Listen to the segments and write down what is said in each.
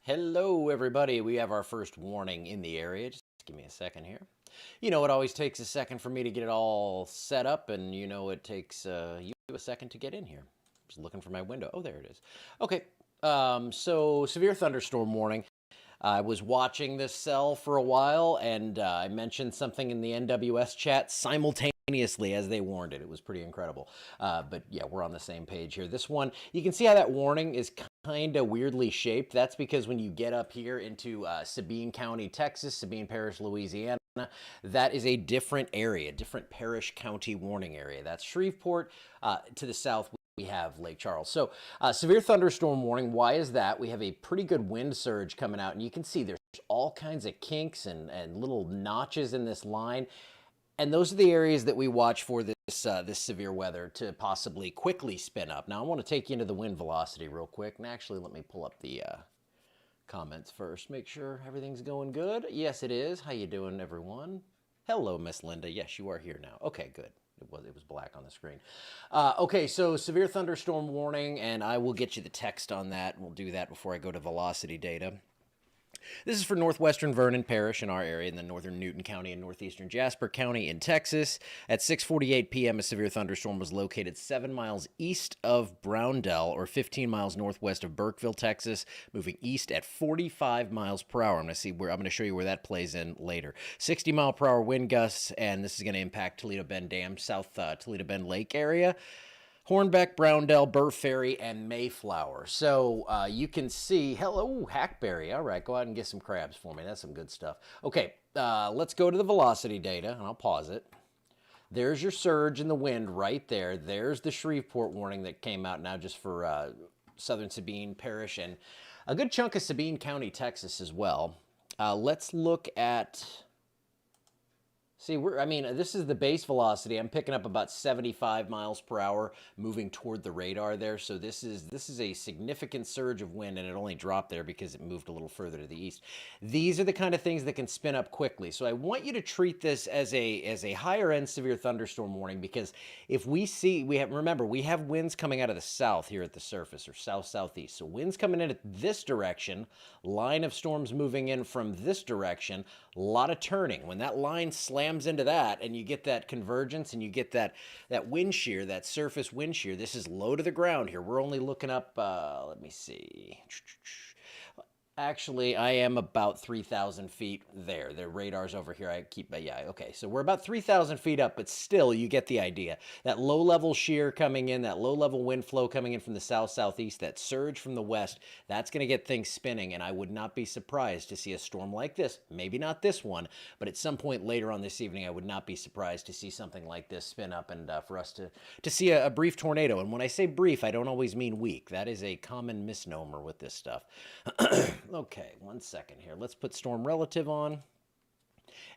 Hello, everybody. We have our first warning in the area. Just give me a second here. You know, it always takes a second for me to get it all set up, and you know it takes you a second to get in here. Just looking for my window. Oh, there it is. Okay, so severe thunderstorm warning. I was watching this cell for a while, and I mentioned something in the NWS chat simultaneously as they warned it. It was pretty incredible. But yeah, we're on the same page here. This one, you can see how that warning is kind of weirdly shaped. That's because when you get up here into Sabine County, Texas, Sabine Parish, Louisiana, that is a different area, different parish county warning area. That's Shreveport. To the south, we have Lake Charles. So severe thunderstorm warning. Why is that? We have a pretty good wind surge coming out, and you can see there's all kinds of kinks and little notches in this line. And those are the areas that we watch for this severe weather to possibly quickly spin up. Now, I want to take you into the wind velocity real quick. And actually, let me pull up the comments first. Make sure everything's going good. Yes, it is. How you doing, everyone? Hello, Miss Linda. Yes, you are here now. Okay, good. It was black on the screen. Okay, so severe thunderstorm warning, and I will get you the text on that. We'll do that before I go to velocity data. This is for northwestern Vernon Parish in our area, and then northern Newton County and northeastern Jasper County in Texas. At 6:48 p.m., a severe thunderstorm was located 7 miles east of Browndell, or 15 miles northwest of Burkeville, Texas, moving east at 45 miles per hour. I'm going to show you where that plays in later. 60-mile-per-hour wind gusts, and this is going to impact Toledo Bend Dam, South Toledo Bend Lake area. Hornbeck, Browndell, Burr Ferry, and Mayflower. So you can see, hello, hackberry. All right, go out and get some crabs for me. That's some good stuff. Okay, let's go to the velocity data, and I'll pause it. There's your surge in the wind right there. There's the Shreveport warning that came out now just for southern Sabine Parish and a good chunk of Sabine County, Texas as well. Let's look at... See, this is the base velocity. I'm picking up about 75 miles per hour moving toward the radar there. So this is a significant surge of wind, and it only dropped there because it moved a little further to the east. These are the kind of things that can spin up quickly. So I want you to treat this as a higher end severe thunderstorm warning, because if remember, we have winds coming out of the south here at the surface, or south-southeast. So winds coming in at this direction, line of storms moving in from this direction, a lot of turning. When that line slams into that and you get that convergence and you get that wind shear, that surface wind shear, this is low to the ground here. We're only looking up, let me see. Actually, I am about 3,000 feet there. The radar's over here. Yeah, okay. So we're about 3,000 feet up, but still, you get the idea. That low-level shear coming in, that low-level wind flow coming in from the south-southeast, that surge from the west, that's going to get things spinning, and I would not be surprised to see a storm like this. Maybe not this one, but at some point later on this evening, I would not be surprised to see something like this spin up and for us to see a brief tornado. And when I say brief, I don't always mean weak. That is a common misnomer with this stuff. Okay, 1 second here. Let's put storm relative on.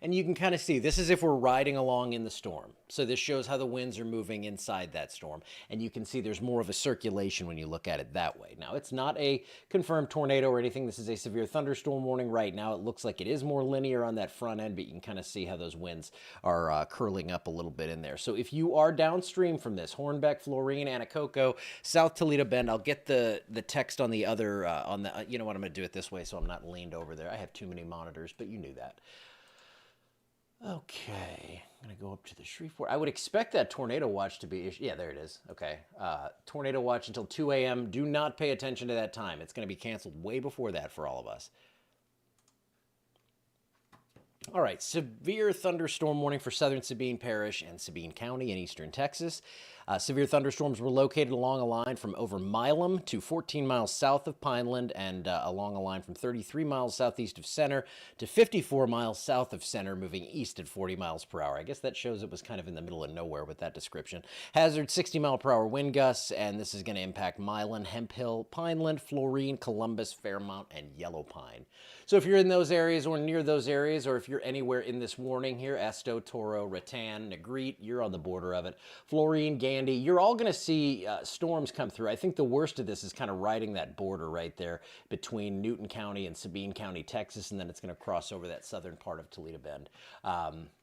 And you can kind of see, this is if we're riding along in the storm. So this shows how the winds are moving inside that storm. And you can see there's more of a circulation when you look at it that way. Now, it's not a confirmed tornado or anything. This is a severe thunderstorm warning right now. It looks like it is more linear on that front end, but you can kind of see how those winds are curling up a little bit in there. So if you are downstream from this, Hornbeck, Florine, Anacoco, South Toledo Bend, I'll get the text on the other, you know what, I'm going to do it this way so I'm not leaned over there. I have too many monitors, but you knew that. Okay, I'm going to go up to the Shreveport. I would expect that tornado watch to be, yeah, there it is. Okay, tornado watch until 2 a.m. Do not pay attention to that time. It's going to be canceled way before that for all of us. All right, severe thunderstorm warning for southern Sabine Parish and Sabine County in eastern Texas. Severe thunderstorms were located along a line from over Milam to 14 miles south of Pineland, and along a line from 33 miles southeast of Center to 54 miles south of Center, moving east at 40 miles per hour. I guess that shows it was kind of in the middle of nowhere with that description. Hazard 60-mile-per-hour wind gusts, and this is going to impact Milan, Hemphill, Pineland, Florine, Columbus, Fairmount, and Yellow Pine. So if you're in those areas or near those areas, or if you're anywhere in this warning here, Esto, Toro, Rattan, Negrete, you're on the border of it. Florine, Gandy, you're all going to see storms come through. I think the worst of this is kind of riding that border right there between Newton County and Sabine County, Texas, and then it's going to cross over that southern part of Toledo Bend.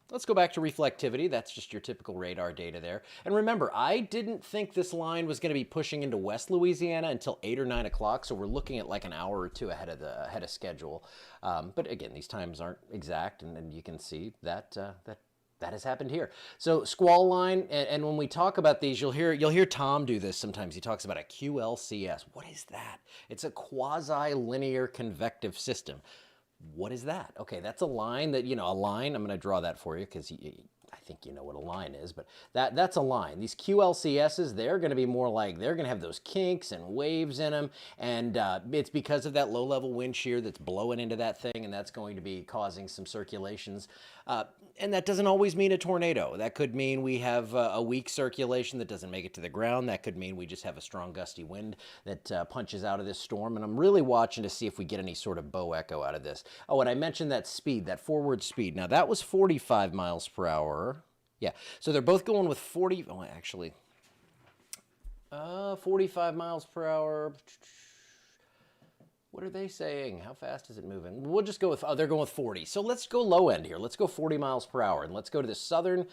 Let's go back to reflectivity. That's just your typical radar data there. And remember, I didn't think this line was going to be pushing into West Louisiana until 8 or 9 o'clock, so we're looking at like an hour or two ahead of schedule. But again, these times aren't exact, and you can see that that has happened here. So squall line, and when we talk about these, you'll hear Tom do this sometimes. He talks about a QLCS. What is that? It's a quasi-linear convective system. What is that? Okay, that's a line that, a line, I'm going to draw that for you because I think you know what a line is, but that's a line. These QLCSs, they're going to be more like, they're going to have those kinks and waves in them, and it's because of that low-level wind shear that's blowing into that thing, and that's going to be causing some circulations. And that doesn't always mean a tornado. That could mean we have a weak circulation that doesn't make it to the ground. That could mean we just have a strong gusty wind that punches out of this storm. And I'm really watching to see if we get any sort of bow echo out of this. Oh, and I mentioned that speed, that forward speed. Now, that was 45 miles per hour. Yeah, so they're both going with 45 miles per hour. What are they saying? How fast is it moving? We'll just go with, they're going with 40. So let's go low end here. Let's go 40 miles per hour. And let's go to the southern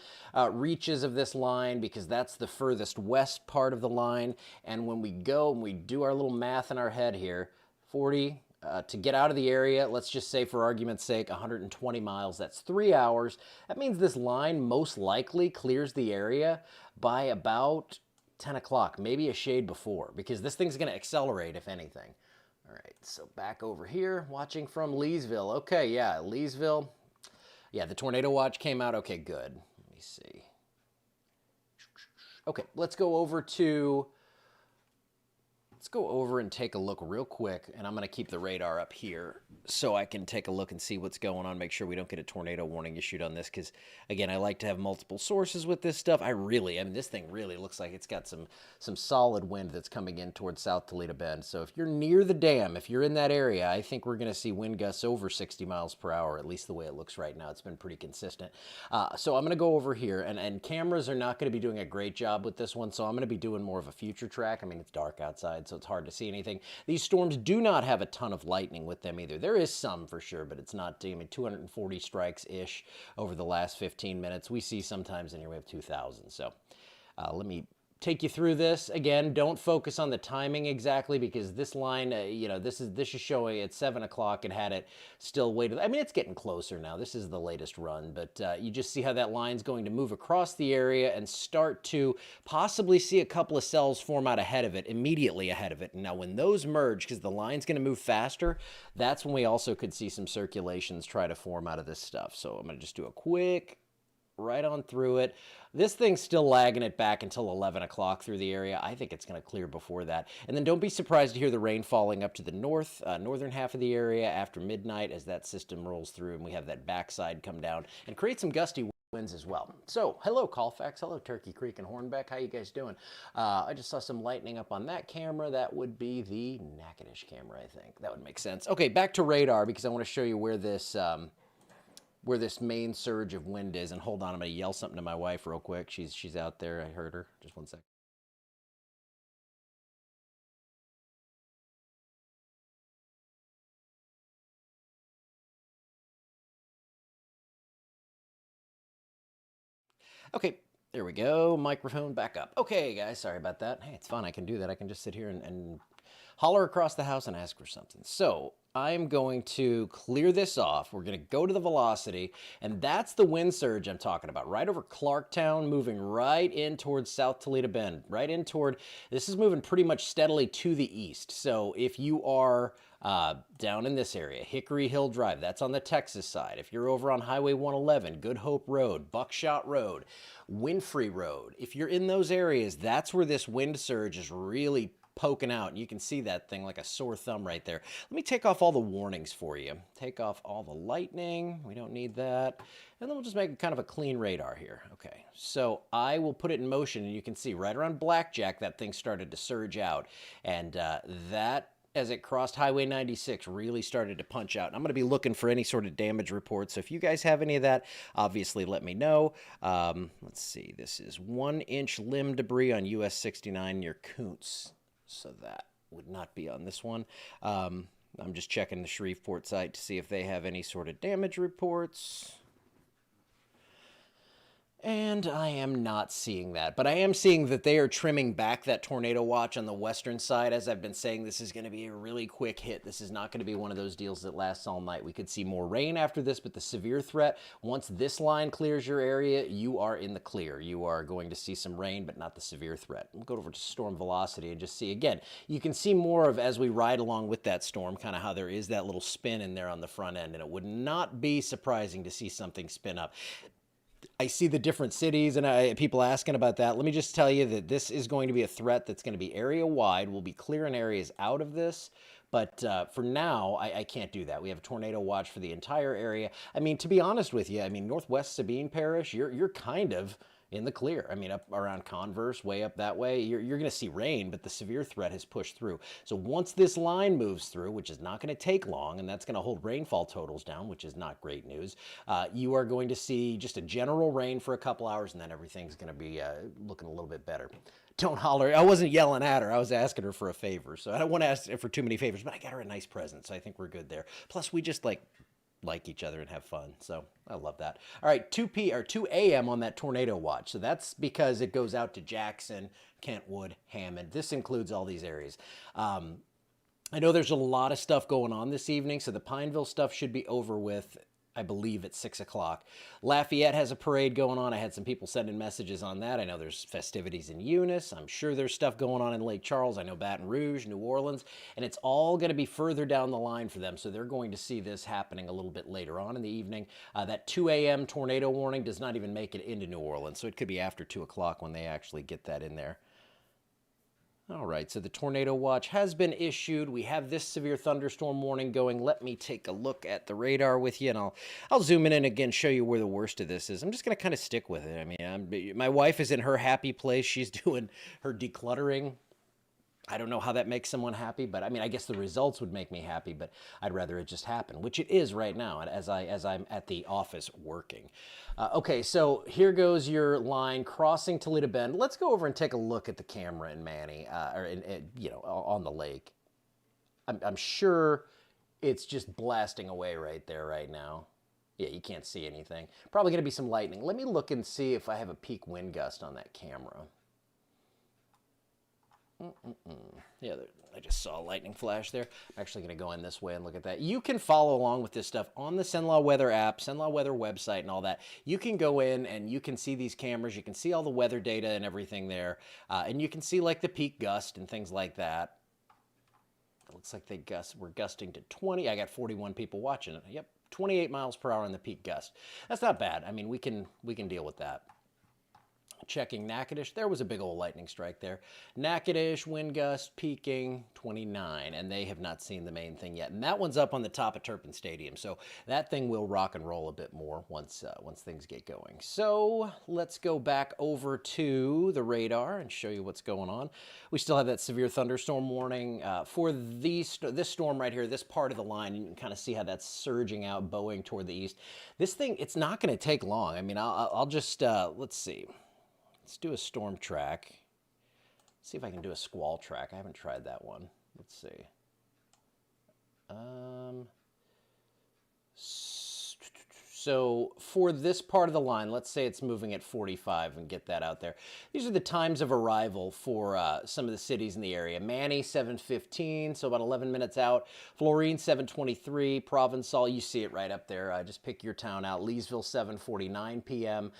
reaches of this line because that's the furthest west part of the line. And when we go and we do our little math in our head here, 40 to get out of the area, let's just say for argument's sake, 120 miles, that's 3 hours. That means this line most likely clears the area by about 10 o'clock, maybe a shade before, because this thing's going to accelerate if anything. All right, so back over here, watching from Leesville. Okay, yeah, Leesville. Yeah, the tornado watch came out. Okay, good. Let me see. Okay, let's go over and take a look real quick, and I'm going to keep the radar up here so I can take a look and see what's going on, make sure we don't get a tornado warning issued on this, because, again, I like to have multiple sources with this stuff. I mean, this thing really looks like it's got some solid wind that's coming in towards South Toledo Bend. So if you're near the dam, if you're in that area, I think we're going to see wind gusts over 60 miles per hour, at least the way it looks right now. It's been pretty consistent. So I'm going to go over here, and cameras are not going to be doing a great job with this one, so I'm going to be doing more of a future track. I mean, it's dark outside, so it's hard to see anything. These storms do not have a ton of lightning with them either. There is some for sure, but it's not, 240 strikes-ish over the last 15 minutes. We see sometimes in here we have 2,000. So let me take you through this. Again, don't focus on the timing exactly because this line, this is showing at 7 o'clock. It had it still waited. I mean, it's getting closer now. This is the latest run, but you just see how that line's going to move across the area and start to possibly see a couple of cells form out ahead of it, immediately ahead of it. And now when those merge, because the line's going to move faster, that's when we also could see some circulations try to form out of this stuff. So I'm going to just do a quick right on through it. This thing's still lagging it back until 11 o'clock through the area. I think it's going to clear before that. And then don't be surprised to hear the rain falling up to the northern half of the area after midnight as that system rolls through and we have that backside come down and create some gusty winds as well. So, hello Colfax, hello Turkey Creek and Hornbeck. How you guys doing? I just saw some lightning up on that camera. That would be the Natchitoches camera, I think. That would make sense. Okay, back to radar because I want to show you where this main surge of wind is. And hold on, I'm going to yell something to my wife real quick. She's out there. I heard her. Just one second. Okay, there we go. Microphone back up. Okay, guys, sorry about that. Hey, it's fun. I can do that. I can just sit here and holler across the house and ask for something. So I'm going to clear this off. We're going to go to the velocity, and that's the wind surge I'm talking about. Right over Clarktown, moving right in towards South Toledo Bend. Right in toward, this is moving pretty much steadily to the east. So if you are down in this area, Hickory Hill Drive, that's on the Texas side. If you're over on Highway 111, Good Hope Road, Buckshot Road, Winfrey Road, if you're in those areas, that's where this wind surge is really poking out, and you can see that thing like a sore thumb right there. Let me take off all the warnings for you. Take off all the lightning. We don't need that. And then we'll just make kind of a clean radar here. Okay, so I will put it in motion, and you can see right around Blackjack, that thing started to surge out. And that, as it crossed Highway 96, really started to punch out. And I'm going to be looking for any sort of damage reports. So if you guys have any of that, obviously let me know. Let's see. This is 1-inch limb debris on US 69 near Kuntz. So that would not be on this one. I'm just checking the Shreveport site to see if they have any sort of damage reports. And I am not seeing that, but I am seeing that they are trimming back that tornado watch on the western side. As I've been saying, this is going to be a really quick hit. This is not going to be one of those deals that lasts all night. We could see more rain after this, but the severe threat, once this line clears your area, you are in the clear. You are going to see some rain, but not the severe threat. We'll go over to storm velocity and just see, again, you can see more of, as we ride along with that storm, kind of how there is that little spin in there on the front end, and it would not be surprising to see something spin up. I see the different cities and people asking about that. Let me just tell you that this is going to be a threat that's going to be area wide. We'll be clearing areas out of this. But for now, I can't do that. We have a tornado watch for the entire area. I mean, to be honest with you, I mean, Northwest Sabine Parish, you're kind of in the clear. I mean, up around Converse, way up that way, you're going to see rain, but the severe threat has pushed through. So once this line moves through, which is not going to take long, and that's going to hold rainfall totals down, which is not great news, you are going to see just a general rain for a couple hours, and then everything's going to be looking a little bit better. Don't holler. I wasn't yelling at her. I was asking her for a favor. So I don't want to ask her for too many favors, but I got her a nice present, so I think we're good there. Plus, we just like each other and have fun. So I love that. All right, 2 a.m. on that tornado watch. So that's because it goes out to Jackson, Kentwood, Hammond. This includes all these areas. I know there's a lot of stuff going on this evening, so the Pineville stuff should be over with, I believe, at 6 o'clock. Lafayette has a parade going on. I had some people sending messages on that. I know there's festivities in Eunice. I'm sure there's stuff going on in Lake Charles. I know Baton Rouge, New Orleans, and it's all going to be further down the line for them, so they're going to see this happening a little bit later on in the evening. That 2 a.m. tornado warning does not even make it into New Orleans, so it could be after 2 o'clock when they actually get that in there. All right, so the tornado watch has been issued. We have this severe thunderstorm warning going. Let me take a look at the radar with you, and I'll zoom in and again show you where the worst of this is. I'm just going to kind of stick with it. I mean, my wife is in her happy place. She's doing her decluttering. I don't know how that makes someone happy, but I mean, I guess the results would make me happy, but I'd rather it just happen, which it is right now as I'm at the office working. Okay, so here goes your line crossing Toledo Bend. Let's go over and take a look at the camera in Manny, on the lake. I'm sure it's just blasting away right there right now. Yeah, you can't see anything. Probably going to be some lightning. Let me look and see if I have a peak wind gust on that camera. Yeah, I just saw a lightning flash there. I'm actually going to go in this way and look at that. You can follow along with this stuff on the Cenla Weather app, Cenla Weather website and all that. You can go in and you can see these cameras. You can see all the weather data and everything there. And you can see like the peak gust and things like that. It looks like we're gusting to 20. I got 41 people watching it. Yep, 28 miles per hour on the peak gust. That's not bad. I mean, we can deal with that. Checking Natchitoches, there was a big old lightning strike there. Natchitoches, wind gust, peaking 29, and they have not seen the main thing yet. And that one's up on the top of Turpin Stadium, so that thing will rock and roll a bit more once things get going. So let's go back over to the radar and show you what's going on. We still have that severe thunderstorm warning for this storm right here, this part of the line. You can kind of see how that's surging out, bowing toward the east. This thing, it's not going to take long. I mean, I'll just, let's see. Let's do a storm track. See if I can do a squall track. I haven't tried that one. Let's see. So for this part of the line, let's say it's moving at 45 and get that out there. These are the times of arrival for some of the cities in the area. Manny, 7:15, so about 11 minutes out. Florine, 7:23. Provençal, you see it right up there. Just pick your town out. Leesville, 7:49 p.m.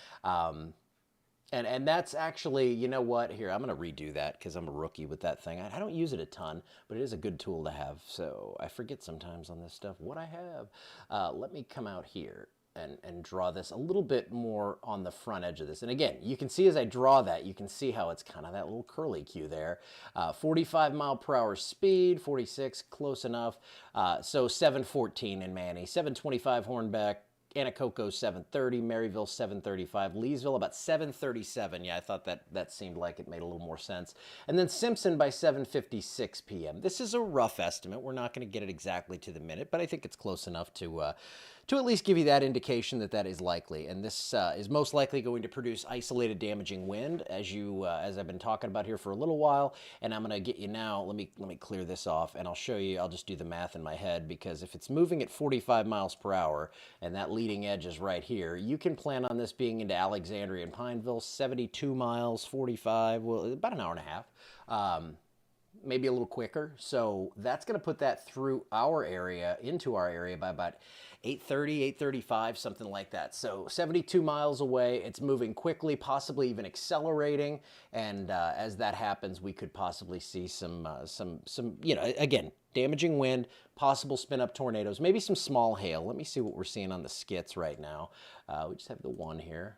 And that's actually, you know what? Here, I'm going to redo that because I'm a rookie with that thing. I don't use it a ton, but it is a good tool to have. So I forget sometimes on this stuff what I have. Let me come out here and draw this a little bit more on the front edge of this. And again, you can see as I draw that, you can see how it's kind of that little curly cue there. 45 mile per hour speed, 46, close enough. So 7:14 in Manny, 7:25 Hornbeck. Anacoco 7:30, Maryville 7:35, Leesville about 7:37. Yeah, I thought that seemed like it made a little more sense. And then Simpson by 7:56 p.m. This is a rough estimate. We're not going to get it exactly to the minute, but I think it's close enough to to at least give you that indication that that is likely. And this is most likely going to produce isolated damaging wind, as I've been talking about here for a little while. And I'm going to get you now. Let me clear this off, and I'll show you. I'll just do the math in my head, because if it's moving at 45 miles per hour and that leading edge is right here, you can plan on this being into Alexandria and Pineville, 72 miles, 45, well, about an hour and a half. Maybe a little quicker. So that's going to put that through our area, into our area by about 8:30, 8:35, something like that. So 72 miles away, it's moving quickly, possibly even accelerating. And as that happens, we could possibly see some, again, damaging wind, possible spin-up tornadoes, maybe some small hail. Let me see what we're seeing on the skits right now. We just have the one here.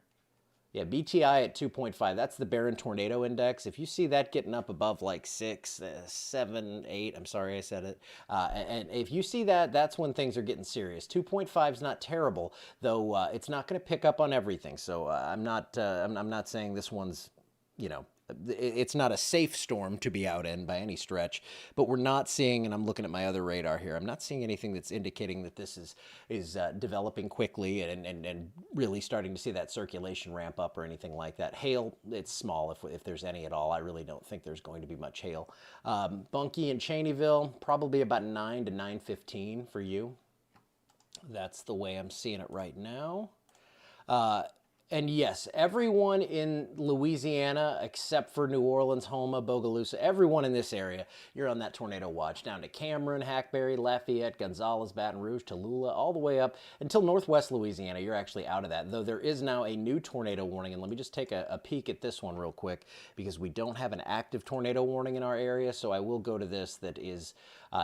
Yeah, BTI at 2.5, that's the Barron Tornado Index. If you see that getting up above like 6, 7, 8, I'm sorry I said it. And if you see that, that's when things are getting serious. 2.5 is not terrible, though it's not going to pick up on everything. So I'm not saying this one's, it's not a safe storm to be out in by any stretch, but we're not seeing, and I'm looking at my other radar here, I'm not seeing anything that's indicating that this is developing quickly and really starting to see that circulation ramp up or anything like that. Hail, it's small if there's any at all. I really don't think there's going to be much hail. Bunkie and Cheneyville, probably about 9 to 9:15 for you. That's the way I'm seeing it right now. And yes, everyone in Louisiana, except for New Orleans, Houma, Bogalusa, everyone in this area, you're on that tornado watch, down to Cameron, Hackberry, Lafayette, Gonzales, Baton Rouge, Tallulah, all the way up until northwest Louisiana. You're actually out of that, though there is now a new tornado warning. And let me just take a peek at this one real quick, because we don't have an active tornado warning in our area, so I will go to this that is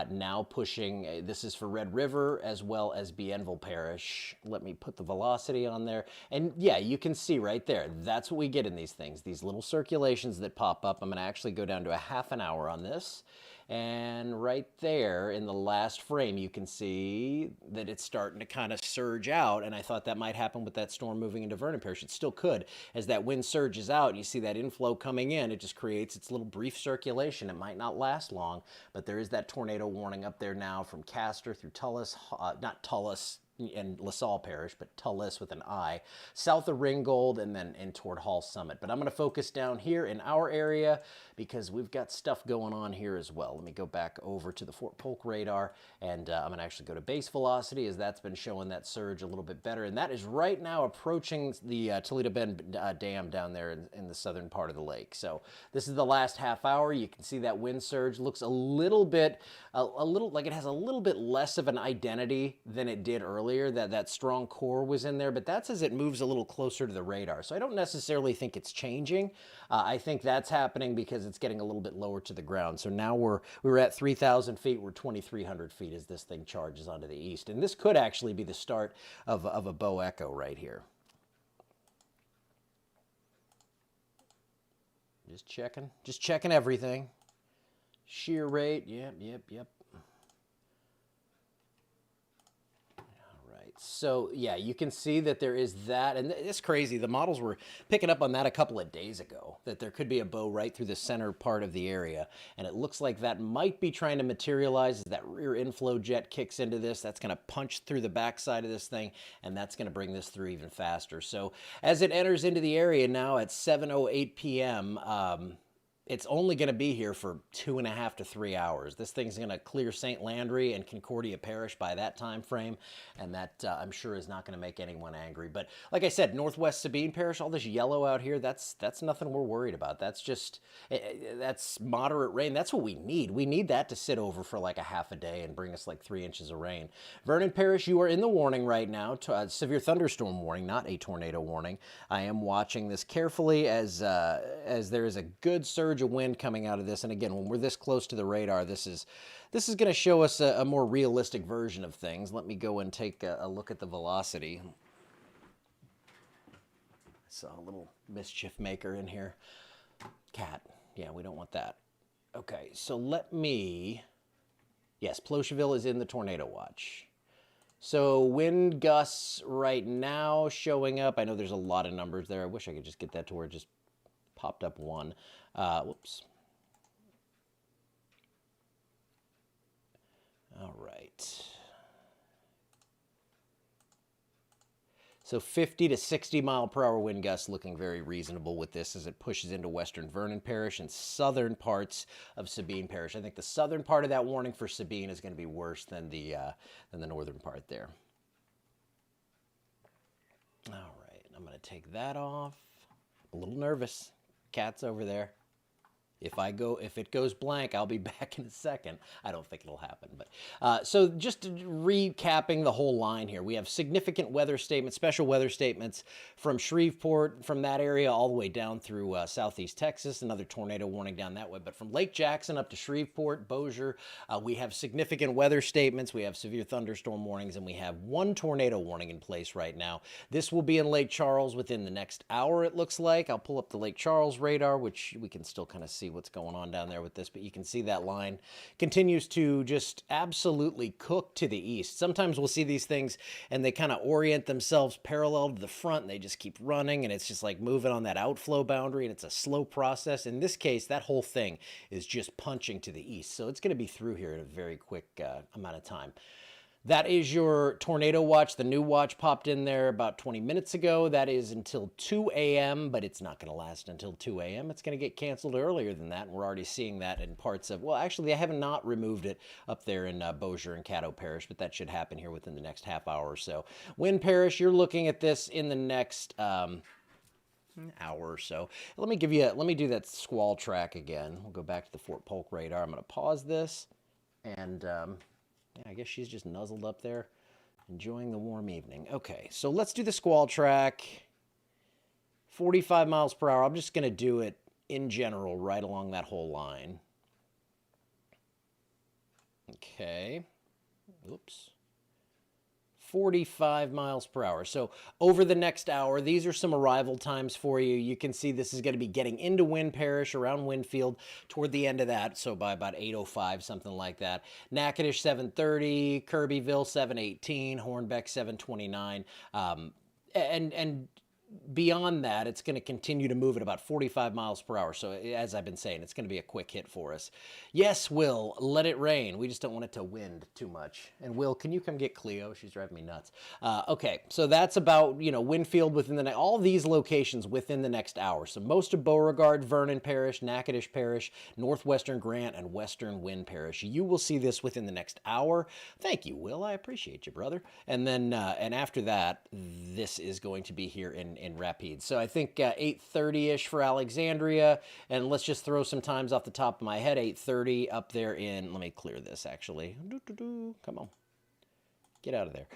now pushing. This is for Red River as well as Bienville Parish. Let me put the velocity on there. And yeah, you can see right there, that's what we get in these things, these little circulations that pop up. I'm going to actually go down to a half an hour on this. And right there in the last frame, you can see that it's starting to kind of surge out. And I thought that might happen with that storm moving into Vernon Parish. It still could. As that wind surges out and you see that inflow coming in, it just creates its little brief circulation. It might not last long, but there is that tornado warning up there now from Castor through Tullis, not Tullis and LaSalle Parish, but Tullis with an I, south of Ringgold, and then in toward Hall Summit. But I'm going to focus down here in our area because we've got stuff going on here as well. Let me go back over to the Fort Polk radar, and I'm going to actually go to base velocity, as that's been showing that surge a little bit better. And that is right now approaching the Toledo Bend Dam down there in the southern part of the lake. So this is the last half hour. You can see that wind surge looks a little bit, like it has a little bit less of an identity than it did earlier. That strong core was in there, but that's as it moves a little closer to the radar. So I don't necessarily think it's changing. I think that's happening because it's getting a little bit lower to the ground. So now we were at 3,000 feet. We're 2,300 feet as this thing charges onto the east. And this could actually be the start of a bow echo right here. Just checking everything. Shear rate, yep. So yeah, you can see that there is that, and it's crazy. The models were picking up on that a couple of days ago, that there could be a bow right through the center part of the area, and it looks like that might be trying to materialize as that rear inflow jet kicks into this. That's going to punch through the backside of this thing, and that's going to bring this through even faster. So as it enters into the area now at 7:08 p.m., it's only going to be here for 2.5 to 3 hours. This thing's going to clear St. Landry and Concordia Parish by that time frame, and that I'm sure is not going to make anyone angry. But like I said, Northwest Sabine Parish, all this yellow out here, that's nothing we're worried about. That's just, that's moderate rain. That's what we need. We need that to sit over for like a half a day and bring us like 3 inches of rain. Vernon Parish, you are in the warning right now, severe thunderstorm warning, not a tornado warning. I am watching this carefully as there is a good surge of wind coming out of this. And again, when we're this close to the radar, this is going to show us a more realistic version of things. Let me go and take a look at the velocity. I saw a little mischief maker in here. Cat. Yeah, we don't want that. Okay, so yes, Plocheville is in the tornado watch. So wind gusts right now showing up. I know there's a lot of numbers there. I wish I could just get that to where it just popped up one. Whoops. All right. So 50 to 60 mile per hour wind gusts looking very reasonable with this as it pushes into western Vernon Parish and southern parts of Sabine Parish. I think the southern part of that warning for Sabine is going to be worse than the northern part there. All right, I'm going to take that off. I'm a little nervous. Cat's over there. If it goes blank, I'll be back in a second. I don't think it'll happen. But so just recapping the whole line here, we have significant weather statements, special weather statements from Shreveport, from that area all the way down through southeast Texas, another tornado warning down that way. But from Lake Jackson up to Shreveport, Bossier, we have significant weather statements. We have severe thunderstorm warnings, and we have one tornado warning in place right now. This will be in Lake Charles within the next hour, it looks like. I'll pull up the Lake Charles radar, which we can still kind of see what's going on down there with this, but you can see that line continues to just absolutely cook to the east. Sometimes we'll see these things and they kind of orient themselves parallel to the front and they just keep running and it's just like moving on that outflow boundary and it's a slow process. In this case, that whole thing is just punching to the east. So it's going to be through here in a very quick amount of time. That is your tornado watch. The new watch popped in there about 20 minutes ago. That is until 2 a.m., but it's not going to last until 2 a.m. It's going to get canceled earlier than that, and we're already seeing that in parts of, well, actually, I have not removed it up there in Bossier and Caddo Parish, but that should happen here within the next half hour or so. Wynn Parish, you're looking at this in the next hour or so. Let me do that squall track again. We'll go back to the Fort Polk radar. I'm going to pause this, and yeah, I guess she's just nuzzled up there, enjoying the warm evening. Okay, so let's do the squall track. 45 miles per hour. I'm just going to do it in general right along that whole line. Okay. Oops. 45 miles per hour. So over the next hour, these are some arrival times for you. You can see this is going to be getting into Wynn Parish, around Winfield, toward the end of that, so by about 8:05, something like that. Natchitoches, 7:30, Kirbyville, 7:18, Hornbeck, 7:29, and beyond that, it's going to continue to move at about 45 miles per hour. So as I've been saying, it's going to be a quick hit for us. Yes, Will, let it rain. We just don't want it to wind too much. And Will, can you come get Cleo? She's driving me nuts. Okay, so that's about, Winfield within all these locations within the next hour. So most of Beauregard, Vernon Parish, Natchitoches Parish, Northwestern Grant, and Western Wynn Parish. You will see this within the next hour. Thank you, Will. I appreciate you, brother. And then, and after that, this is going to be here in Rapides. So I think 8:30-ish for Alexandria, and let's just throw some times off the top of my head. 8:30 up there in, let me clear this actually. Come on. Get out of there.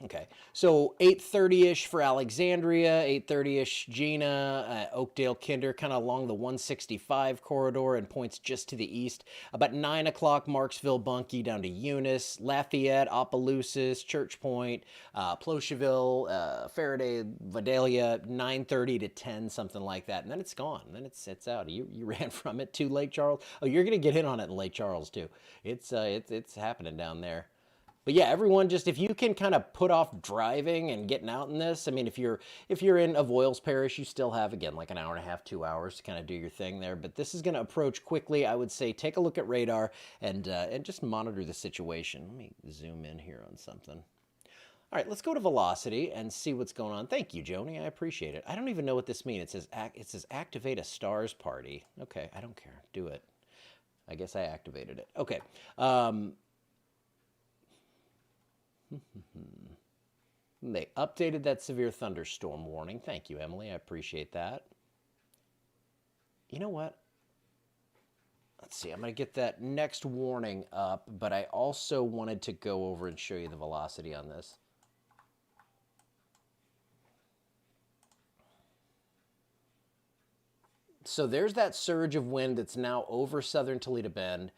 Okay, so 8:30-ish for Alexandria, 8:30-ish Gina, Oakdale, Kinder, kind of along the 165 corridor and points just to the east. About 9 o'clock, Marksville, Bunkie, down to Eunice, Lafayette, Opelousas, Church Point, Plocheville, Faraday, Vidalia, 9:30 to 10, something like that. And then it's gone. And then it's out. You ran from it to Lake Charles. Oh, you're going to get in on it in Lake Charles, too. It's happening down there. But yeah, everyone, just if you can kind of put off driving and getting out in this, I mean, if you're in Avoyelles Parish, you still have, again, like an hour and a half, 2 hours to kind of do your thing there. But this is going to approach quickly. I would say take a look at radar and just monitor the situation. Let me zoom in here on something. All right, let's go to velocity and see what's going on. Thank you, Joni. I appreciate it. I don't even know what this means. It says activate a stars party. Okay, I don't care. Do it. I guess I activated it. Okay. They updated that severe thunderstorm warning. Thank you, Emily. I appreciate that. You know what? Let's see. I'm going to get that next warning up, but I also wanted to go over and show you the velocity on this. So there's that surge of wind that's now over southern Toledo Bend.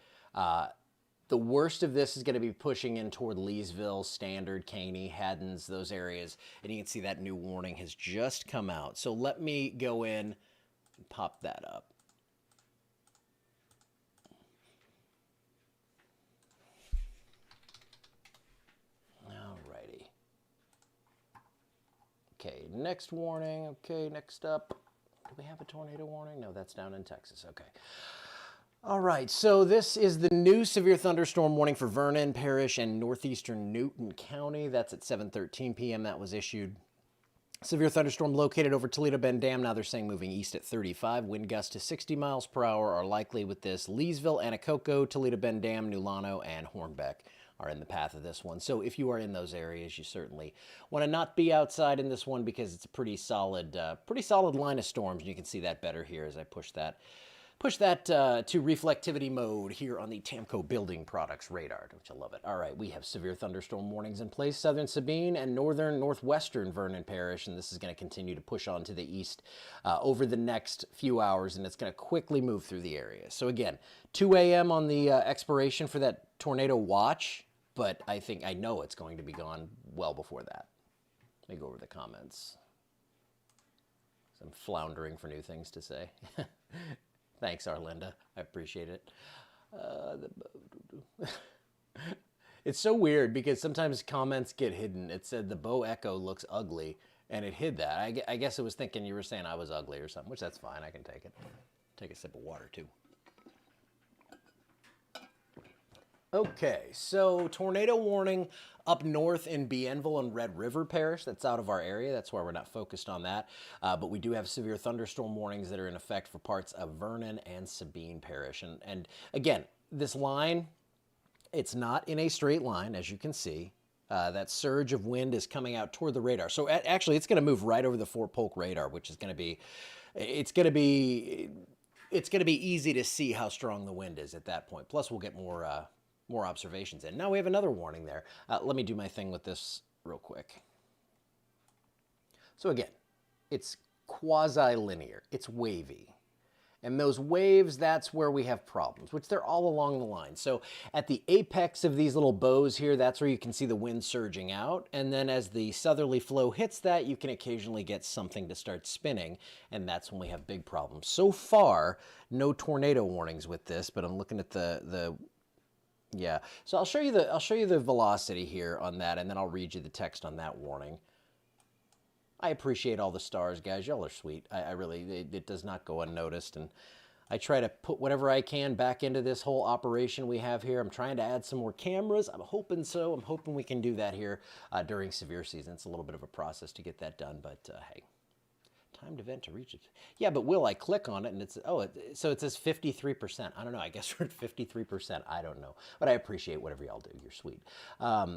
The worst of this is going to be pushing in toward Leesville, Standard, Caney, Haddons, those areas. And you can see that new warning has just come out. So let me go in and pop that up. Alrighty. Okay, next warning. Okay, next up. Do we have a tornado warning? No, that's down in Texas. Okay. All right, so this is the new severe thunderstorm warning for Vernon Parish and northeastern Newton County. That's at 7:13 p.m. That was issued. Severe thunderstorm located over Toledo Bend Dam. Now they're saying moving east at 35. Wind gusts to 60 miles per hour are likely with this. Leesville, Anacoco, Toledo Bend Dam, New Llano, and Hornbeck are in the path of this one. So if you are in those areas, you certainly want to not be outside in this one because it's a pretty solid line of storms. And you can see that better here as I push that to reflectivity mode here on the Tamco Building Products radar, which I love it. All right, we have severe thunderstorm warnings in place, southern Sabine and northwestern Vernon Parish, and this is going to continue to push on to the east over the next few hours, and it's going to quickly move through the area. So again, 2 a.m. on the expiration for that tornado watch, but I know it's going to be gone well before that. Let me go over the comments. I'm floundering for new things to say. Thanks, Arlinda. I appreciate it. It's so weird because sometimes comments get hidden. It said the Bo Echo looks ugly, and it hid that. I guess it was thinking you were saying I was ugly or something, which that's fine. I can take it. Take a sip of water, too. Okay, so tornado warning up north in Bienville and Red River Parish. That's out of our area. That's why we're not focused on that. But we do have severe thunderstorm warnings that are in effect for parts of Vernon and Sabine Parish. And again, this line, it's not in a straight line, as you can see. That surge of wind is coming out toward the radar. So actually, it's going to move right over the Fort Polk radar, which is going to be, it's going to be easy to see how strong the wind is at that point. Plus, we'll get more observations in. Now we have another warning there. Let me do my thing with this real quick. So again, it's quasi-linear. It's wavy. And those waves, that's where we have problems, which they're all along the line. So at the apex of these little bows here, that's where you can see the wind surging out. And then as the southerly flow hits that, you can occasionally get something to start spinning. And that's when we have big problems. So far, no tornado warnings with this, but I'm looking at yeah, so I'll show you the velocity here on that, and then I'll read you the text on that warning. I appreciate all the stars, guys. Y'all are sweet. I really, it does not go unnoticed, and I try to put whatever I can back into this whole operation we have here. I'm trying to add some more cameras. I'm hoping so. I'm hoping we can do that here during severe season. It's a little bit of a process to get that done, but hey. Timed event to reach it. Yeah, but will I click on it and it's, so it says 53%. I don't know. I guess we're at 53%. I don't know. But I appreciate whatever y'all do. You're sweet.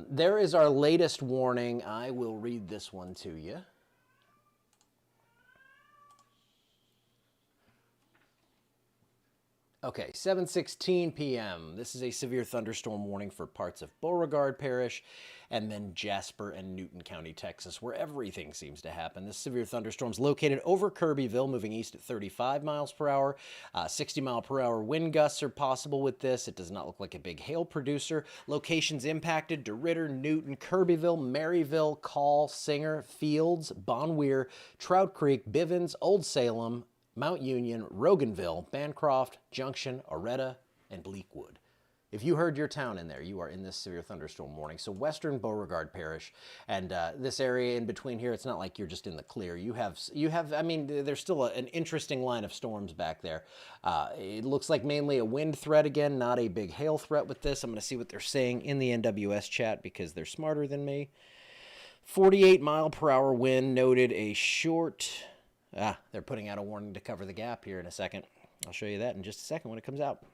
There is our latest warning. I will read this one to you. Okay, 7:16 p.m. This is a severe thunderstorm warning for parts of Beauregard Parish and then Jasper and Newton County, Texas, where everything seems to happen. This severe thunderstorm is located over Kirbyville, moving east at 35 miles per hour. 60-mile-per-hour wind gusts are possible with this. It does not look like a big hail producer. Locations impacted: DeRidder, Newton, Kirbyville, Maryville, Call, Singer, Fields, Bonweir, Trout Creek, Bivens, Old Salem, Mount Union, Roganville, Bancroft, Junction, Aretta, and Bleakwood. If you heard your town in there, you are in this severe thunderstorm warning. So western Beauregard Parish and this area in between here, it's not like you're just in the clear. You have. I mean, there's still an interesting line of storms back there. It looks like mainly a wind threat again, not a big hail threat with this. I'm going to see what they're saying in the NWS chat because they're smarter than me. 48-mile-per-hour wind noted. A short... they're putting out a warning to cover the gap here in a second. I'll show you that in just a second when it comes out.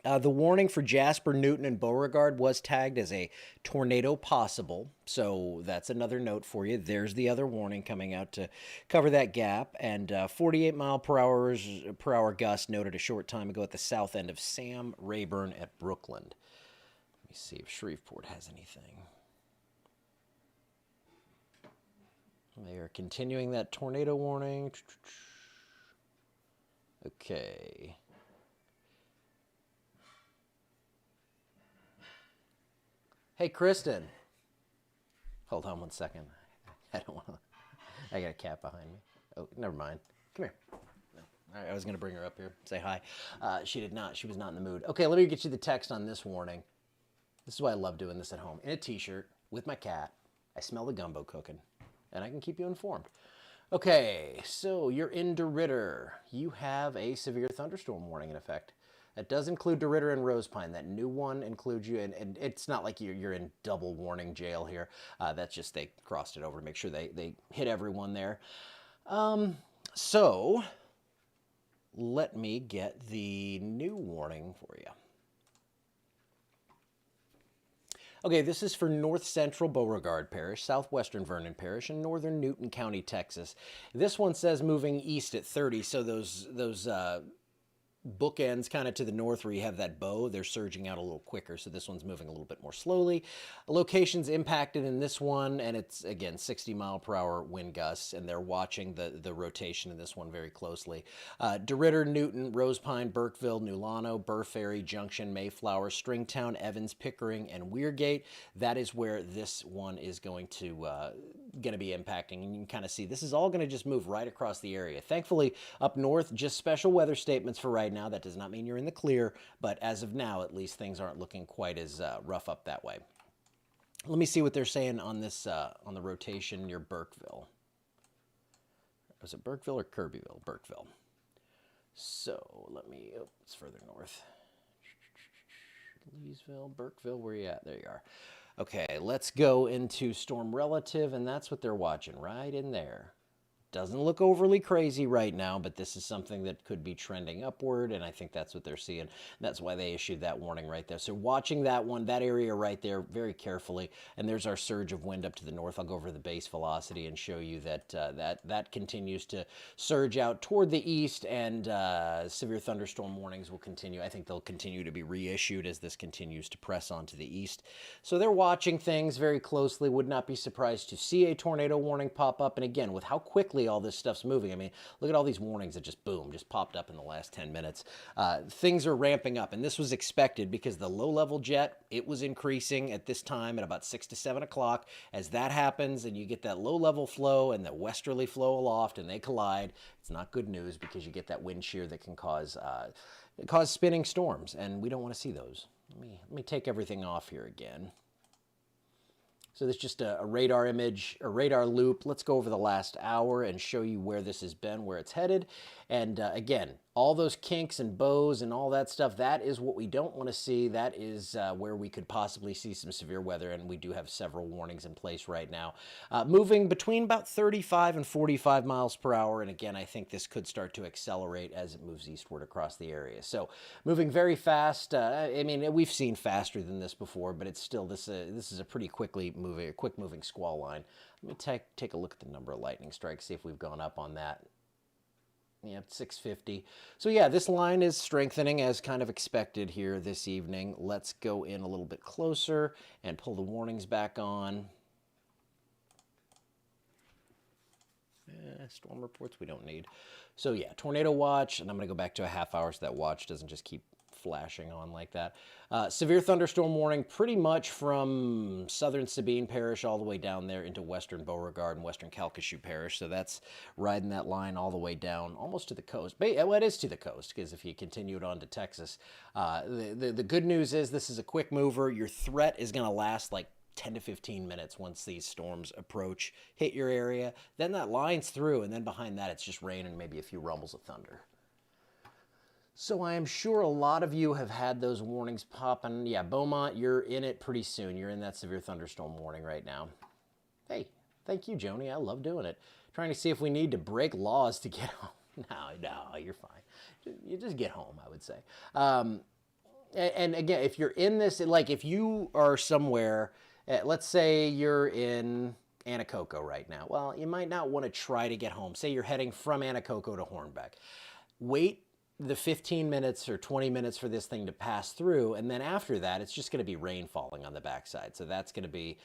The warning for Jasper, Newton, and Beauregard was tagged as a tornado possible. So that's another note for you. There's the other warning coming out to cover that gap. And 48-mile-per-hour gust noted a short time ago at the south end of Sam Rayburn at Brookland. Let me see if Shreveport has anything. They are continuing that tornado warning. Okay. Hey, Kristen. Hold on one second. I don't want to. I got a cat behind me. Oh, never mind. Come here. No. All right, I was going to bring her up here, say hi. She did not. She was not in the mood. Okay, let me get you the text on this warning. This is why I love doing this at home. In a t-shirt with my cat. I smell the gumbo cooking. And I can keep you informed. Okay, so you're in DeRidder. You have a severe thunderstorm warning in effect. That does include DeRidder and Rosepine. That new one includes you, and it's not like you're in double warning jail here. That's just they crossed it over to make sure they hit everyone there. So let me get the new warning for you. Okay, this is for north central Beauregard Parish, southwestern Vernon Parish, and northern Newton County, Texas. This one says moving east at 30, so those bookends kind of to the north where you have that bow, they're surging out a little quicker, so this one's moving a little bit more slowly. Locations impacted in this one, and it's, again, 60-mile-per-hour wind gusts, and they're watching the rotation in this one very closely. DeRidder, Newton, Rosepine, Burkeville, Nulano, Burr Ferry, Junction, Mayflower, Stringtown, Evans, Pickering, and Weirgate. That is where this one is going to be impacting, and you can kind of see this is all going to just move right across the area. Thankfully, up north, just special weather statements for right now. That does not mean you're in the clear, but as of now, at least, things aren't looking quite as rough up that way. Let me see what they're saying on this on the rotation near Burkeville. Was it Burkeville or Kirbyville? Burkeville. So let me. Oh, it's further north. Leesville, Burkeville. Where you at? There you are. Okay, let's go into storm relative, and that's what they're watching right in there. Doesn't look overly crazy right now, but this is something that could be trending upward, and I think that's what they're seeing. That's why they issued that warning right there. So watching that one, that area right there very carefully, and there's our surge of wind up to the north. I'll go over the base velocity and show you that that continues to surge out toward the east, and severe thunderstorm warnings will continue. I think they'll continue to be reissued as this continues to press onto the east. So they're watching things very closely. Would not be surprised to see a tornado warning pop up, and again, with how quickly all this stuff's moving. I mean, look at all these warnings that just, boom, just popped up in the last 10 minutes. Things are ramping up, and this was expected because the low-level jet, it was increasing at this time at about 6 to 7 o'clock. As that happens and you get that low-level flow and the westerly flow aloft and they collide, it's not good news because you get that wind shear that can cause spinning storms, and we don't want to see those. Let me take everything off here again. So this is just a radar image, a radar loop. Let's go over the last hour and show you where this has been, where it's headed. And again, all those kinks and bows and all that stuff, that is what we don't want to see. That is where we could possibly see some severe weather, and we do have several warnings in place right now. Moving between about 35 and 45 miles per hour, and again, I think this could start to accelerate as it moves eastward across the area. So moving very fast. I mean, we've seen faster than this before, but it's still, this is a pretty quick moving squall line. Let me take a look at the number of lightning strikes, see if we've gone up on that. Yep, 650. So yeah, this line is strengthening as kind of expected here this evening. Let's go in a little bit closer and pull the warnings back on. Storm reports we don't need. So yeah, tornado watch, and I'm going to go back to a half hour so that watch doesn't just keep flashing on like that. Severe thunderstorm warning pretty much from southern Sabine Parish all the way down there into western Beauregard and western Calcasieu Parish. So that's riding that line all the way down almost to the coast. Well, it is to the coast, because if you continue it on to Texas, the good news is this is a quick mover. Your threat is going to last like 10 to 15 minutes once these storms approach, hit your area. Then that line's through, and then behind that it's just rain and maybe a few rumbles of thunder. So I am sure a lot of you have had those warnings popping. Yeah, Beaumont, you're in it pretty soon. You're in that severe thunderstorm warning right now. Hey, thank you, Joni. I love doing it. Trying to see if we need to break laws to get home. No, you're fine. You just get home, I would say. And again, if you're in this, like if you are somewhere, let's say you're in Anacoco right now. Well, you might not want to try to get home. Say you're heading from Anacoco to Hornbeck. Wait the 15 minutes or 20 minutes for this thing to pass through, and then after that, it's just going to be rain falling on the backside. So that's going to be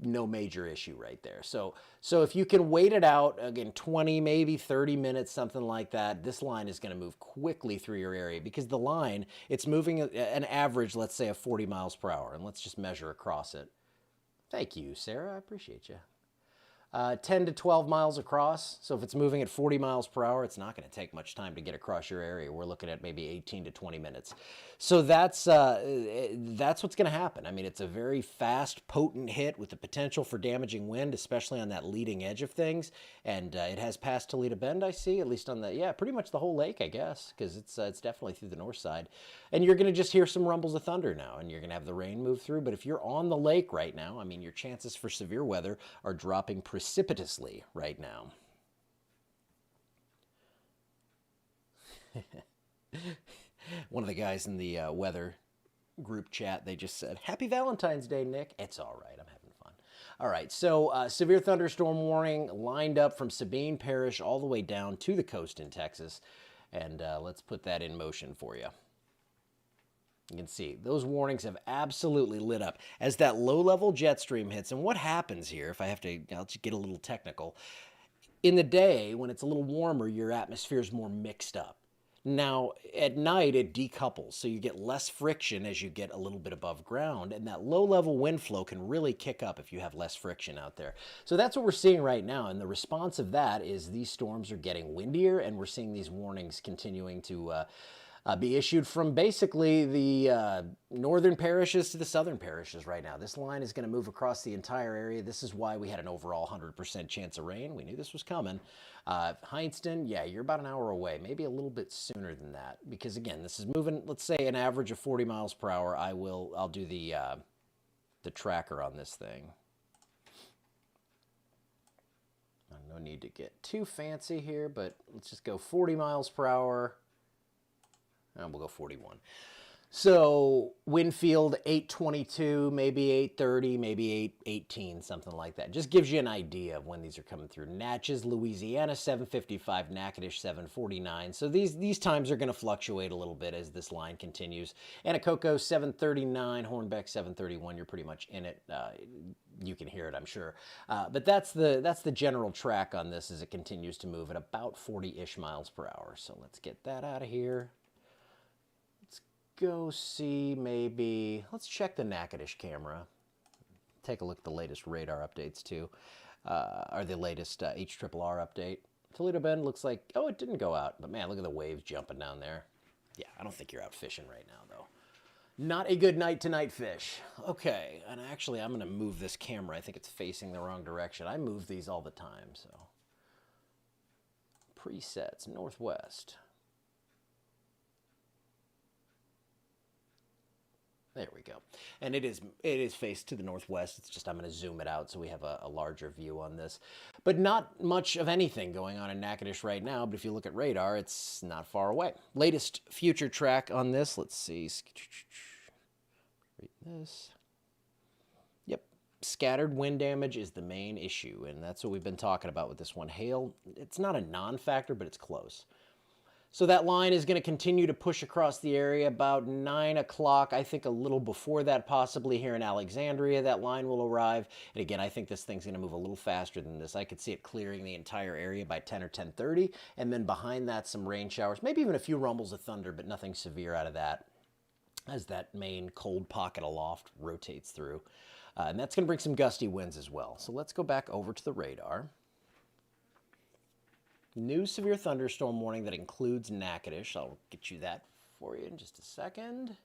no major issue right there. So if you can wait it out, again, 20, maybe 30 minutes, something like that, this line is going to move quickly through your area because the line, it's moving an average, let's say, of 40 miles per hour, and let's just measure across it. Thank you, Sarah. I appreciate you. 10 to 12 miles across. So if it's moving at 40 miles per hour, it's not going to take much time to get across your area. We're looking at maybe 18 to 20 minutes. So that's what's going to happen. I mean, it's a very fast, potent hit with the potential for damaging wind, especially on that leading edge of things. And it has passed Toledo Bend, I see, at least on the, yeah, pretty much the whole lake, I guess, because it's definitely through the north side. And you're going to just hear some rumbles of thunder now, and you're going to have the rain move through. But if you're on the lake right now, I mean, your chances for severe weather are dropping precipitously right now. One of the guys in the weather group chat, they just said, "Happy Valentine's Day, Nick." It's all right. I'm having fun. All right. So severe thunderstorm warning lined up from Sabine Parish all the way down to the coast in Texas. And let's put that in motion for you. You can see those warnings have absolutely lit up as that low-level jet stream hits. And what happens here, if I have to, I'll just get a little technical. In the day, when it's a little warmer, your atmosphere is more mixed up. Now, at night, it decouples, so you get less friction as you get a little bit above ground, and that low-level wind flow can really kick up if you have less friction out there. So that's what we're seeing right now, and the response of that is these storms are getting windier, and we're seeing these warnings continuing to be issued from basically the northern parishes to the southern parishes right now. This line is going to move across the entire area. This is why we had an overall 100% chance of rain. We knew this was coming. Hindston, yeah, you're about an hour away, maybe a little bit sooner than that, because again, this is moving, let's say an average of 40 miles per hour. I'll do the tracker on this thing. No need to get too fancy here, but let's just go 40 miles per hour. And we'll go 41. So Winfield 822, maybe 830, maybe 818, something like that. Just gives you an idea of when these are coming through. Natchez, Louisiana 755, Natchitoches 749. So these times are going to fluctuate a little bit as this line continues. Anacoco 739, Hornbeck 731. You're pretty much in it. You can hear it, I'm sure. But that's the general track on this as it continues to move at about 40-ish miles per hour. So let's get that out of here. Go see maybe, let's check the Natchitoches camera. Take a look at the latest radar updates too, or the latest HRRR update. Toledo Bend looks like, oh, it didn't go out, but man, look at the waves jumping down there. Yeah, I don't think you're out fishing right now though. Not a good night to night fish. Okay, and actually I'm gonna move this camera. I think it's facing the wrong direction. I move these all the time, so. Presets, northwest. There we go. And it is faced to the northwest. It's just I'm going to zoom it out so we have a larger view on this. But not much of anything going on in Natchitoches right now, but if you look at radar, it's not far away. Latest future track on this, let's see. Read this. Yep. Scattered wind damage is the main issue, and that's what we've been talking about with this one. Hail, it's not a non-factor, but it's close. So that line is going to continue to push across the area about 9 o'clock. I think a little before that, possibly here in Alexandria, that line will arrive. And again, I think this thing's going to move a little faster than this. I could see it clearing the entire area by 10 or 10:30. And then behind that, some rain showers, maybe even a few rumbles of thunder, but nothing severe out of that as that main cold pocket aloft rotates through. And that's going to bring some gusty winds as well. So let's go back over to the radar. New severe thunderstorm warning that includes Natchitoches. I'll get you that for you in just a second.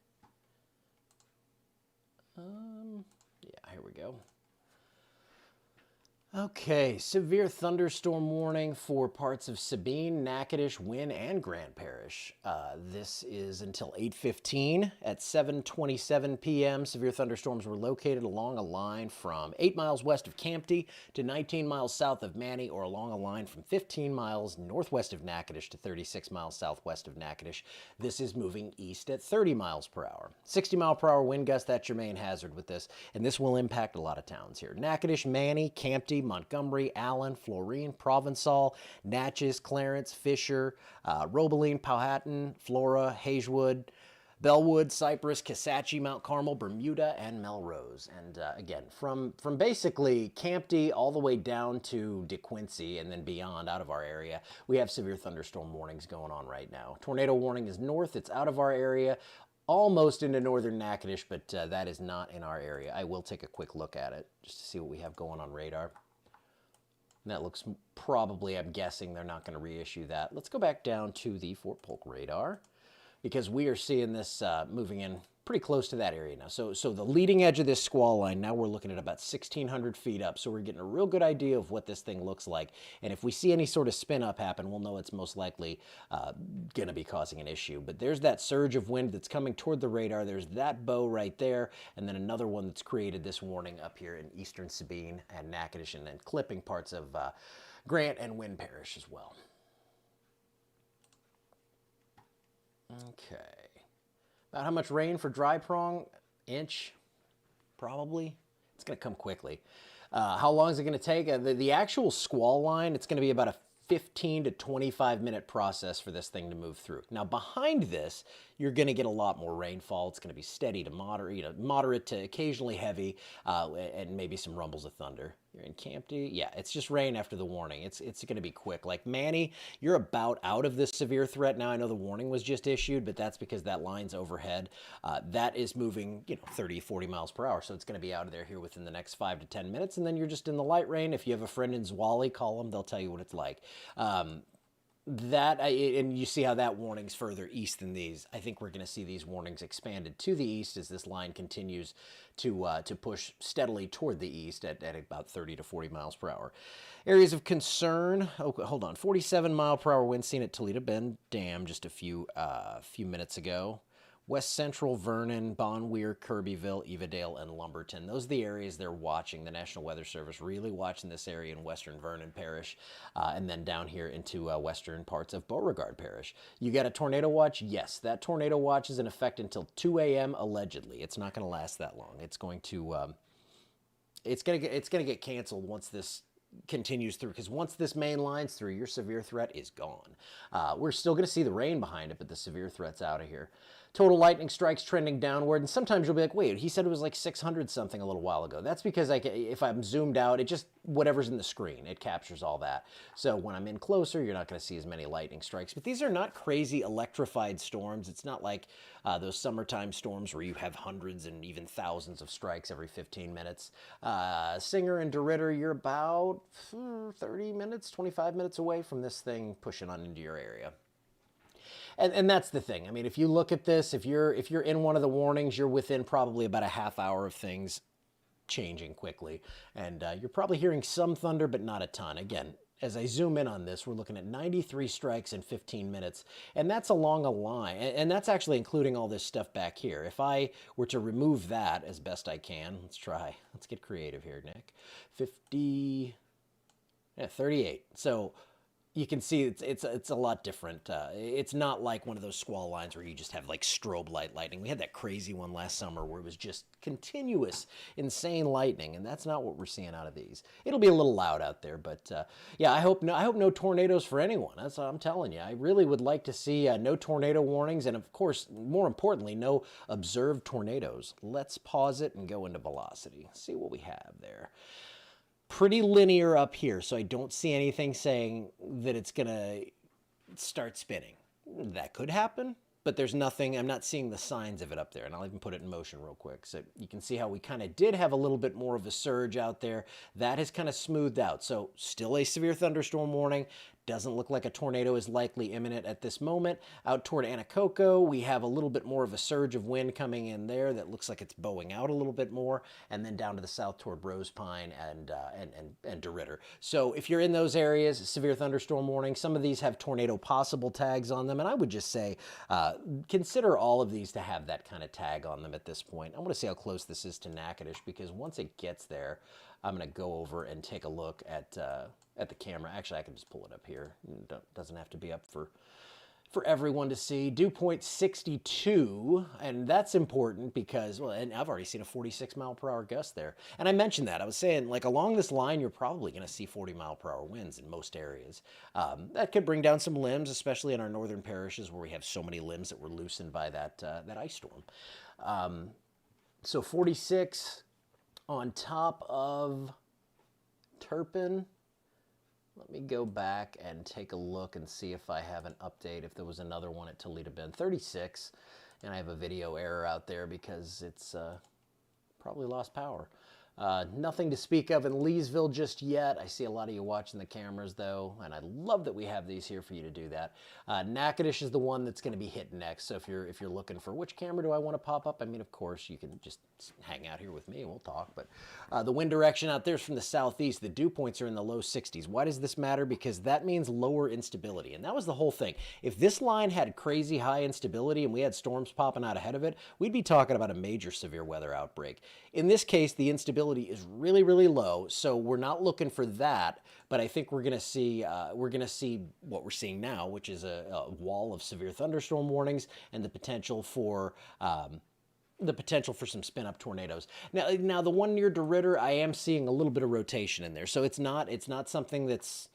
Yeah, here we go. Okay, severe thunderstorm warning for parts of Sabine, Natchitoches, Wynne, and Grant Parish. This is until 8:15. At 7:27 p.m., severe thunderstorms were located along a line from 8 miles west of Campty to 19 miles south of Manny, or along a line from 15 miles northwest of Natchitoches to 36 miles southwest of Natchitoches. This is moving east at 30 miles per hour. 60 mile per hour wind gust, that's your main hazard with this, and this will impact a lot of towns here. Natchitoches, Manny, Campty, Montgomery, Allen, Florine, Provençal, Natchez, Clarence, Fisher, Roebeline, Powhatan, Flora, Hazelwood, Bellwood, Cypress, Kisatchie, Mount Carmel, Bermuda, and Melrose. And again, from basically Campty all the way down to DeQuincy and then beyond out of our area, we have severe thunderstorm warnings going on right now. Tornado warning is north. It's out of our area, almost into northern Natchitoches, but that is not in our area. I will take a quick look at it just to see what we have going on radar. And that looks probably, I'm guessing they're not going to reissue that. Let's go back down to the Fort Polk radar, because we are seeing this moving in pretty close to that area now. So the leading edge of this squall line, now we're looking at about 1,600 feet up. So we're getting a real good idea of what this thing looks like. And if we see any sort of spin up happen, we'll know it's most likely going to be causing an issue. But there's that surge of wind that's coming toward the radar. There's that bow right there. And then another one that's created this warning up here in eastern Sabine and Natchitoches, and then clipping parts of Grant and Wynn Parish as well. Okay. About how much rain for dry prong? Inch, probably. It's going to come quickly. How long is it going to take? The actual squall line, it's going to be about a 15 to 25 minute process for this thing to move through. Now behind this, you're going to get a lot more rainfall. It's going to be steady to moderate, moderate to occasionally heavy, and maybe some rumbles of thunder. You're in Campty. Yeah, it's just rain after the warning. It's going to be quick. Like Manny, you're about out of this severe threat now. I know the warning was just issued, but that's because that line's overhead. That is moving, 30, 40 miles per hour. So it's going to be out of there here within the next 5 to 10 minutes. And then you're just in the light rain. If you have a friend in Zwali, call them. They'll tell you what it's like. And you see how that warning's further east than these. I think we're going to see these warnings expanded to the east as this line continues to push steadily toward the east at about 30 to 40 miles per hour. Areas of concern. Oh, hold on. 47 mile per hour wind seen at Toledo Bend Dam just a few minutes ago. West Central, Vernon, Bonweir, Kirbyville, Evadale, and Lumberton. Those are the areas they're watching. The National Weather Service really watching this area in western Vernon Parish, and then down here into western parts of Beauregard Parish. You got a tornado watch? Yes, that tornado watch is in effect until 2 a.m. allegedly. It's not going to last that long. It's going to get canceled once this continues through, because once this main line's through, your severe threat is gone. We're still going to see the rain behind it, but the severe threat's out of here. Total lightning strikes trending downward, and sometimes you'll be like, wait, he said it was like 600 something a little while ago. That's because if I'm zoomed out, it just, whatever's in the screen, it captures all that. So when I'm in closer, you're not going to see as many lightning strikes. But these are not crazy electrified storms. It's not like those summertime storms where you have hundreds and even thousands of strikes every 15 minutes. Singer and DeRidder, you're about 30 minutes, 25 minutes away from this thing pushing on into your area. And that's the thing. I mean, if you look at this, if you're in one of the warnings, you're within probably about a half hour of things changing quickly. And you're probably hearing some thunder, but not a ton. Again, as I zoom in on this, we're looking at 93 strikes in 15 minutes. And that's along a line. And that's actually including all this stuff back here. If I were to remove that as best I can, let's try. Let's get creative here, Nick. 38. So you can see it's a lot different. It's not like one of those squall lines where you just have like strobe light lightning. We had that crazy one last summer where it was just continuous, insane lightning, and that's not what we're seeing out of these. It'll be a little loud out there, but yeah, I hope no tornadoes for anyone. That's what I'm telling you. I really would like to see no tornado warnings, and of course, more importantly, no observed tornadoes. Let's pause it and go into velocity. See what we have there. Pretty linear up here, so I don't see anything saying that it's going to start spinning. That could happen, but there's nothing. I'm not seeing the signs of it up there, and I'll even put it in motion real quick. So you can see how we kind of did have a little bit more of a surge out there. That has kind of smoothed out. So still a severe thunderstorm warning. Doesn't look like a tornado is likely imminent at this moment. Out toward Anacoco, we have a little bit more of a surge of wind coming in there that looks like it's bowing out a little bit more, and then down to the south toward Rose Pine and DeRidder. So if you're in those areas, severe thunderstorm warning. Some of these have tornado possible tags on them, and I would just say consider all of these to have that kind of tag on them at this point. I want to see how close this is to Natchitoches, because once it gets there, I'm going to go over and take a look at the camera. Actually, I can just pull it up here. It doesn't have to be up for everyone to see. Dew point 62, and that's important because, well, and I've already seen a 46 mile per hour gust there. And I mentioned that. I was saying, like, along this line, you're probably going to see 40 mile per hour winds in most areas. That could bring down some limbs, especially in our northern parishes where we have so many limbs that were loosened by that ice storm. So 46 on top of Turpin. Let me go back and take a look and see if I have an update, if there was another one at Toledo Bend. 36, and I have a video error out there because it's probably lost power. Nothing to speak of in Leesville just yet. I see a lot of you watching the cameras though, and I love that we have these here for you to do that. Natchitoches is the one that's going to be hit next. So if you're looking for which camera do I want to pop up, I mean, of course you can just hang out here with me and we'll talk. But the wind direction out there is from the southeast. The dew points are in the low 60s. Why does this matter? Because that means lower instability, and that was the whole thing. If this line had crazy high instability and we had storms popping out ahead of it, we'd be talking about a major severe weather outbreak. In this case, the instability is really, really low, so we're not looking for that. But I think we're going to see what we're seeing now, which is a wall of severe thunderstorm warnings and the potential for some spin-up tornadoes. Now the one near DeRidder, I am seeing a little bit of rotation in there, so it's not something that's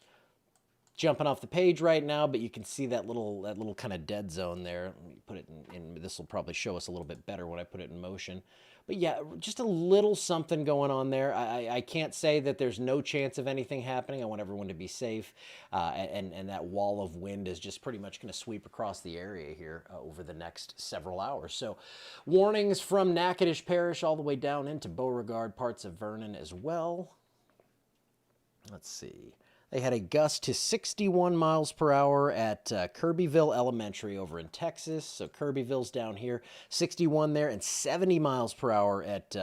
jumping off the page right now, but you can see that little kind of dead zone there. Let me put it in. This will probably show us a little bit better when I put it in motion. But yeah, just a little something going on there. I can't say that there's no chance of anything happening. I want everyone to be safe. And that wall of wind is just pretty much going to sweep across the area here over the next several hours. So warnings from Natchitoches Parish all the way down into Beauregard, parts of Vernon as well. Let's see. They had a gust to 61 miles per hour at Kirbyville Elementary over in Texas. So Kirbyville's down here, 61 there, and 70 miles per hour at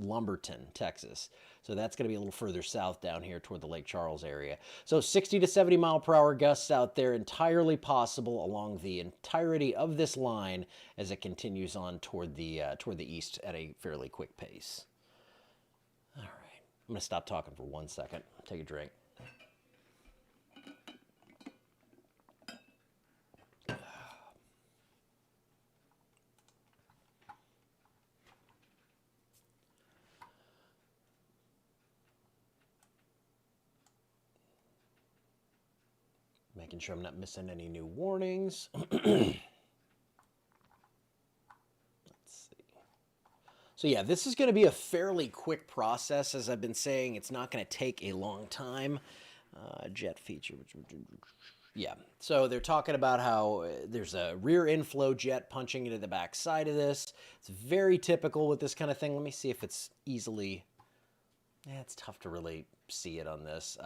Lumberton, Texas. So that's going to be a little further south down here toward the Lake Charles area. So 60 to 70 mile per hour gusts out there, entirely possible along the entirety of this line as it continues on toward the east at a fairly quick pace. All right, I'm going to stop talking for 1 second. Take a drink. Making sure I'm not missing any new warnings. Let's see. So yeah, this is going to be a fairly quick process. As I've been saying, it's not going to take a long time. Jet feature. Yeah, so they're talking about how there's a rear inflow jet punching into the back side of this. It's very typical with this kind of thing. Let me see if it's easily... it's tough to really see it on this.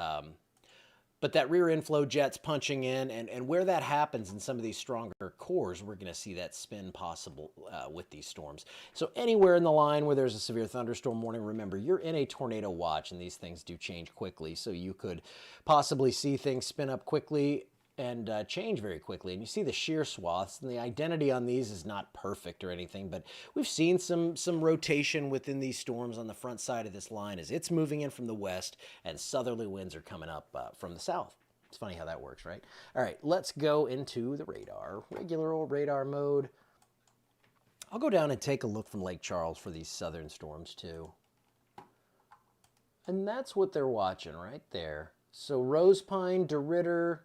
But that rear inflow jet's punching in, and where that happens in some of these stronger cores, we're going to see that spin possible with these storms. So anywhere in the line where there's a severe thunderstorm warning, remember, you're in a tornado watch, and these things do change quickly. So you could possibly see things spin up quickly and change very quickly. And you see the shear swaths, and the identity on these is not perfect or anything, but we've seen some rotation within these storms on the front side of this line as it's moving in from the west and southerly winds are coming up from the south. It's funny how that works, right? All right, let's go into the radar. Regular old radar mode. I'll go down and take a look from Lake Charles for these southern storms too. And that's what they're watching right there. So Rose Pine, DeRidder,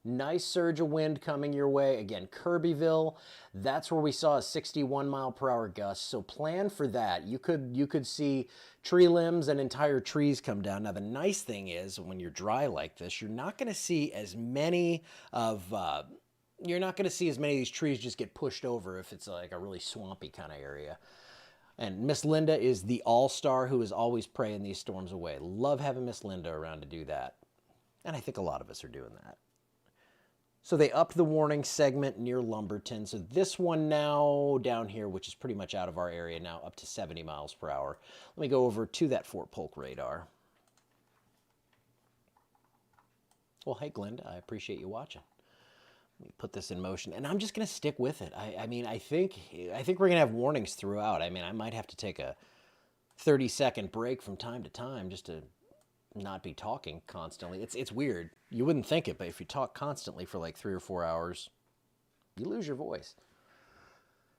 nice surge of wind coming your way. Again, Kirbyville, that's where we saw a 61 mile per hour gust. So plan for that. You could see tree limbs and entire trees come down. Now, the nice thing is when you're dry like this, you're not going to see as many of these trees just get pushed over if it's like a really swampy kind of area. And Miss Linda is the all-star who is always praying these storms away. Love having Miss Linda around to do that. And I think a lot of us are doing that. So they upped the warning segment near Lumberton. So this one now down here, which is pretty much out of our area now, up to 70 miles per hour. Let me go over to that Fort Polk radar. Well, hey, Glenda, I appreciate you watching. Let me put this in motion, and I'm just going to stick with it. I mean, I think we're going to have warnings throughout. I mean, I might have to take a 30-second break from time to time just to not be talking constantly. It's weird. You wouldn't think it, but if you talk constantly for like 3 or 4 hours, you lose your voice.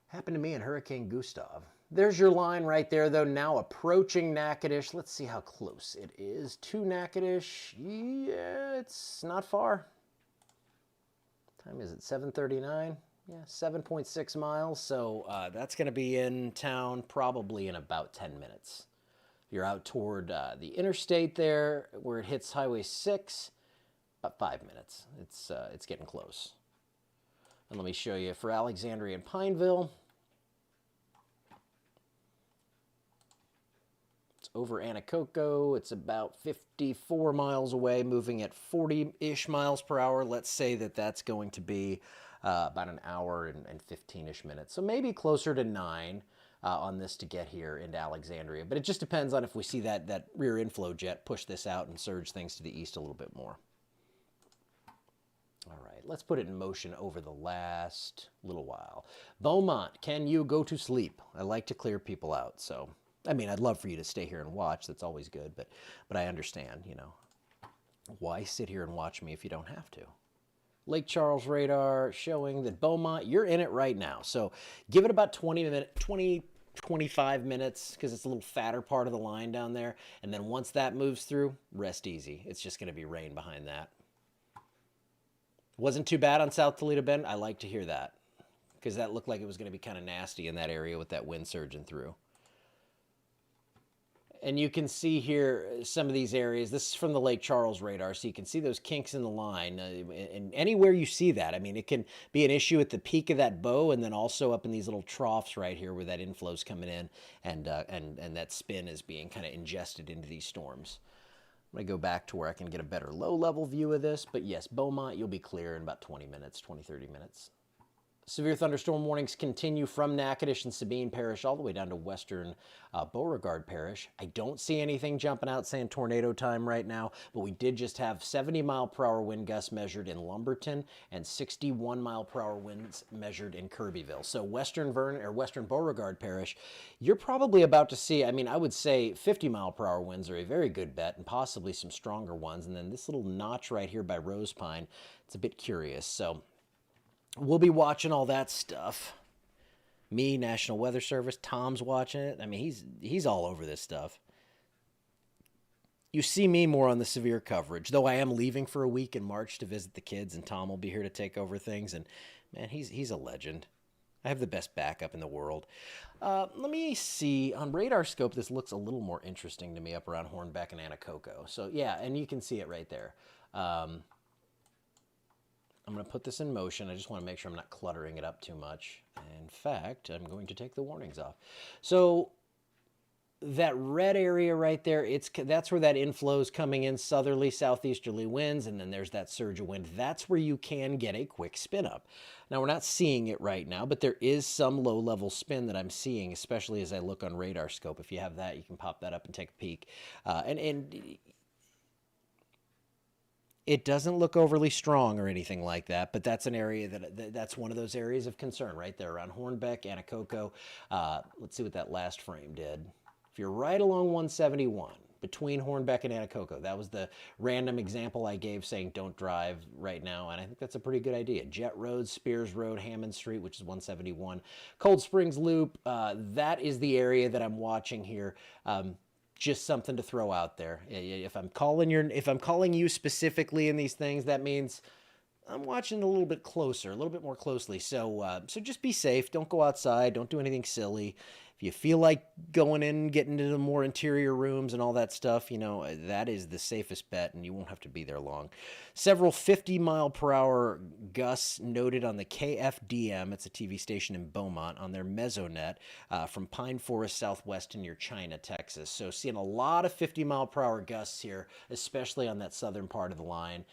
Happened to me in Hurricane Gustav. There's your line right there, though, now approaching Natchitoches. Let's see how close it is to Natchitoches. Yeah, it's not far. What time is it? 7:39? Yeah, 7.6 miles. So that's going to be in town probably in about 10 minutes. You're out toward the interstate there where it hits Highway 6, about 5 minutes. It's getting close. And let me show you for Alexandria and Pineville. It's over Anacoco. It's about 54 miles away, moving at 40-ish miles per hour. Let's say that that's going to be about an hour and 15-ish minutes. So maybe closer to 9 on this to get here into Alexandria. But it just depends on if we see that rear inflow jet push this out and surge things to the east a little bit more. All right, let's put it in motion over the last little while. Beaumont, can you go to sleep? I like to clear people out, so I mean, I'd love for you to stay here and watch. That's always good, but I understand, you know. Why sit here and watch me if you don't have to? Lake Charles radar showing that Beaumont, you're in it right now. So give it about 25 minutes because it's a little fatter part of the line down there. And then once that moves through, rest easy. It's just going to be rain behind that. Wasn't too bad on South Toledo Bend. I like to hear that because that looked like it was going to be kind of nasty in that area with that wind surging through. And you can see here some of these areas. This is from the Lake Charles radar, so you can see those kinks in the line. And anywhere you see that, I mean, it can be an issue at the peak of that bow and then also up in these little troughs right here where that inflow's coming in and that spin is being kind of ingested into these storms. I'm going to go back to where I can get a better low-level view of this. But yes, Beaumont, you'll be clear in about 20 minutes, 20, 30 minutes. Severe thunderstorm warnings continue from Natchitoches and Sabine Parish all the way down to western Beauregard Parish. I don't see anything jumping out saying tornado time right now, but we did just have 70-mile-per-hour wind gusts measured in Lumberton and 61-mile-per-hour winds measured in Kirbyville. So western Beauregard Parish, you're probably about to see, I mean, I would say 50-mile-per-hour winds are a very good bet and possibly some stronger ones. And then this little notch right here by Rose Pine, it's a bit curious. So we'll be watching all that stuff. Me, National Weather Service, Tom's watching it. I mean, he's all over this stuff. You see me more on the severe coverage, though I am leaving for a week in March to visit the kids, and Tom will be here to take over things. And man, he's a legend. I have the best backup in the world. Let me see. On radar scope, this looks a little more interesting to me up around Hornbeck and Anacoco. So yeah, and you can see it right there. I'm going to put this in motion. I just want to make sure I'm not cluttering it up too much. In fact, I'm going to take the warnings off. So that red area right there, that's where that inflow is coming in, southerly, southeasterly winds, and then there's that surge of wind. That's where you can get a quick spin up. Now, we're not seeing it right now, but there is some low-level spin that I'm seeing, especially as I look on radar scope. If you have that, you can pop that up and take a peek. It doesn't look overly strong or anything like that, but that's an area that's one of those areas of concern right there around Hornbeck, Anacoco. Let's see what that last frame did. If you're right along 171 between Hornbeck and Anacoco, that was the random example I gave saying don't drive right now, and I think that's a pretty good idea. Jet Road, Spears Road, Hammond Street, which is 171. Cold Springs Loop, that is the area that I'm watching here. Just something to throw out there. If I'm calling you specifically in these things, that means I'm watching a little bit closer, a little bit more closely. So just be safe. Don't go outside. Don't do anything silly. If you feel like going in, getting into the more interior rooms and all that stuff, you know, that is the safest bet, and you won't have to be there long. Several 50-mile-per-hour gusts noted on the KFDM. It's a TV station in Beaumont on their Mesonet from Pine Forest Southwest near China, Texas. So seeing a lot of 50-mile-per-hour gusts here, especially on that southern part of the line.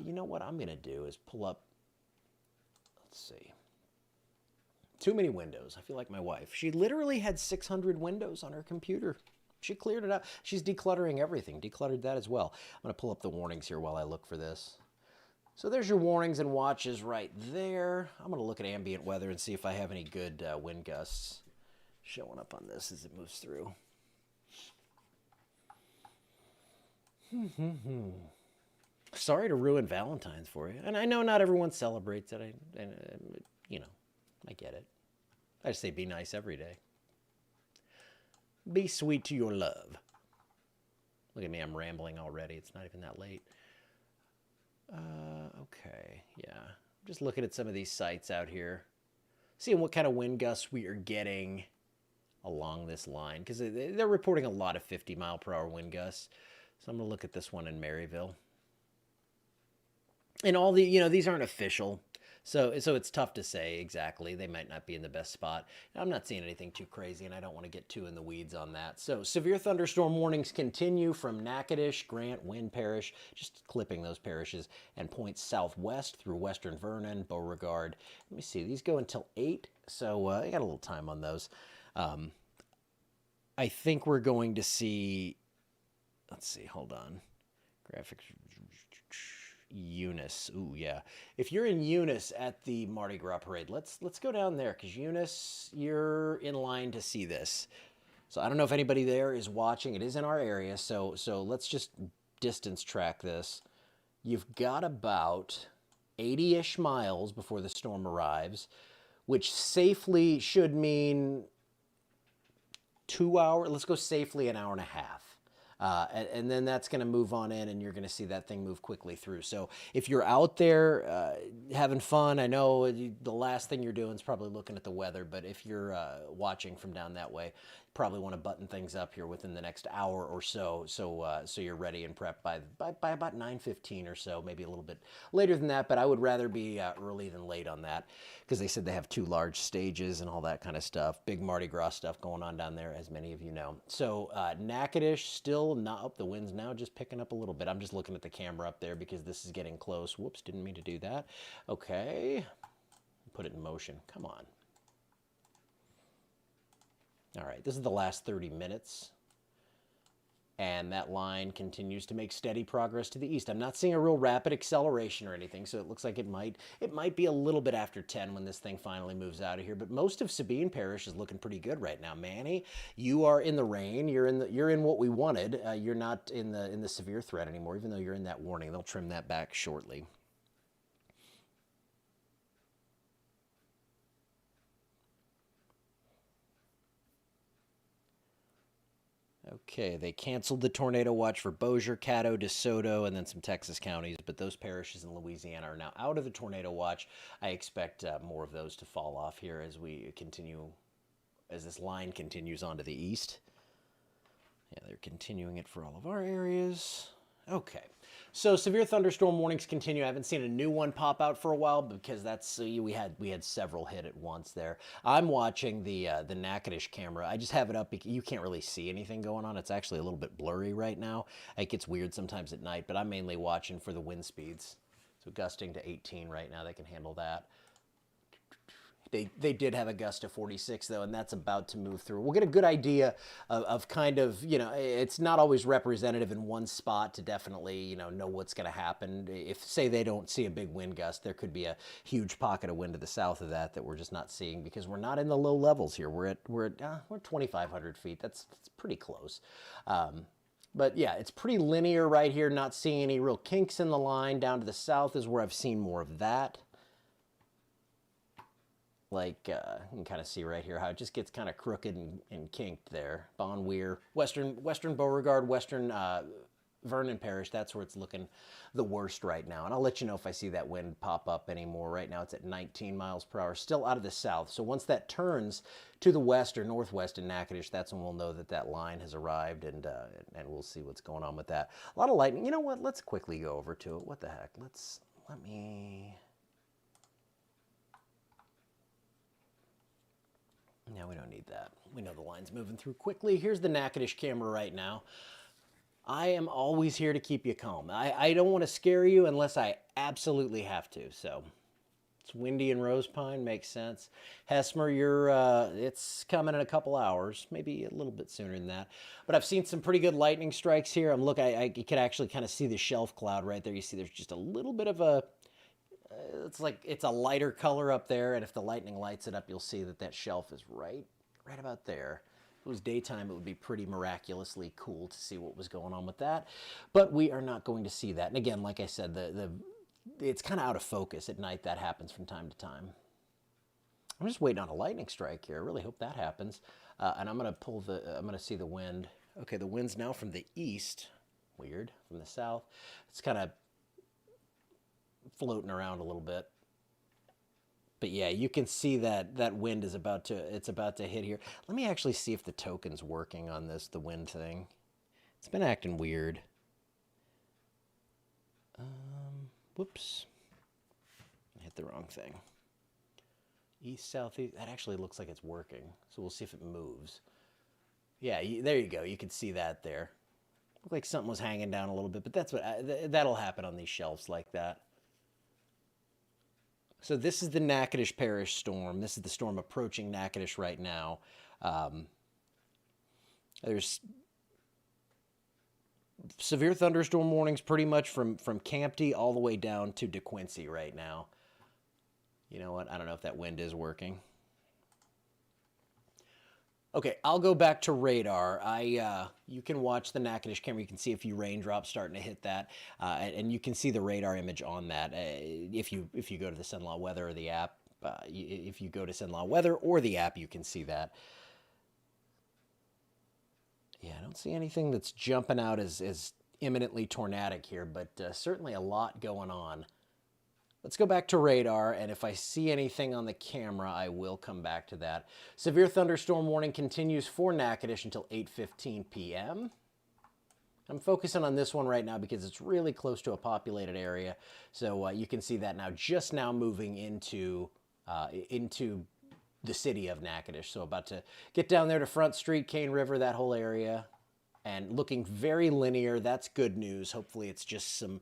You know what I'm going to do is pull up, let's see. Too many windows. I feel like my wife. She literally had 600 windows on her computer. She cleared it out. She's decluttering everything. Decluttered that as well. I'm going to pull up the warnings here while I look for this. So there's your warnings and watches right there. I'm going to look at ambient weather and see if I have any good wind gusts showing up on this as it moves through. Sorry to ruin Valentine's for you. And I know not everyone celebrates it. You know, I get it. I just say be nice every day. Be sweet to your love. Look at me, I'm rambling already. It's not even that late. Okay, yeah. Just looking at some of these sites out here. Seeing what kind of wind gusts we are getting along this line. Because they're reporting a lot of 50-mile-per-hour wind gusts. So I'm going to look at this one in Maryville. And all the, you know, these aren't official So it's tough to say exactly. They might not be in the best spot. I'm not seeing anything too crazy, and I don't want to get too in the weeds on that. So severe thunderstorm warnings continue from Natchitoches, Grant, Wynn Parish, just clipping those parishes, and points southwest through western Vernon, Beauregard. Let me see. These go until 8, so I got a little time on those. I think we're going to see. Let's see. Hold on. Graphics. Eunice. Ooh, yeah. If you're in Eunice at the Mardi Gras parade, let's go down there because Eunice, you're in line to see this. So I don't know if anybody there is watching. It is in our area, so let's just distance track this. You've got about 80-ish miles before the storm arrives, which safely should mean 2 hours. Let's go safely an hour and a half. And then that's going to move on in, and you're going to see that thing move quickly through. So if you're out there having fun, I know the last thing you're doing is probably looking at the weather, but if you're watching from down that way, probably want to button things up here within the next hour or so, so you're ready and prepped by about 9:15 or so, maybe a little bit later than that. But I would rather be early than late on that because they said they have 2 large stages and all that kind of stuff. Big Mardi Gras stuff going on down there, as many of you know. So Natchitoches still not up. The wind's now just picking up a little bit. I'm just looking at the camera up there because this is getting close. Whoops, didn't mean to do that. Okay, put it in motion. Come on. All right, this is the last 30 minutes. And that line continues to make steady progress to the east. I'm not seeing a real rapid acceleration or anything, so it looks like it might be a little bit after 10 when this thing finally moves out of here. But most of Sabine Parish is looking pretty good right now. Manny, you are in the rain. You're in what we wanted. You're not in the severe threat anymore, even though you're in that warning. They'll trim that back shortly. Okay, they canceled the tornado watch for Bossier, Caddo, DeSoto, and then some Texas counties, but those parishes in Louisiana are now out of the tornado watch. I expect more of those to fall off here as we continue, as this line continues on to the east. Yeah, they're continuing it for all of our areas. Okay, so severe thunderstorm warnings continue. I haven't seen a new one pop out for a while because that's we had several hit at once there. I'm watching the Natchitoches camera. I just have it up because you can't really see anything going on. It's actually a little bit blurry right now. It gets weird sometimes at night, but I'm mainly watching for the wind speeds. So gusting to 18 right now. They can handle that. They did have a gust of 46 though, and that's about to move through. We'll get a good idea of kind of, you know, it's not always representative in one spot to definitely, you know what's going to happen. If say they don't see a big wind gust, there could be a huge pocket of wind to the south of that we're just not seeing because we're not in the low levels here. We're 2,500 feet. That's pretty close. But yeah, it's pretty linear right here. Not seeing any real kinks in the line. Down to the south is where I've seen more of that. Like you can kind of see right here how it just gets kind of crooked and kinked there. Bon Weir, Western Beauregard, Western Vernon Parish, that's where it's looking the worst right now. And I'll let you know if I see that wind pop up anymore. Right now it's at 19 miles per hour, still out of the south. So once that turns to the west or northwest in Natchitoches, that's when we'll know that that line has arrived, and we'll see what's going on with that. A lot of lightning. You know what? Let's quickly go over to it. What the heck? Let me... No, we don't need that. We know the line's moving through quickly. Here's the Natchitoches camera right now. I am always here to keep you calm. I don't want to scare you unless I absolutely have to. So it's windy in Rose Pine, makes sense. Hesmer, it's coming in a couple hours, maybe a little bit sooner than that. But I've seen some pretty good lightning strikes here. You can actually kind of see the shelf cloud right there. You see there's just a little bit of a... it's like it's a lighter color up there, and if the lightning lights it up, you'll see that shelf is right about there. If it was daytime, it would be pretty miraculously cool to see what was going on with that, but we are not going to see that. And again, like I said, it's kind of out of focus at night. That happens from time to time. I'm just waiting on a lightning strike here. I really hope that happens. And I'm gonna see the wind. Okay, the wind's now from the east. Weird, from the south. It's kind of floating around a little bit, but yeah, you can see that wind is about to hit here. Let me actually see if the token's working on the wind thing. It's been acting weird. Whoops, hit the wrong thing. East, southeast. That actually looks like it's working. So we'll see if it moves. Yeah, there you go. You can see that there. Looked like something was hanging down a little bit, but that's what that'll happen on these shelves like that. So this is the Natchitoches Parish storm. This is the storm approaching Natchitoches right now. There's severe thunderstorm warnings pretty much from Campty all the way down to DeQuincy right now. You know what? I don't know if that wind is working. Okay, I'll go back to radar. You can watch the Natchitoches camera. You can see a few raindrops starting to hit that, and you can see the radar image on that. If you go to the Cenla Weather or the app, if you go to Cenla Weather or the app, you can see that. Yeah, I don't see anything that's jumping out as imminently tornadic here, but certainly a lot going on. Let's go back to radar, and if I see anything on the camera, I will come back to that. Severe thunderstorm warning continues for Natchitoches until 8:15 p.m. I'm focusing on this one right now because it's really close to a populated area, so you can see that now, just now moving into the city of Natchitoches. So about to get down there to Front Street, Cane River, that whole area, and looking very linear. That's good news. Hopefully it's just some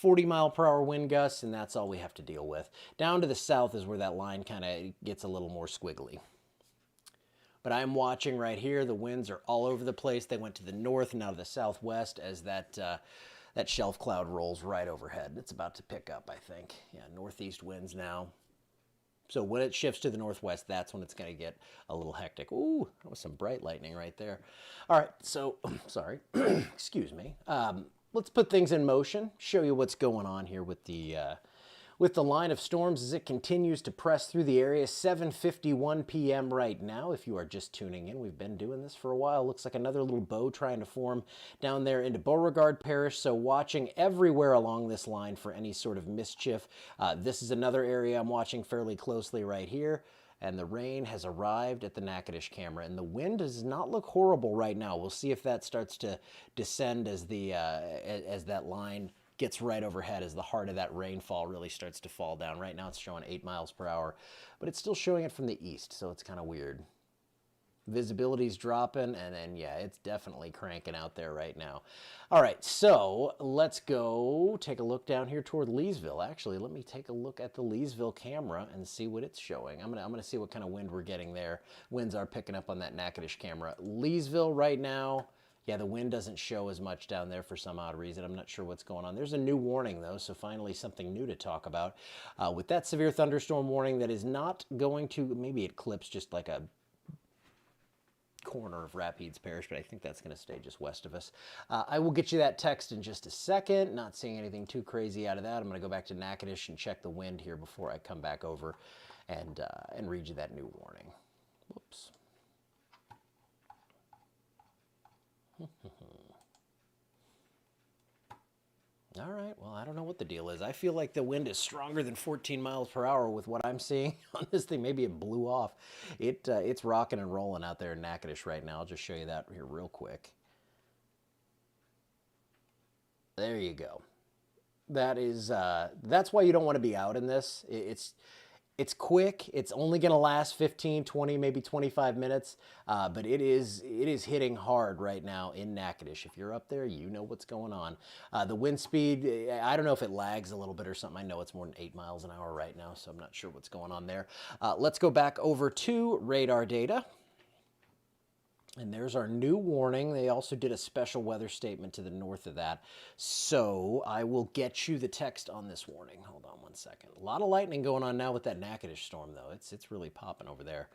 40-mile-per-hour wind gusts, and that's all we have to deal with. Down to the south is where that line kind of gets a little more squiggly. But I'm watching right here. The winds are all over the place. They went to the north and now to the southwest as that shelf cloud rolls right overhead. It's about to pick up, I think. Yeah, northeast winds now. So when it shifts to the northwest, that's when it's going to get a little hectic. Ooh, that was some bright lightning right there. All right, so, sorry, excuse me. Let's put things in motion, show you what's going on here with the line of storms as it continues to press through the area. 7:51 p.m. right now. If you are just tuning in, we've been doing this for a while. Looks like another little bow trying to form down there into Beauregard Parish. So watching everywhere along this line for any sort of mischief. This is another area I'm watching fairly closely right here. And the rain has arrived at the Natchitoches camera, and the wind does not look horrible right now. We'll see if that starts to descend as as that line gets right overhead, as the heart of that rainfall really starts to fall down. Right now it's showing 8 miles per hour, but it's still showing it from the east, so it's kind of weird. Visibility's dropping, and then, yeah, it's definitely cranking out there right now. All right, so let's go take a look down here toward Leesville. Actually, let me take a look at the Leesville camera and see what it's showing. I'm gonna see what kind of wind we're getting there. Winds are picking up on that Natchitoches camera. Leesville right now, yeah, the wind doesn't show as much down there for some odd reason. I'm not sure what's going on. There's a new warning, though, so finally something new to talk about. With that severe thunderstorm warning that is not going to, maybe it clips just like a corner of Rapides Parish, but I think that's going to stay just west of us. I will get you that text in just a second. Not seeing anything too crazy out of that. I'm going to go back to Natchitoches and check the wind here before I come back over and read you that new warning. Whoops. All right, well, I don't know what the deal is. I feel like the wind is stronger than 14 miles per hour with what I'm seeing on this thing. Maybe it blew off. It's rocking and rolling out there in Natchitoches right now. I'll just show you that here real quick. There you go. That's why you don't want to be out in this. It's quick. It's only going to last 15, 20, maybe 25 minutes, but it is hitting hard right now in Natchitoches. If you're up there, you know what's going on. The wind speed, I don't know if it lags a little bit or something. I know it's more than 8 miles an hour right now, so I'm not sure what's going on there. Let's go back over to radar data. And there's our new warning. They also did a special weather statement to the north of that. So I will get you the text on this warning. Hold on one second. A lot of lightning going on now with that Natchitoches storm, though. It's really popping over there.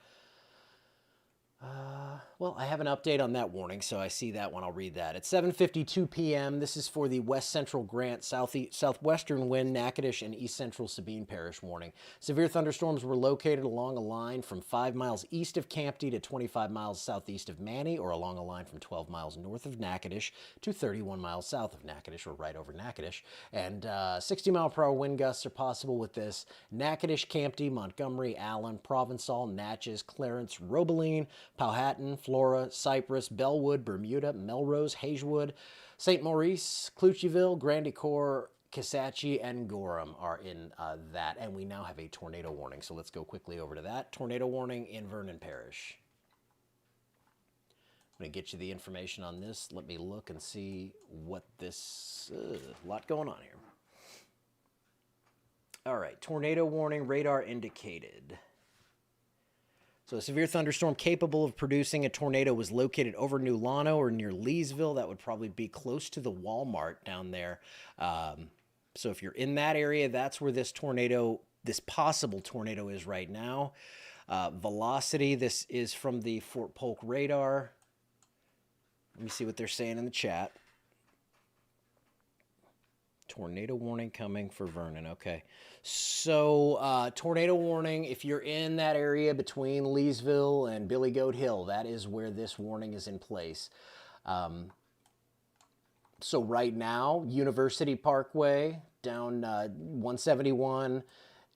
Well, I have an update on that warning, so I see that one. I'll read that. At 7:52 p.m., this is for the West Central Grant, Southwestern Wind, Natchitoches, and East Central Sabine Parish warning. Severe thunderstorms were located along a line from 5 miles east of Campty to 25 miles southeast of Manny, or along a line from 12 miles north of Natchitoches to 31 miles south of Natchitoches, or right over Natchitoches. And 60-mile-per-hour wind gusts are possible with this. Natchitoches, Campty, Montgomery, Allen, Provençal, Natchez, Clarence, Robeline, Powhatan, Flora, Cypress, Bellwood, Bermuda, Melrose, Hazelwood, St. Maurice, Clucheville, Grand Ecore, Kisatchie and Gorham are in that, and we now have a tornado warning. So let's go quickly over to that. Tornado warning in Vernon Parish. I'm going to get you the information on this. Let me look and see what this, a lot going on here. All right, tornado warning, radar indicated. So a severe thunderstorm capable of producing a tornado was located over New Llano or near Leesville. That would probably be close to the Walmart down there. So if you're in that area, that's where this tornado, this possible tornado is right now. Velocity, this is from the Fort Polk radar. Let me see what they're saying in the chat. Tornado warning coming for Vernon. Okay. So tornado warning, if you're in that area between Leesville and Billy Goat Hill, that is where this warning is in place. So right now, University Parkway, down 171,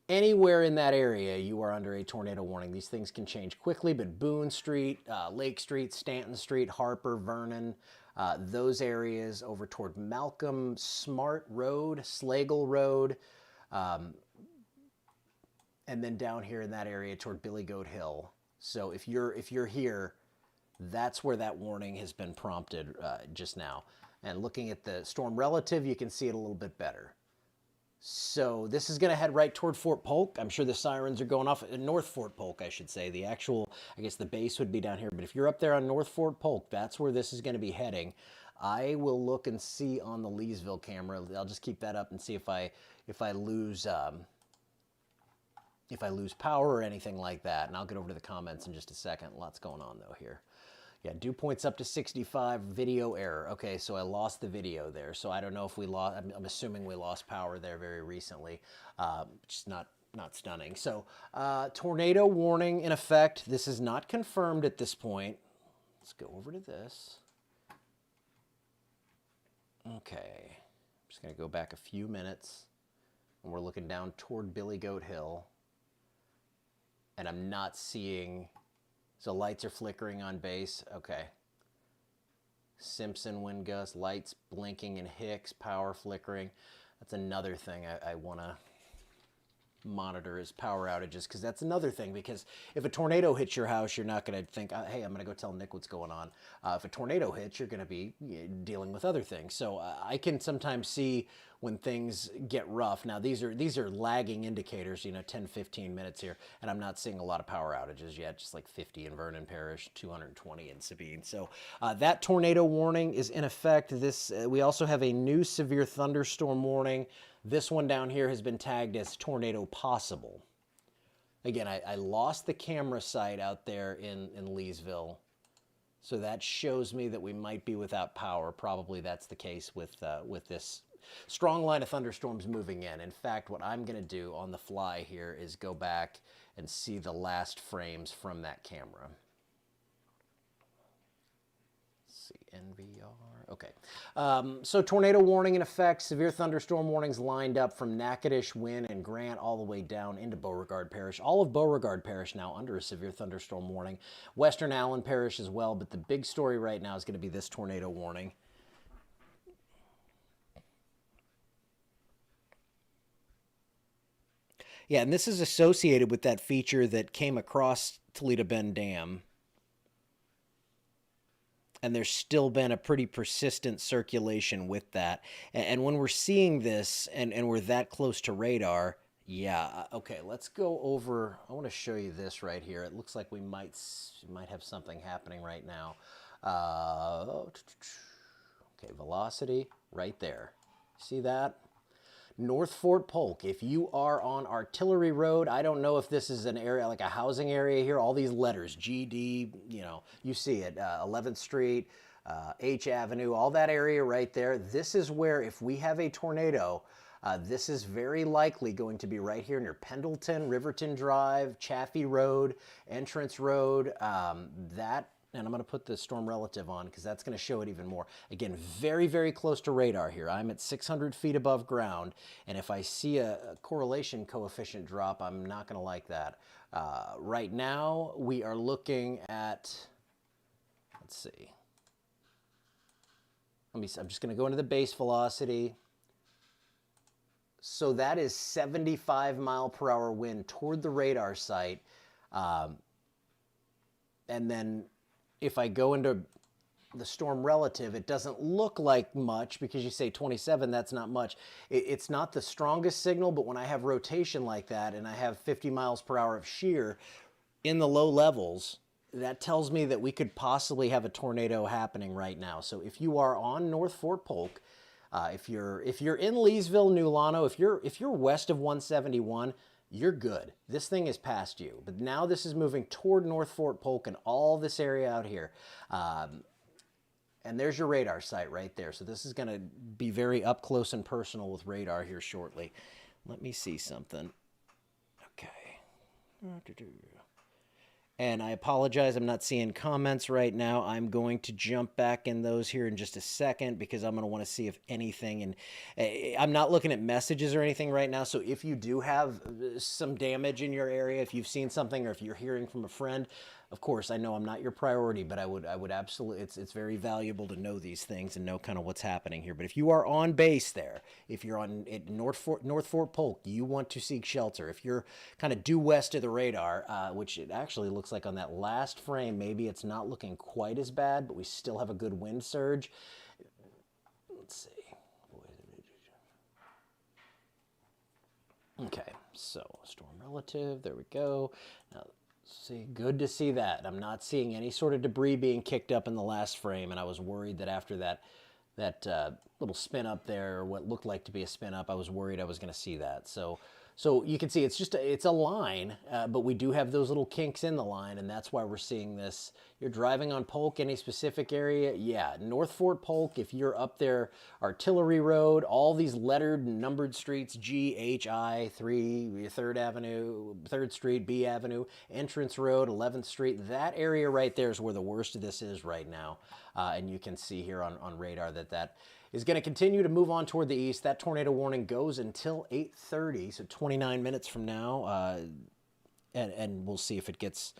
anywhere in that area, you are under a tornado warning. These things can change quickly, but Boone Street, Lake Street, Stanton Street, Harper, Vernon, those areas over toward Malcolm Smart Road, Slagle Road, and then down here in that area toward Billy Goat Hill. So if you're here, that's where that warning has been prompted just now. And looking at the storm relative, you can see it a little bit better. So this is going to head right toward Fort Polk. I'm sure the sirens are going off at North Fort Polk, I should say. The actual, I guess the base would be down here. But if you're up there on North Fort Polk, that's where this is going to be heading. I will look and see on the Leesville camera. I'll just keep that up and see if I lose power or anything like that. And I'll get over to the comments in just a second. Lots going on though here. Yeah, dew points up to 65, video error. Okay, so I lost the video there. So I don't know if we lost, I'm assuming we lost power there very recently, which is not stunning. So tornado warning in effect. This is not confirmed at this point. Let's go over to this. Okay, I'm just gonna go back a few minutes and we're looking down toward Billy Goat Hill and I'm not seeing. So lights are flickering on base. Okay. Simpson wind gust, lights blinking in Hicks, power flickering. That's another thing I want to monitor is power outages, because that's another thing, because if a tornado hits your house, you're not going to think, hey, I'm going to go tell Nick what's going on. If a tornado hits, you're going to be dealing with other things. So I can sometimes see when things get rough. Now these are lagging indicators, 10, 15 minutes here, and I'm not seeing a lot of power outages yet, just like 50 in Vernon Parish, 220 in Sabine. So that tornado warning is in effect. We also have a new severe thunderstorm warning. This one down here has been tagged as tornado possible. Again, I lost the camera site out there in Leesville, so that shows me that we might be without power. Probably that's the case with this strong line of thunderstorms moving in. In fact, what I'm going to do on the fly here is go back and see the last frames from that camera. Let's see, NVR. Okay. So tornado warning in effect, severe thunderstorm warnings lined up from Natchitoches, Wynne, and Grant all the way down into Beauregard Parish. All of Beauregard Parish now under a severe thunderstorm warning. Western Allen Parish as well, but the big story right now is going to be this tornado warning. Yeah, and this is associated with that feature that came across Toledo Bend Dam. And there's still been a pretty persistent circulation with that. And when we're seeing this and we're that close to radar, yeah, okay, let's go over. I want to show you this right here. It looks like we might have something happening right now. Okay, velocity right there. See that? North Fort Polk. If you are on Artillery Road, I don't know if this is an area, like a housing area here, all these letters, GD, you see it, 11th Street, H Avenue, all that area right there. This is where, if we have a tornado, this is very likely going to be right here near Pendleton, Riverton Drive, Chaffee Road, Entrance Road, and I'm going to put the storm relative on because that's going to show it even more. Again, very, very close to radar here. I'm at 600 feet above ground, and if I see a correlation coefficient drop, I'm not going to like that. Right now, we are looking at, let's see. I'm just going to go into the base velocity. So that is 75-mile-per-hour wind toward the radar site. Um, and then if I go into the storm relative, it doesn't look like much because you say 27, that's not much. It's not the strongest signal, but when I have rotation like that and I have 50 miles per hour of shear in the low levels, that tells me that we could possibly have a tornado happening right now. So if you are on North Fort Polk, if you're in Leesville, New Lano, if you're west of 171, you're good. This thing is past you. But now this is moving toward North Fort Polk and all this area out here. And there's your radar site right there. So this is going to be very up close and personal with radar here shortly. Let me see something. Okay. And I apologize, I'm not seeing comments right now. I'm going to jump back in those here in just a second because I'm going to want to see if anything, and I'm not looking at messages or anything right now. So if you do have some damage in your area, if you've seen something or if you're hearing from a friend, of course, I know I'm not your priority, but I would absolutely, it's very valuable to know these things and know kind of what's happening here. But if you are on base there, if you're on at North Fort Polk, you want to seek shelter. If you're kind of due west of the radar, which it actually looks like on that last frame, maybe it's not looking quite as bad, but we still have a good wind surge. Let's see. Okay, so storm relative, there we go. Now, see, good to see that. I'm not seeing any sort of debris being kicked up in the last frame, and I was worried that after that little spin up there, or what looked like to be a spin up, I was worried I was going to see that. So you can see it's a line, but we do have those little kinks in the line, and that's why we're seeing this. You're driving on Polk, any specific area? Yeah, North Fort Polk, if you're up there, Artillery Road, all these lettered and numbered streets, G, H, I, 3, 3rd Avenue, 3rd Street, B Avenue, Entrance Road, 11th Street, that area right there is where the worst of this is right now. And you can see here on radar that is going to continue to move on toward the east. That tornado warning goes until 8:30, so 29 minutes from now, and we'll see if it gets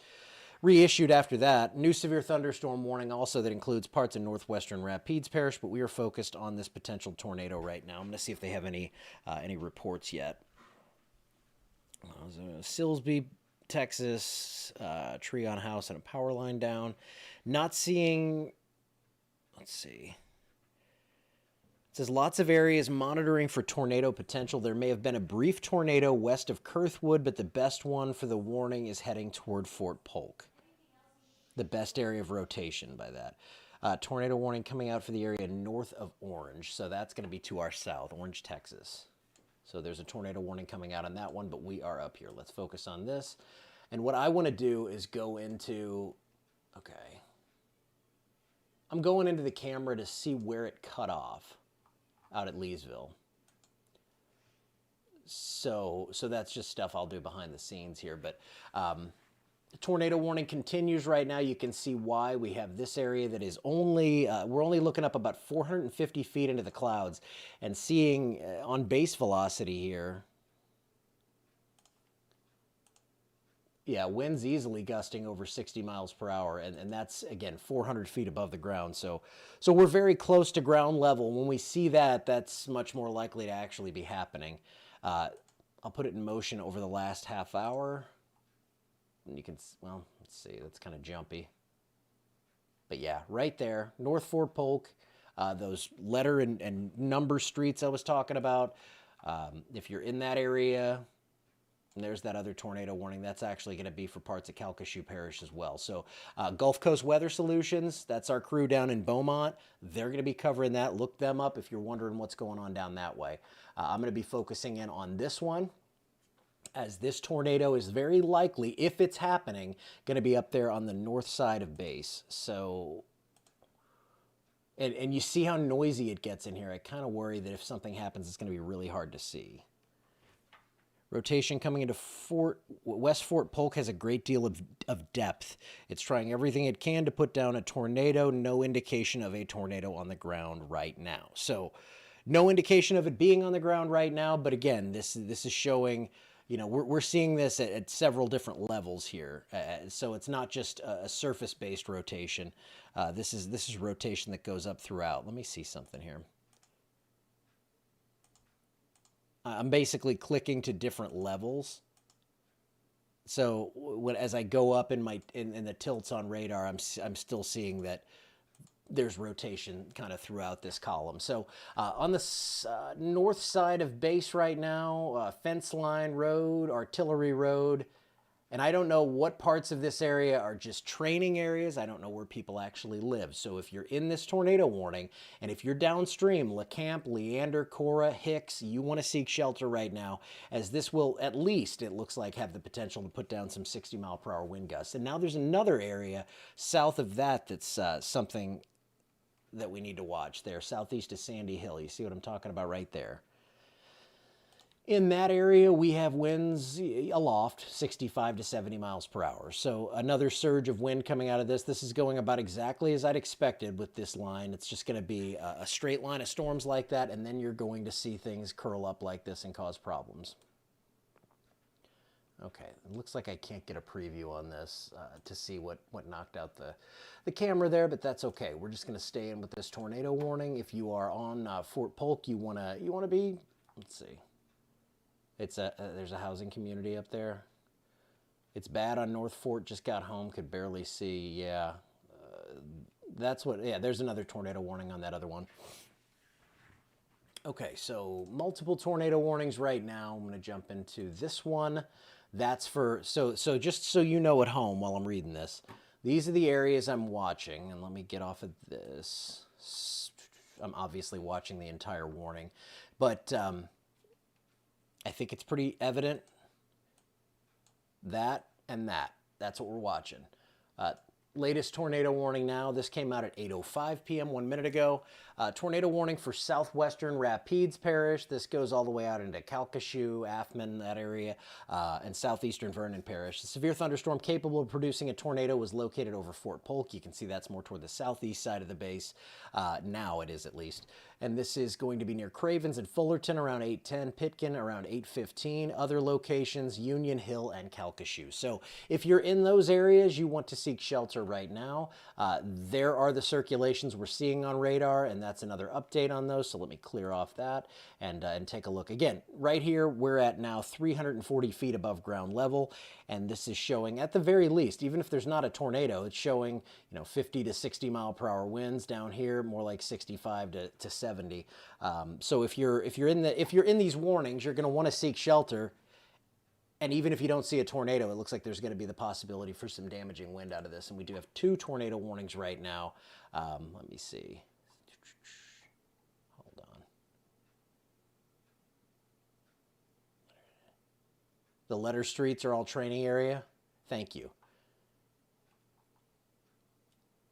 reissued after that. New severe thunderstorm warning also that includes parts of northwestern Rapides Parish, but we are focused on this potential tornado right now. I'm going to see if they have any reports yet. Silsbee, Texas, tree on house and a power line down. Not seeing, let's see. It says lots of areas monitoring for tornado potential. There may have been a brief tornado west of Kurthwood, but the best one for the warning is heading toward Fort Polk. The best area of rotation by that. Tornado warning coming out for the area north of Orange. So that's going to be to our south, Orange, Texas. So there's a tornado warning coming out on that one, but we are up here. Let's focus on this. And what I want to do is go into, okay, I'm going into the camera to see where it cut off out at Leesville. So that's just stuff I'll do behind the scenes here. But the tornado warning continues right now. You can see why we have this area that is only, we're only looking up about 450 feet into the clouds and seeing on base velocity here. Yeah, winds easily gusting over 60 miles per hour, and that's, again, 400 feet above the ground. So we're very close to ground level. When we see that, that's much more likely to actually be happening. I'll put it in motion over the last half hour. And you can, well, let's see, that's kind of jumpy. But yeah, right there, North Fort Polk, those letter and number streets I was talking about. If you're in that area, and there's that other tornado warning. That's actually going to be for parts of Calcasieu Parish as well. So Gulf Coast Weather Solutions, that's our crew down in Beaumont. They're going to be covering that. Look them up if you're wondering what's going on down that way. I'm going to be focusing in on this one, as this tornado is very likely, if it's happening, going to be up there on the north side of base. So, and you see how noisy it gets in here. I kind of worry that if something happens, it's going to be really hard to see. Rotation coming into West Fort Polk has a great deal of depth. It's trying everything it can to put down a tornado. No indication of a tornado on the ground right now. So no indication of it being on the ground right now. But again, this is showing, you know, we're seeing this at several different levels here. So it's not just a surface-based rotation. This is rotation that goes up throughout. Let me see something here. I'm basically clicking to different levels. So as I go up in the tilts on radar, I'm still seeing that there's rotation kind of throughout this column. So on the north side of base right now, fence line road, artillery road, and I don't know what parts of this area are just training areas. I don't know where people actually live. So if you're in this tornado warning, and if you're downstream, LeCamp, Leander, Cora, Hicks, you want to seek shelter right now, as this will at least, it looks like, have the potential to put down some 60-mile-per-hour wind gusts. And now there's another area south of that that's something that we need to watch there, southeast of Sandy Hill. You see what I'm talking about right there. In that area, we have winds aloft, 65 to 70 miles per hour. So another surge of wind coming out of this. This is going about exactly as I'd expected with this line. It's just going to be a straight line of storms like that, and then you're going to see things curl up like this and cause problems. Okay, it looks like I can't get a preview on this to see what knocked out the camera there, but that's okay. We're just going to stay in with this tornado warning. If you are on Fort Polk, you want to be, let's see. There's a housing community up there. It's bad on North Fort. Just got home, could barely see. Yeah, there's another tornado warning on that other one. Okay, so multiple tornado warnings right now. I'm going to jump into this one. That's for, so just so you know at home while I'm reading this, these are the areas I'm watching. And let me get off of this. I'm obviously watching the entire warning, but I think it's pretty evident that and that. That's what we're watching. Latest tornado warning now. This came out at 8:05 p.m. 1 minute ago. Tornado warning for southwestern Rapides Parish. This goes all the way out into Calcasieu, Athman, that area, and southeastern Vernon Parish. The severe thunderstorm capable of producing a tornado was located over Fort Polk. You can see that's more toward the southeast side of the base. Now it is, at least. And this is going to be near Cravens and Fullerton around 8:10, Pitkin around 8:15, other locations, Union Hill and Calcasieu. So if you're in those areas, you want to seek shelter right now. There are the circulations we're seeing on radar, and that's another update on those. So let me clear off that and take a look. Again, right here, we're at now 340 feet above ground level, and this is showing, at the very least, even if there's not a tornado, it's showing 50 to 60 mile per hour winds down here, more like 65 to 70. So if you're in these warnings, you're going to want to seek shelter. And even if you don't see a tornado, it looks like there's going to be the possibility for some damaging wind out of this. And we do have 2 tornado warnings right now. Let me see. Hold on. The letter streets are all training area. Thank you.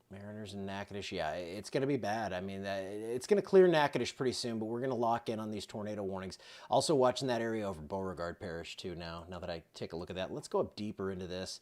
Mariners and Natchitoches, yeah, it's going to be bad. I mean, it's going to clear Natchitoches pretty soon, but we're going to lock in on these tornado warnings. Also watching that area over Beauregard Parish, too, now that I take a look at that. Let's go up deeper into this.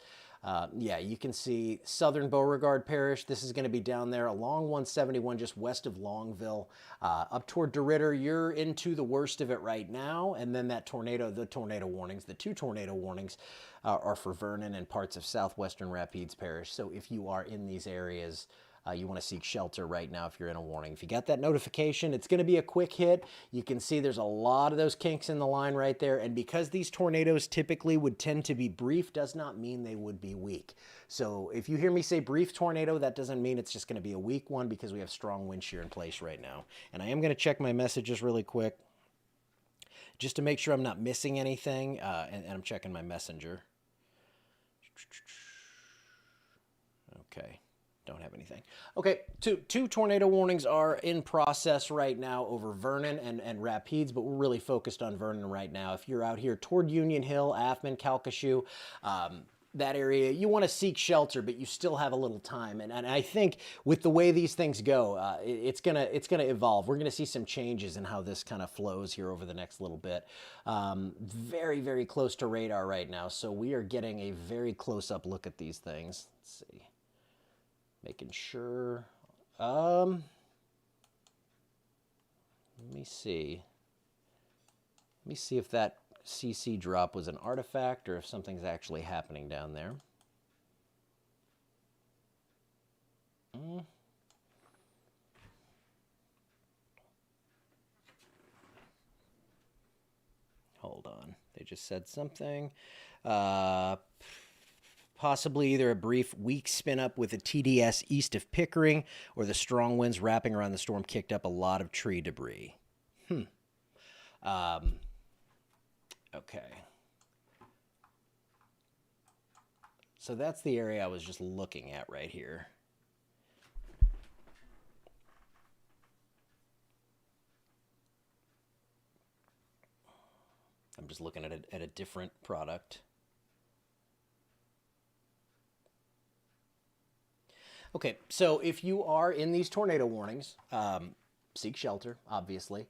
Yeah, you can see southern Beauregard Parish. This is going to be down there along 171, just west of Longville. Up toward DeRidder, you're into the worst of it right now. And then the tornado warnings, the 2 tornado warnings are for Vernon and parts of southwestern Rapides Parish. So if you are in these areas, you want to seek shelter right now if you're in a warning. If you got that notification, it's going to be a quick hit. You can see there's a lot of those kinks in the line right there. And because these tornadoes typically would tend to be brief, does not mean they would be weak. So if you hear me say brief tornado, that doesn't mean it's just going to be a weak one, because we have strong wind shear in place right now. And I am going to check my messages really quick just to make sure I'm not missing anything. And I'm checking my messenger. Okay. Don't have anything. Okay, two tornado warnings are in process right now over Vernon and Rapides, but we're really focused on Vernon right now. If you're out here toward Union Hill, Athman, Calcasieu, that area, you want to seek shelter, but you still have a little time. And I think with the way these things go, it's gonna evolve. We're gonna see some changes in how this kind of flows here over the next little bit. Very, very close to radar right now, so we are getting a very close-up look at these things. Let's see. Making sure. Let me see. Let me see if that CC drop was an artifact or if something's actually happening down there. Hold on. They just said something. Possibly either a brief weak spin up with a TDS east of Pickering, or the strong winds wrapping around the storm kicked up a lot of tree debris. Okay. So that's the area I was just looking at right here. I'm just looking at a different product. Okay, so if you are in these tornado warnings, seek shelter, obviously.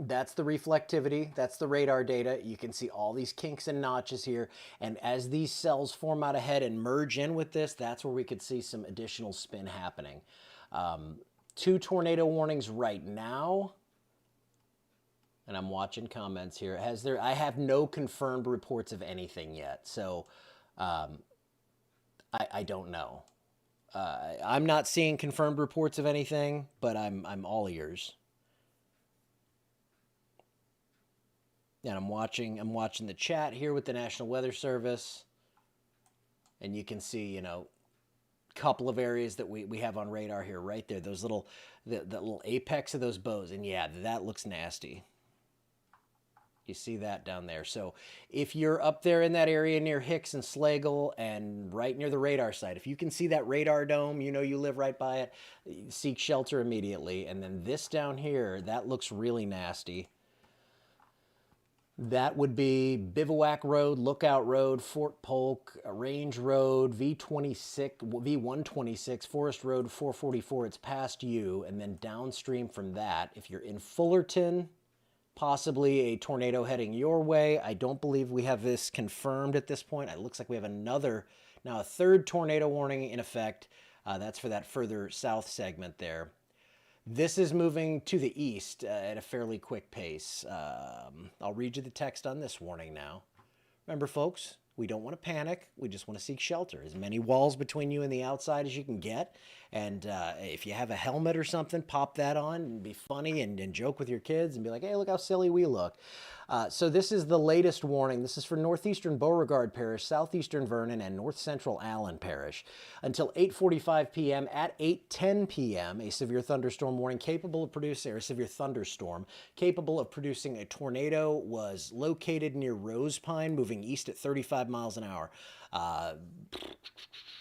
That's the reflectivity. That's the radar data. You can see all these kinks and notches here. And as these cells form out ahead and merge in with this, that's where we could see some additional spin happening. 2 tornado warnings right now. And I'm watching comments here. I have no confirmed reports of anything yet. So I don't know. I'm not seeing confirmed reports of anything, but I'm all ears. And I'm watching the chat here with the National Weather Service, and you can see, a couple of areas that we have on radar here, right there. Those the little apex of those bows, and yeah, that looks nasty. You see that down there. So if you're up there in that area near Hicks and Slagle and right near the radar site, if you can see that radar dome, you live right by it, seek shelter immediately. And then this down here, that looks really nasty. That would be Bivouac Road, Lookout Road, Fort Polk, Range Road, V126, Forest Road 444. It's past you. And then downstream from that, if you're in Fullerton, possibly a tornado heading your way. I don't believe we have this confirmed at this point. It looks like we have a third tornado warning in effect. That's for that further south segment there. This is moving to the east at a fairly quick pace. I'll read you the text on this warning now. Remember, folks, we don't want to panic. We just want to seek shelter. As many walls between you and the outside as you can get. And if you have a helmet or something, pop that on and be funny and joke with your kids and be like, hey, look how silly we look. So this is the latest warning. This is for northeastern Beauregard Parish, southeastern Vernon, and north central Allen Parish. Until 8:45 p.m. At 8:10 p.m., a severe thunderstorm warning capable of producing, or a severe thunderstorm capable of producing a tornado was located near Rose Pine, moving east at 35 miles an hour.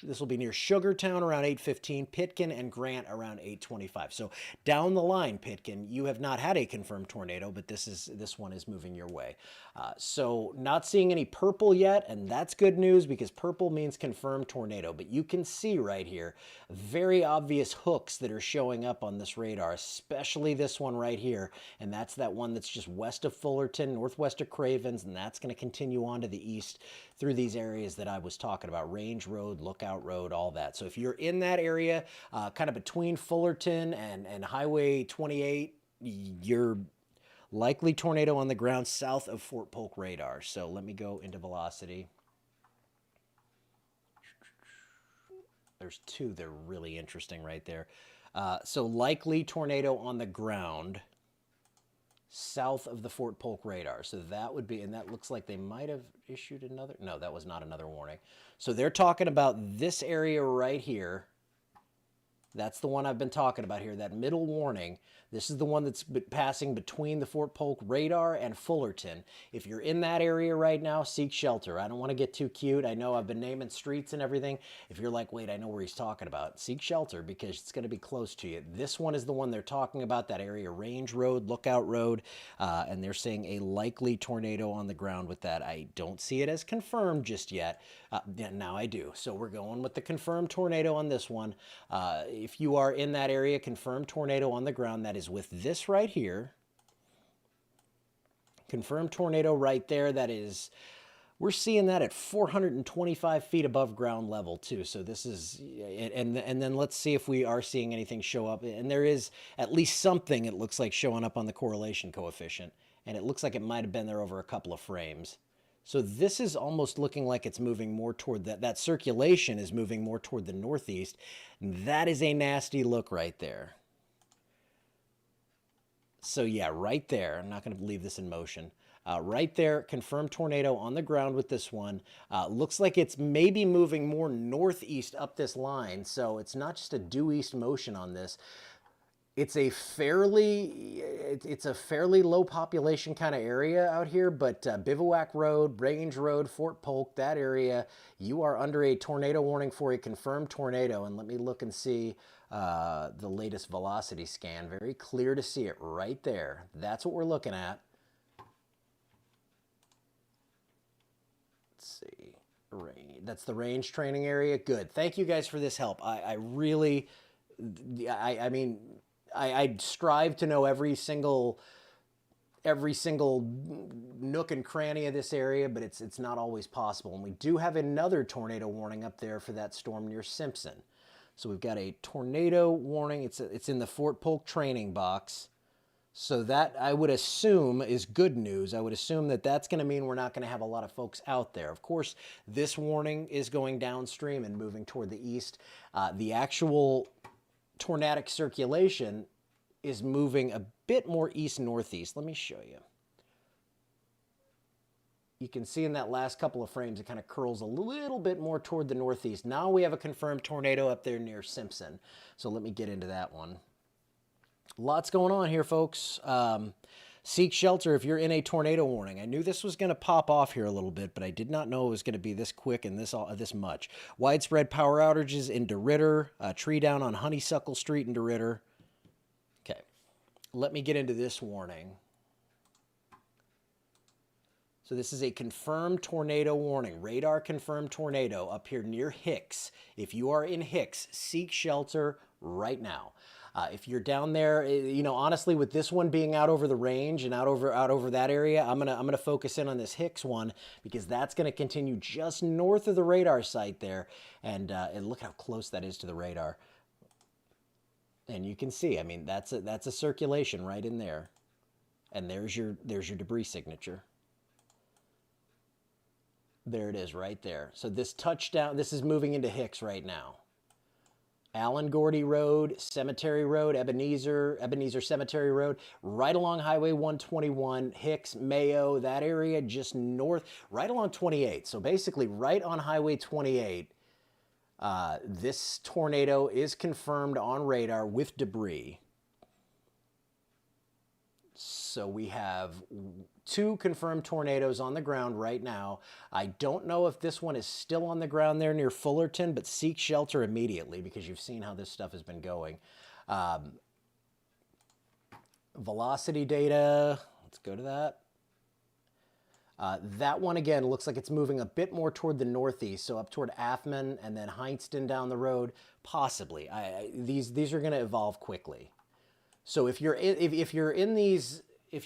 This will be near Sugartown around 8:15, Pitkin and Grant around 8:25. So down the line, Pitkin, you have not had a confirmed tornado, but this one is moving your way. So not seeing any purple yet, and that's good news because purple means confirmed tornado. But you can see right here very obvious hooks that are showing up on this radar, especially this one right here, and that's that one that's just west of Fullerton, northwest of Cravens, and that's going to continue on to the east through these areas that I was talking about, Range Road, Lookout Road, all that. So if you're in that area, kind of between Fullerton and Highway 28, you're likely tornado on the ground south of Fort Polk radar. So let me go into velocity. There's 2 that are really interesting right there. So likely tornado on the ground south of the Fort Polk radar. So that would be, and that looks like they might have issued another. No, that was not another warning. So they're talking about this area right here. That's the one I've been talking about here, that middle warning. This is the one that's passing between the Fort Polk radar and Fullerton. If you're in that area right now, seek shelter. I don't want to get too cute. I know I've been naming streets and everything. If you're like, wait, I know where he's talking about, seek shelter because it's going to be close to you. This one is the one they're talking about, that area, Range Road, Lookout Road, and they're saying a likely tornado on the ground with that. I don't see it as confirmed just yet. Now I do. So we're going with the confirmed tornado on this one. If you are in that area, confirmed tornado on the ground, that is with this right here. Confirmed tornado right there. That is, we're seeing that at 425 feet above ground level too. So this is, and then let's see if we are seeing anything show up. And there is at least something, it looks like, showing up on the correlation coefficient. And it looks like it might have been there over a couple of frames. So this is almost looking like it's moving more toward that circulation is moving more toward the northeast. That is a nasty look right there. So yeah, right there. I'm not going to leave this in motion. Right there, confirmed tornado on the ground with this one. Looks like it's maybe moving more northeast up this line, so it's not just a due east motion on this. It's a fairly low population kind of area out here, but Bivouac Road, Range Road, Fort Polk, that area, you are under a tornado warning for a confirmed tornado. And let me look and see the latest velocity scan. Very clear to see it right there. That's what we're looking at. Let's see. That's the range training area. Good. Thank you guys for this help. I really, I mean, I strive to know every single nook and cranny of this area, but it's not always possible. And we do have another tornado warning up there for that storm near Simpson. So we've got a tornado warning. It's in the Fort Polk training box. So that, I would assume, is good news. I would assume that that's going to mean we're not going to have a lot of folks out there. Of course, this warning is going downstream and moving toward the east. The actual tornadic circulation is moving a bit more east-northeast. Let me show you. You can see in that last couple of frames, it kind of curls a little bit more toward the northeast. Now we have a confirmed tornado up there near Simpson. So let me get into that one. Lots going on here, folks. Seek shelter if you're in a tornado warning. I knew this was going to pop off here a little bit, but I did not know it was going to be this quick and this much. Widespread power outages in DeRidder, tree down on Honeysuckle Street in DeRidder. Okay, let me get into this warning. So this is a confirmed tornado warning, radar confirmed tornado up here near Hicks. If you are in Hicks, seek shelter right now. If you're down there, you know, honestly, with this one being out over the range and out over that area, I'm gonna focus in on this Hicks one because that's gonna continue just north of the radar site there, and look how close that is to the radar. And you can see, I mean, that's a circulation right in there, and there's your debris signature. There it is right there. So this touchdown, this is moving into Hicks right now. Allen Gordy Road, Cemetery Road, Ebenezer Cemetery Road, right along Highway 121, Hicks, Mayo, that area just north, right along 28. So basically right on Highway 28, this tornado is confirmed on radar with debris. So we have 2 confirmed tornadoes on the ground right now. I don't know if this one is still on the ground there near Fullerton, but seek shelter immediately because you've seen how this stuff has been going. Velocity data, let's go to that. That one, again, looks like it's moving a bit more toward the northeast, so up toward Athman and then Heinston down the road, possibly. These are going to evolve quickly. So if you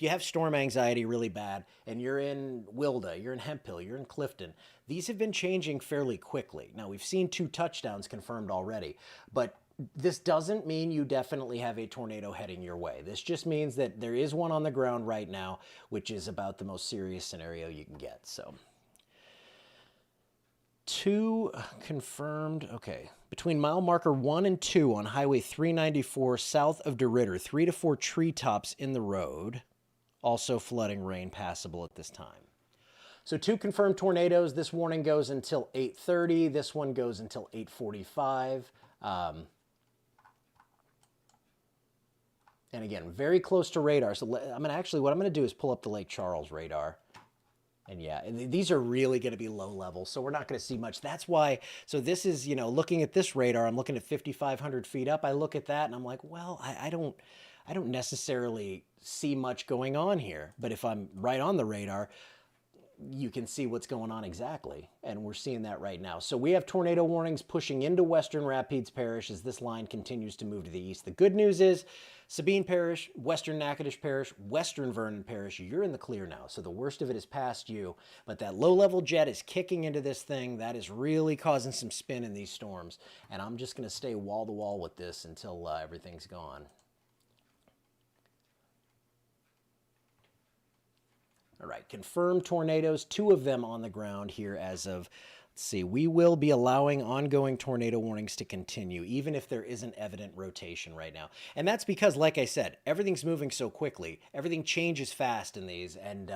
have storm anxiety really bad and you're in Wilda, you're in Hemphill, you're in Clifton, these have been changing fairly quickly. Now, we've seen 2 touchdowns confirmed already, but this doesn't mean you definitely have a tornado heading your way. This just means that there is one on the ground right now, which is about the most serious scenario you can get. So 2 confirmed, okay. Between mile marker 1 and 2 on Highway 394 south of DeRidder, 3 to 4 treetops in the road. Also flooding, rain passable at this time. So 2 confirmed tornadoes. This warning goes until 8:30. This one goes until 8:45. And again, very close to radar. So what I'm gonna do is pull up the Lake Charles radar. And yeah, these are really going to be low level, so we're not going to see much. That's why, so this is, you know, looking at this radar, I'm looking at 5,500 feet up. I look at that and I'm like, well, I don't necessarily see much going on here. But if I'm right on the radar, you can see what's going on exactly. And we're seeing that right now. So we have tornado warnings pushing into Western Rapides Parish as this line continues to move to the east. The good news is Sabine Parish, Western Natchitoches Parish, Western Vernon Parish, you're in the clear now. So the worst of it is past you. But that low-level jet is kicking into this thing. That is really causing some spin in these storms. And I'm just going to stay wall-to-wall with this until everything's gone. All right, confirmed tornadoes, 2 of them on the ground here as of, let's Let's see. We will be allowing ongoing tornado warnings to continue, even if there isn't evident rotation right now. And that's because, like I said, everything's moving so quickly. Everything changes fast in these, and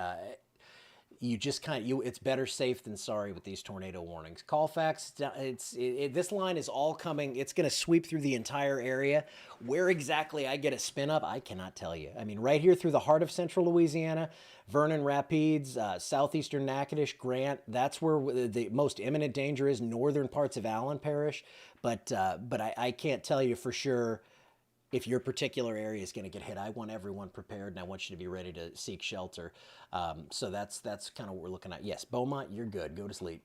you just it's better safe than sorry with these tornado warnings. Colfax, this line is all coming. It's going to sweep through the entire area. Where exactly I get a spin up, I cannot tell you. I mean, right here through the heart of central Louisiana, Vernon, Rapides, southeastern Natchitoches, Grant, that's where the most imminent danger is. Northern parts of Allen Parish, but I can't tell you for sure if your particular area is going to get hit. I want everyone prepared, and I want you to be ready to seek shelter. So that's kind of what we're looking at. Yes, Beaumont, you're good. Go to sleep.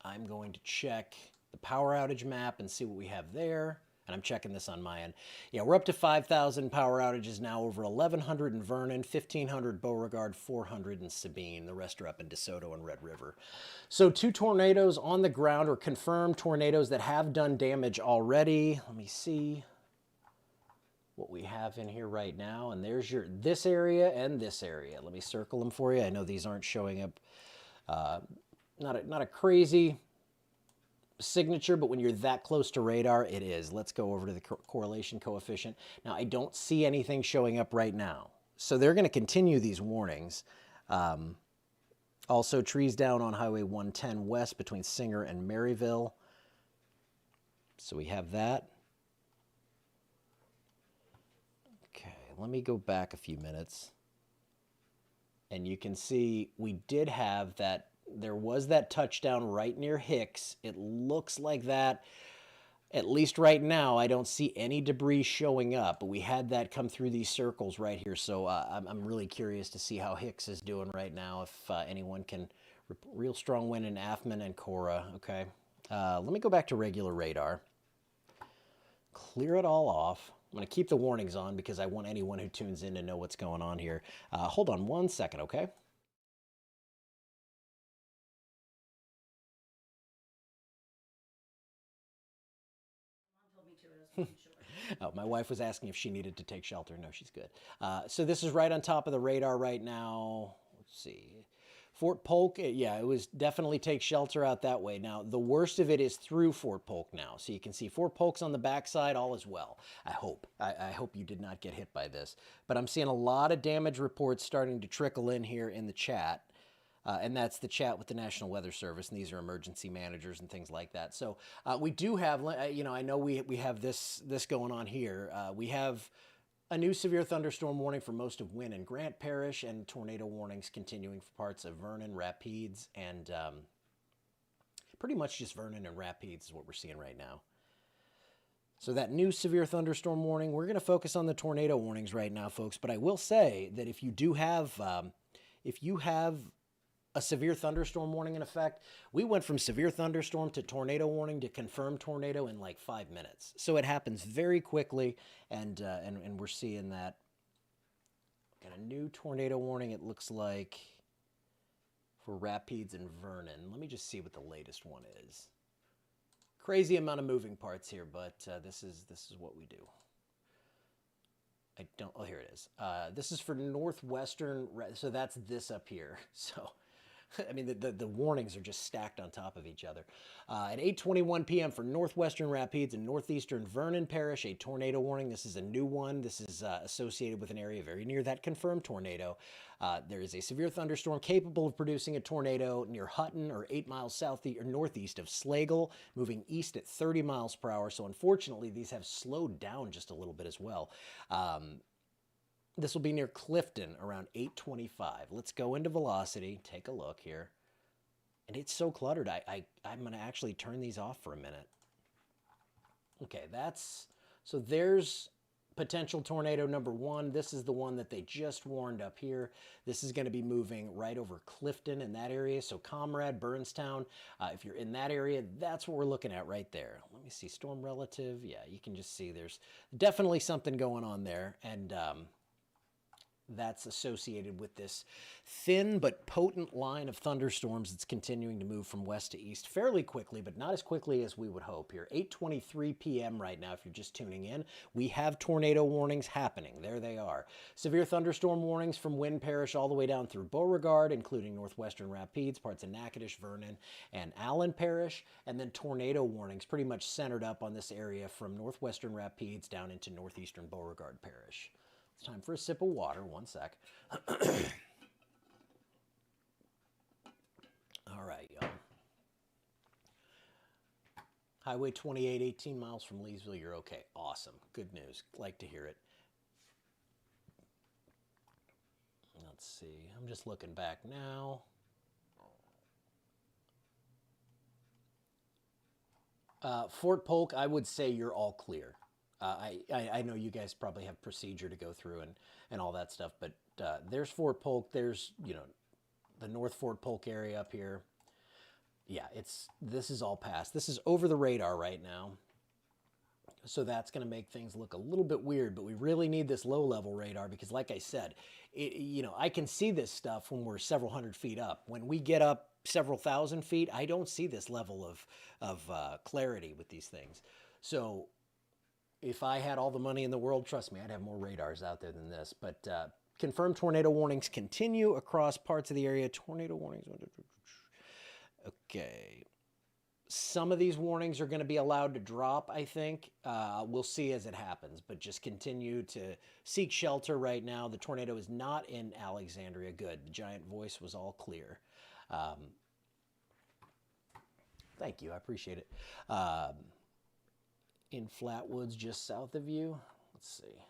I'm going to check the power outage map and see what we have there. And I'm checking this on my end. Yeah, we're up to 5,000 power outages now, over 1,100 in Vernon, 1,500 Beauregard, 400 in Sabine. The rest are up in DeSoto and Red River. So 2 tornadoes on the ground, or confirmed tornadoes that have done damage already. Let me see what we have in here right now. And there's this area and this area. Let me circle them for you. I know these aren't showing up. Not a crazy signature, but when you're that close to radar, it is. Let's go over to the correlation coefficient. Now, I don't see anything showing up right now, so they're going to continue these warnings. Also, trees down on Highway 110 west between Singer and Maryville. So we have that. Okay, let me go back a few minutes. And you can see we did have that. There was that touchdown right near Hicks. It looks like that, at least right now, I don't see any debris showing up, but we had that come through these circles right here. So I'm really curious to see how Hicks is doing right now, if anyone can. Real strong wind in Affman and Cora. Okay, let me go back to regular radar. Clear it all off. I'm going to keep the warnings on because I want anyone who tunes in to know what's going on here. Hold on 1 second, okay? Oh, my wife was asking if she needed to take shelter. No, she's good. So this is right on top of the radar right now. Let's see. Fort Polk, yeah, it was definitely take shelter out that way. Now, the worst of it is through Fort Polk now. So you can see Fort Polk's on the backside, all is well. I hope. I hope you did not get hit by this. But I'm seeing a lot of damage reports starting to trickle in here in the chat. And that's the chat with the National Weather Service, and these are emergency managers and things like that. So we do have, you know, I know we have this going on here. We have a new severe thunderstorm warning for most of Wynn and Grant Parish, and tornado warnings continuing for parts of Vernon, Rapides, and pretty much just Vernon and Rapides is what we're seeing right now. So that new severe thunderstorm warning, we're going to focus on the tornado warnings right now, folks. But I will say that if you do have, a severe thunderstorm warning in effect, we went from severe thunderstorm to tornado warning to confirmed tornado in like 5 minutes. So it happens very quickly, and we're seeing that. Got a new tornado warning, it looks like, for Rapides and Vernon. Let me just see what the latest one is. Crazy amount of moving parts here, but this is what we do. Oh, here it is. This is for northwestern, so that's this up here. So, I mean, the warnings are just stacked on top of each other. At 8:21 p.m. for northwestern Rapides and northeastern Vernon Parish, a tornado warning. This is a new one. This is associated with an area very near that confirmed tornado. There is a severe thunderstorm capable of producing a tornado near Hutton, or 8 miles southeast or northeast of Slagle, moving east at 30 miles per hour. So unfortunately, these have slowed down just a little bit as well. This will be near Clifton around 8:25. Let's go into velocity, take a look here. And it's so cluttered, I'm going to actually turn these off for a minute. Okay, so there's potential tornado number 1. This is the one that they just warned up here. This is going to be moving right over Clifton in that area. So Comrade, Burnstown, if you're in that area, that's what we're looking at right there. Let me see, storm relative. Yeah, you can just see there's definitely something going on there. And That's associated with this thin but potent line of thunderstorms that's continuing to move from west to east fairly quickly, but not as quickly as we would hope here. 8:23 p.m. right now, if you're just tuning in, we have tornado warnings happening. There they are. Severe thunderstorm warnings from Wynn Parish all the way down through Beauregard, including northwestern Rapides, parts of Natchitoches, Vernon, and Allen Parish, and then tornado warnings pretty much centered up on this area from northwestern Rapides down into northeastern Beauregard Parish. It's time for a sip of water. One sec. All right, y'all. Highway 28, 18 miles from Leesville. You're okay. Awesome. Good news. Like to hear it. Let's see. I'm just looking back now. Fort Polk, I would say you're all clear. I know you guys probably have procedure to go through and all that stuff, but there's Fort Polk. There's, the North Fort Polk area up here. Yeah, this is all past. This is over the radar right now. So that's going to make things look a little bit weird, but we really need this low-level radar because, like I said, I can see this stuff when we're several hundred feet up. When we get up several thousand feet, I don't see this level of clarity with these things. So if I had all the money in the world, trust me, I'd have more radars out there than this. But confirmed tornado warnings continue across parts of the area. Tornado warnings. Okay. Some of these warnings are going to be allowed to drop, I think. We'll see as it happens, but just continue to seek shelter right now. The tornado is not in Alexandria. Good. The giant voice was all clear. Thank you. I appreciate it. In Flatwoods, just south of you. Let's see.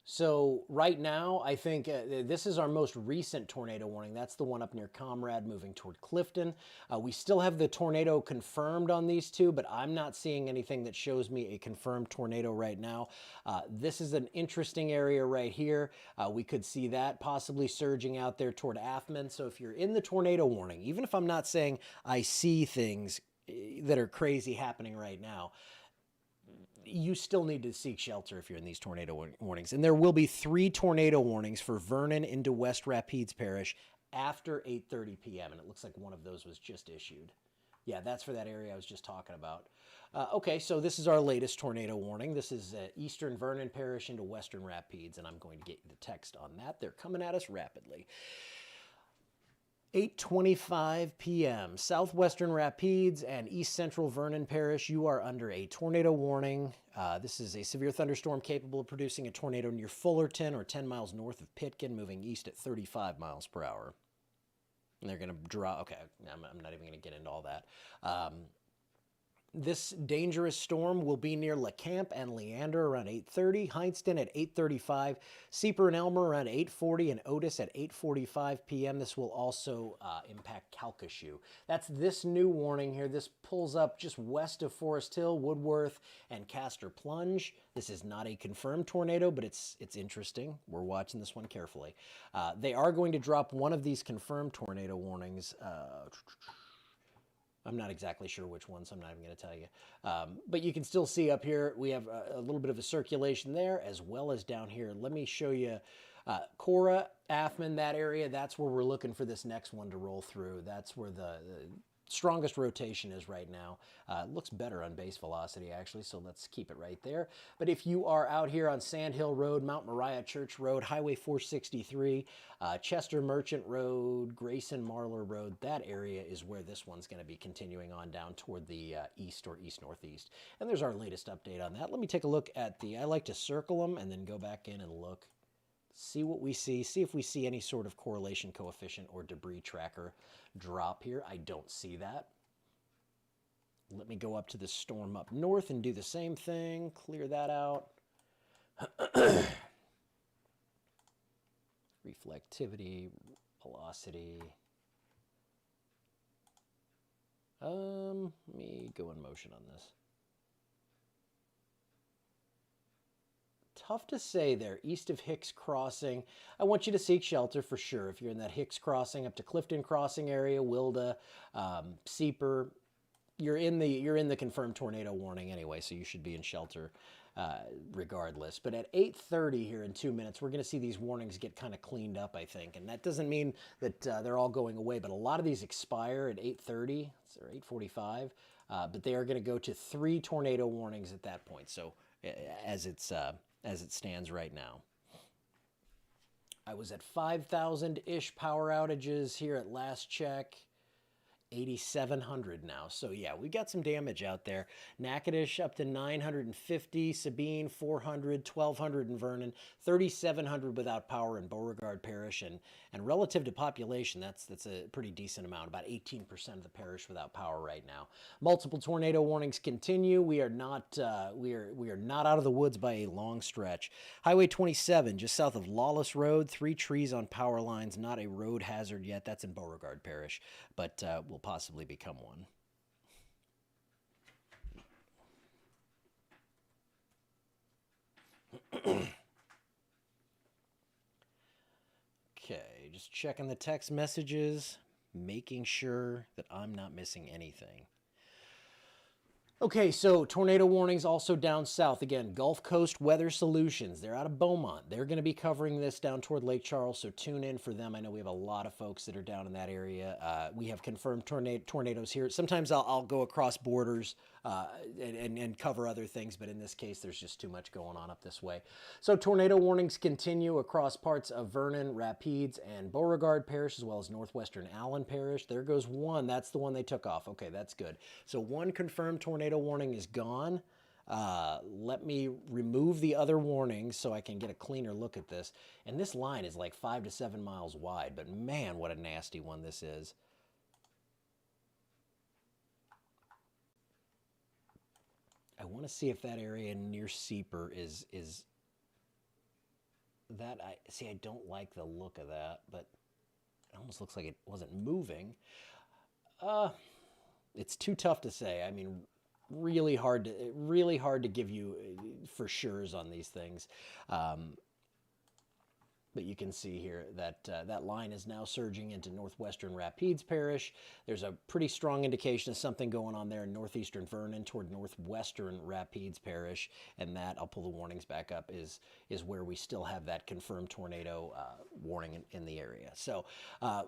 So right now, I think this is our most recent tornado warning. That's the one up near Comrade moving toward Clifton. We still have the tornado confirmed on these two, but I'm not seeing anything that shows me a confirmed tornado right now. This is an interesting area right here. We could see that possibly surging out there toward Athman. So if you're in the tornado warning, even if I'm not saying I see things that are crazy happening right now, you still need to seek shelter if you're in these tornado warnings. And there will be 3 tornado warnings for Vernon into West Rapides Parish after 8:30 p.m. And it looks like one of those was just issued. Yeah, that's for that area I was just talking about. Okay, so this is our latest tornado warning. This is eastern Vernon Parish into western Rapides, and I'm going to get you the text on that. They're coming at us rapidly. 8:25 p.m. Southwestern Rapides and East Central Vernon Parish, you are under a tornado warning. This is a severe thunderstorm capable of producing a tornado near Fullerton or 10 miles north of Pitkin, moving east at 35 miles per hour. And they're going to draw. Okay, I'm not even going to get into all that. This dangerous storm will be near LeCamp and Leander around 8:30, Heinston at 8:35, Sieper and Elmer around 8:40, and Otis at 8:45 p.m. This will also impact Calcasieu. That's this new warning here. This pulls up just west of Forest Hill, Woodworth, and Castor Plunge. This is not a confirmed tornado, but it's interesting. We're watching this one carefully. They are going to drop one of these confirmed tornado warnings. I'm not exactly sure which one, so I'm not even going to tell you. But you can still see up here, we have a little bit of a circulation there, as well as down here. Let me show you Cora, Athman, that area. That's where we're looking for this next one to roll through. That's where the strongest rotation is right now. It looks better on base velocity, actually, so let's keep it right there. But if you are out here on Sand Hill Road, Mount Moriah Church Road, Highway 463, Chester Merchant Road, Grayson Marlar Road, that area is where this one's going to be continuing on down toward the east or east-northeast. And there's our latest update on that. Let me take a look at I like to circle them and then go back in and look. See what we see if we see any sort of correlation coefficient or debris tracker drop here. I don't see that. Let me go up to the storm up north and do the same thing. Clear that out. Reflectivity, velocity. Let me go in motion on this. Tough to say there, east of Hicks Crossing. I want you to seek shelter for sure. If you're in that Hicks Crossing up to Clifton Crossing area, Wilda, Sieper, you're in the confirmed tornado warning anyway, so you should be in shelter regardless. But at 8:30 here in 2 minutes, we're going to see these warnings get kind of cleaned up, I think. And that doesn't mean that they're all going away, but a lot of these expire at 8:30 or 8:45. But they are going to go to 3 tornado warnings at that point. So as it stands right now. I was at 5,000-ish power outages here at last check. 8,700 now. So yeah, we got some damage out there. Natchitoches up to 950, Sabine 400, 1,200 in Vernon, 3,700 without power in Beauregard Parish, and relative to population, that's a pretty decent amount. About 18% of the parish without power right now. Multiple tornado warnings continue. We are not we are not out of the woods by a long stretch. Highway 27, just south of Lawless Road, 3 trees on power lines. Not a road hazard yet. That's in Beauregard Parish, but will possibly become one. Okay, just checking the text messages, making sure that I'm not missing anything. Okay, so tornado warnings also down south. Again, Gulf Coast Weather Solutions. They're out of Beaumont. They're going to be covering this down toward Lake Charles, so tune in for them. I know we have a lot of folks that are down in that area. We have confirmed tornadoes here. Sometimes I'll go across borders and cover other things, but in this case, there's just too much going on up this way. So tornado warnings continue across parts of Vernon, Rapides, and Beauregard Parish, as well as northwestern Allen Parish. There goes one. That's the one they took off. Okay, that's good. So one confirmed tornado warning is gone. Let me remove the other warnings so I can get a cleaner look at this. And this line is like 5 to 7 miles wide, but man, what a nasty one this is. I want to see if that area near Seeper is that. I don't like the look of that, but it almost looks like it wasn't moving. It's too tough to say. I mean, really hard to give you for sure's on these things. But you can see here that that line is now surging into northwestern Rapides Parish. There's a pretty strong indication of something going on there in northeastern Vernon toward northwestern Rapides Parish, and that, I'll pull the warnings back up, is where we still have that confirmed tornado warning in the area. So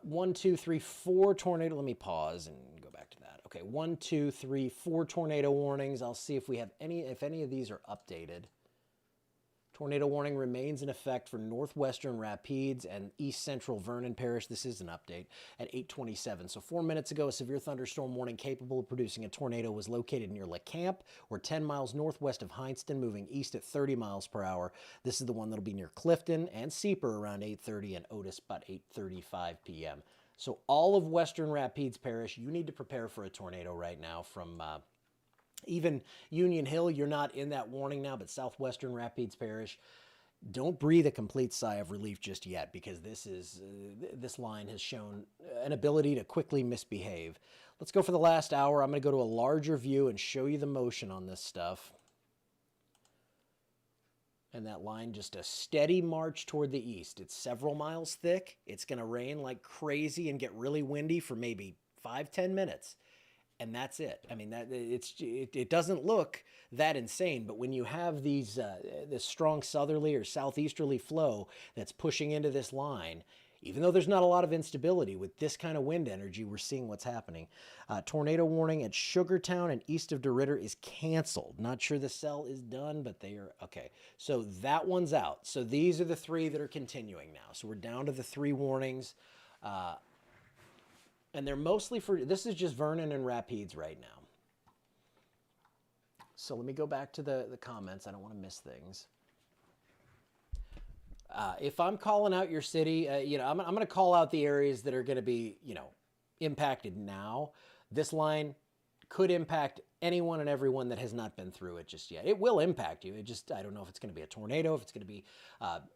1, 2, 3, 4 tornado. Let me pause and go back to that. Okay, 1, 2, 3, 4 tornado warnings. I'll see if we have if any of these are updated. Tornado warning remains in effect for northwestern Rapides and east central Vernon Parish. This is an update at 8:27. So 4 minutes ago, a severe thunderstorm warning capable of producing a tornado was located near LeCamp, or 10 miles northwest of Hineston, moving east at 30 miles per hour. This is the one that'll be near Clifton and Seeper around 8:30 and Otis about 8:35 p.m. So all of western Rapides Parish, you need to prepare for a tornado right now from even Union Hill. You're not in that warning now, but southwestern Rapides Parish, don't breathe a complete sigh of relief just yet, because this line has shown an ability to quickly misbehave. Let's go for the last hour. I'm going to go to a larger view and show you the motion on this stuff. And that line, just a steady march toward the east. It's several miles thick. It's going to rain like crazy and get really windy for maybe 5-10 minutes. And that's it. I mean, it doesn't look that insane, but when you have this strong southerly or southeasterly flow that's pushing into this line, even though there's not a lot of instability with this kind of wind energy, we're seeing what's happening. Tornado warning at Sugartown and east of DeRidder is canceled. Not sure the cell is done, but they are okay. So that one's out. So these are the 3 that are continuing now. So we're down to the 3 warnings. And they're mostly this is just Vernon and Rapides right now. So let me go back to the comments. I don't want to miss things. If I'm calling out your city, I'm going to call out the areas that are going to be, impacted now. This line could impact anyone and everyone that has not been through it just yet. It will impact you. I don't know if it's going to be a tornado, if it's going to be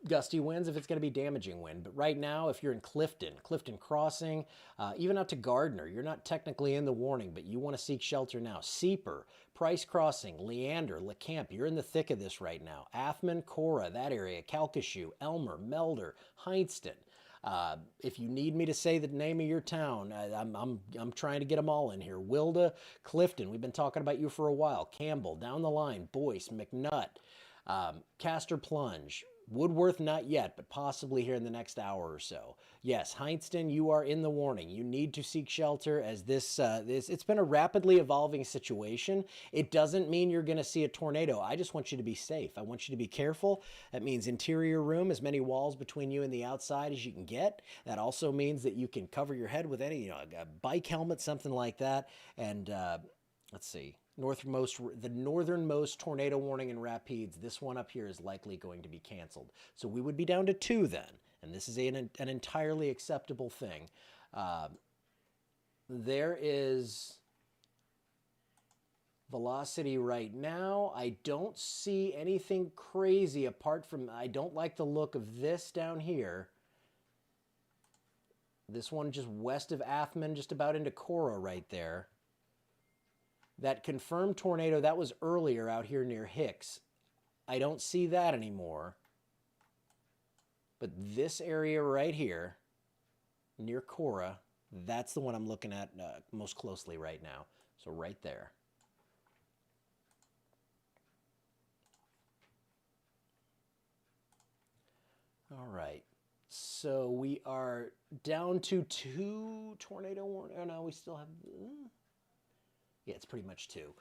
gusty winds, if it's going to be damaging wind. But right now, if you're in Clifton Crossing, even out to Gardner, you're not technically in the warning, but you want to seek shelter now. Seeper, Price Crossing, Leander, LeCamp, you're in the thick of this right now. Athman, Cora, that area, Calcasieu, Elmer, Melder, Hineston. If you need me to say the name of your town, I'm trying to get them all in here. Wilda, Clifton, we've been talking about you for a while. Campbell, down the line, Boyce, McNutt, Castor Plunge. Woodworth, not yet, but possibly here in the next hour or so. Yes, Heinston, you are in the warning. You need to seek shelter as it's been a rapidly evolving situation. It doesn't mean you're going to see a tornado. I just want you to be safe. I want you to be careful. That means interior room, as many walls between you and the outside as you can get. That also means that you can cover your head with any, a bike helmet, something like that. And let's see. The northernmost tornado warning in Rapides, this one up here is likely going to be canceled. So we would be down to 2 then, and this is an entirely acceptable thing. There is velocity right now. I don't see anything crazy apart from, I don't like the look of this down here. This one just west of Athman, just about into Cora right there. That confirmed tornado, that was earlier out here near Hicks. I don't see that anymore. But this area right here, near Cora, that's the one I'm looking at most closely right now. So right there. All right. So we are down to 2 tornado warnings. Oh, no, we still have... Yeah, it's pretty much 2.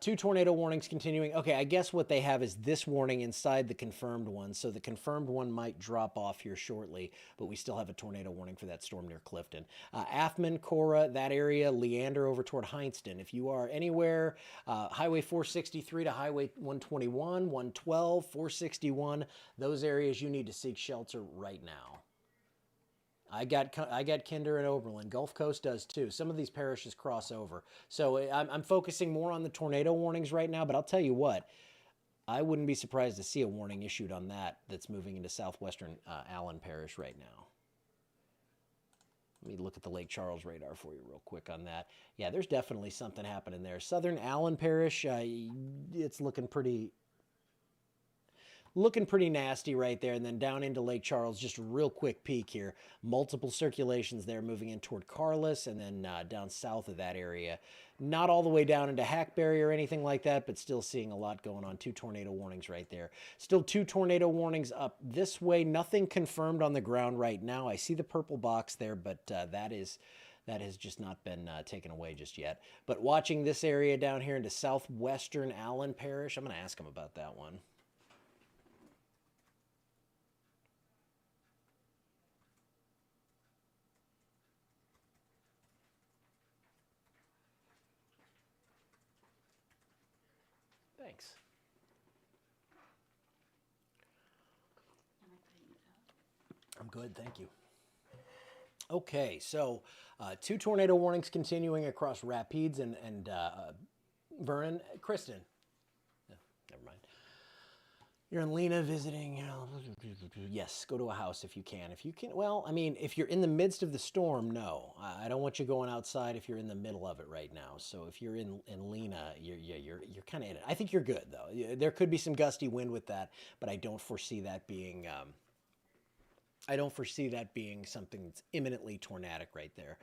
2 tornado warnings continuing. Okay, I guess what they have is this warning inside the confirmed one. So the confirmed one might drop off here shortly, but we still have a tornado warning for that storm near Clifton. Athman, Cora, that area, Leander over toward Heinston. If you are anywhere, Highway 463 to Highway 121, 112, 461, those areas you need to seek shelter right now. I got Kinder and Oberlin. Gulf Coast does too. Some of these parishes cross over. So I'm focusing more on the tornado warnings right now, but I'll tell you what, I wouldn't be surprised to see a warning issued on that's moving into southwestern Allen Parish right now. Let me look at the Lake Charles radar for you real quick on that. Yeah, there's definitely something happening there. Southern Allen Parish, it's looking pretty nasty right there. And then down into Lake Charles, just a real quick peek here. Multiple circulations there moving in toward Carlos and then down south of that area. Not all the way down into Hackberry or anything like that, but still seeing a lot going on. 2 tornado warnings right there. Still 2 tornado warnings up this way. Nothing confirmed on the ground right now. I see the purple box there, but that has just not been taken away just yet. But watching this area down here into southwestern Allen Parish, I'm going to ask him about that one. Thanks. I'm good, thank you. Okay, so 2 tornado warnings continuing across Rapides and Vernon. Kristen. No, never mind. You're in Lena visiting. Yes, go to a house if you can. If you can, well, I mean, if you're in the midst of the storm, no. I don't want you going outside if you're in the middle of it right now. So if you're in Lena, you're kind of in it. I think you're good though. There could be some gusty wind with that, but I don't foresee that being. I don't foresee that being something that's imminently tornadic right there.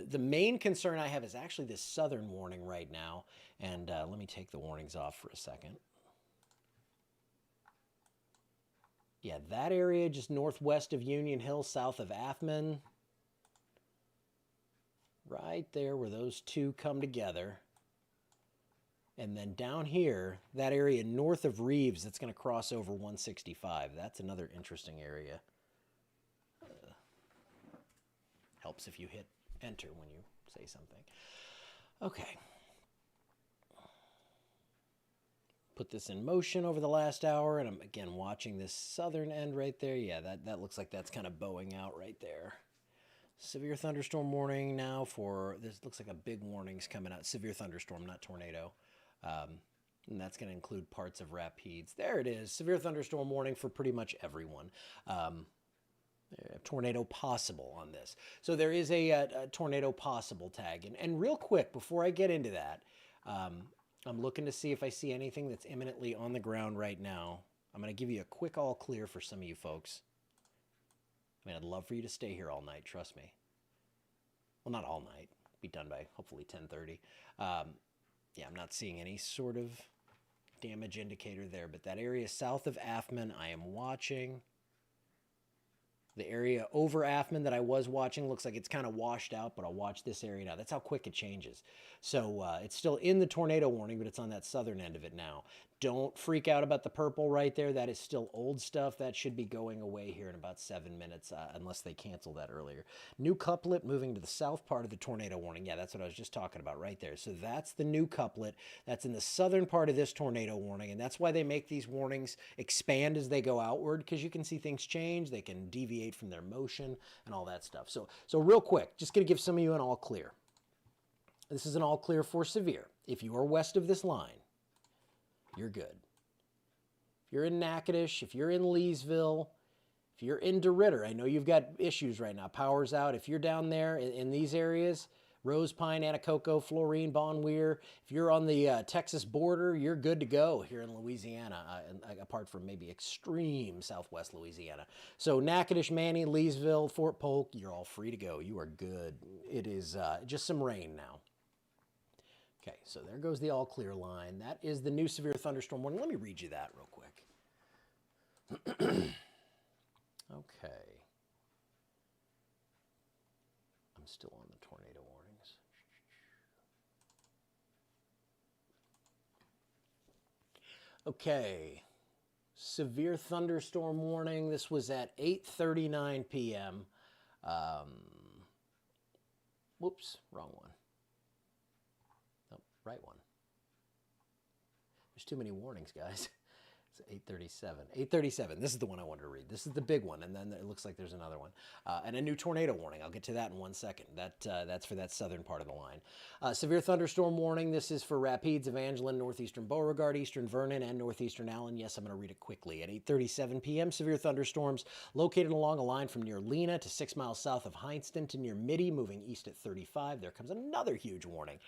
The main concern I have is actually this southern warning right now. And let me take the warnings off for a second. Yeah, that area just northwest of Union Hill, south of Athman. Right there where those 2 come together. And then down here, that area north of Reeves, that's going to cross over 165. That's another interesting area. Helps if you hit enter when you say something. Okay. Put this in motion over the last hour, and I'm again watching this southern end right there. Yeah, that looks like that's kind of bowing out right there. Severe thunderstorm warning now for this. Looks like a big warning's coming out. Severe thunderstorm, not tornado. And that's going to include parts of Rapides. There it is. Severe thunderstorm warning for pretty much everyone. Tornado possible on this. So there is a tornado possible tag. And real quick, before I get into that, I'm looking to see if I see anything that's imminently on the ground right now. I'm going to give you a quick all clear for some of you folks. I mean, I'd love for you to stay here all night, trust me. Well, not all night. Be done by hopefully 10:30. Yeah, I'm not seeing any sort of damage indicator there, but that area south of Athman, I am watching. The area over Athman that I was watching looks like it's kind of washed out, but I'll watch this area now. That's how quick it changes. So it's still in the tornado warning, but it's on that southern end of it now. Don't freak out about the purple right there. That is still old stuff. That should be going away here in about 7 minutes, unless they cancel that earlier. New couplet moving to the south part of the tornado warning. Yeah, that's what I was just talking about right there. So that's the new couplet. That's in the southern part of this tornado warning, and that's why they make these warnings expand as they go outward, because you can see things change. They can deviate from their motion and all that stuff. So real quick, just going to give some of you an all clear. This is an all clear for severe. If you are west of this line, you're good. If you're in Natchitoches, if you're in Leesville, if you're in DeRidder, I know you've got issues right now. Power's out. If you're down there in these areas, Rose Pine, Anacoco, Florine, Bon Weir, if you're on the Texas border, you're good to go here in Louisiana, apart from maybe extreme southwest Louisiana. So Natchitoches, Manny, Leesville, Fort Polk, you're all free to go. You are good. It is just some rain now. Okay, so there goes the all clear line. That is the new severe thunderstorm warning. Let me read you that real quick. Okay. I'm still on the tornado warnings. Okay. Severe thunderstorm warning. This was at 8:39 p.m. Whoops, wrong one. Right one. There's too many warnings, guys. It's 8:37. 8:37. This is the one I wanted to read. This is the big one, and then it looks like there's another one. And a new tornado warning. I'll get to that in 1 second. That's for that southern part of the line. Severe thunderstorm warning. This is for Rapides, Evangeline, northeastern Beauregard, eastern Vernon, and northeastern Allen. Yes, I'm going to read it quickly. At 8:37 p.m., severe thunderstorms located along a line from near Lena to 6 miles south of Heinston to near Mitty, moving east at 35. There comes another huge warning.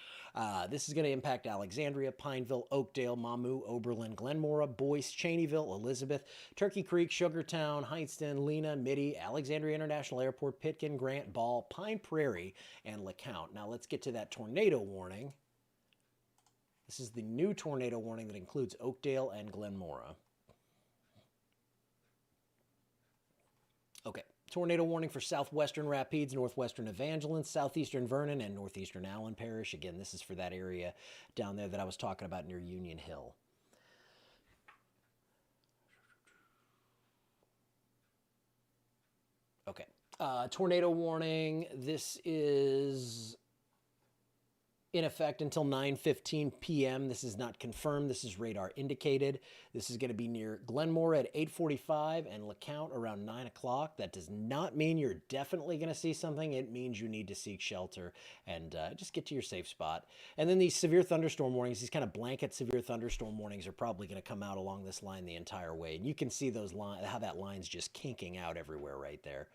This is going to impact Alexandria, Pineville, Oakdale, Mamou, Oberlin, Glenmora, Boyce, Cheneyville, Elizabeth, Turkey Creek, Sugartown, Heinston, Lena, Mitty, Alexandria International Airport, Pitkin, Grant, Ball, Pine Prairie, and LeCount. Now let's get to that tornado warning. This is the new tornado warning that includes Oakdale and Glenmora. Okay. Tornado warning for southwestern Rapides, northwestern Evangeline, southeastern Vernon, and northeastern Allen Parish. Again, this is for that area down there that I was talking about near Union Hill. Okay. Tornado warning. This is in effect until 9:15 p.m. This is not confirmed. This is radar indicated. This is going to be near Glenmora at 8:45 and LeCount around 9 o'clock. That does not mean you're definitely going to see something. It means you need to seek shelter and just get to your safe spot. And then these severe thunderstorm warnings, these kind of blanket severe thunderstorm warnings are probably going to come out along this line the entire way. And you can see those how that line's just kinking out everywhere right there.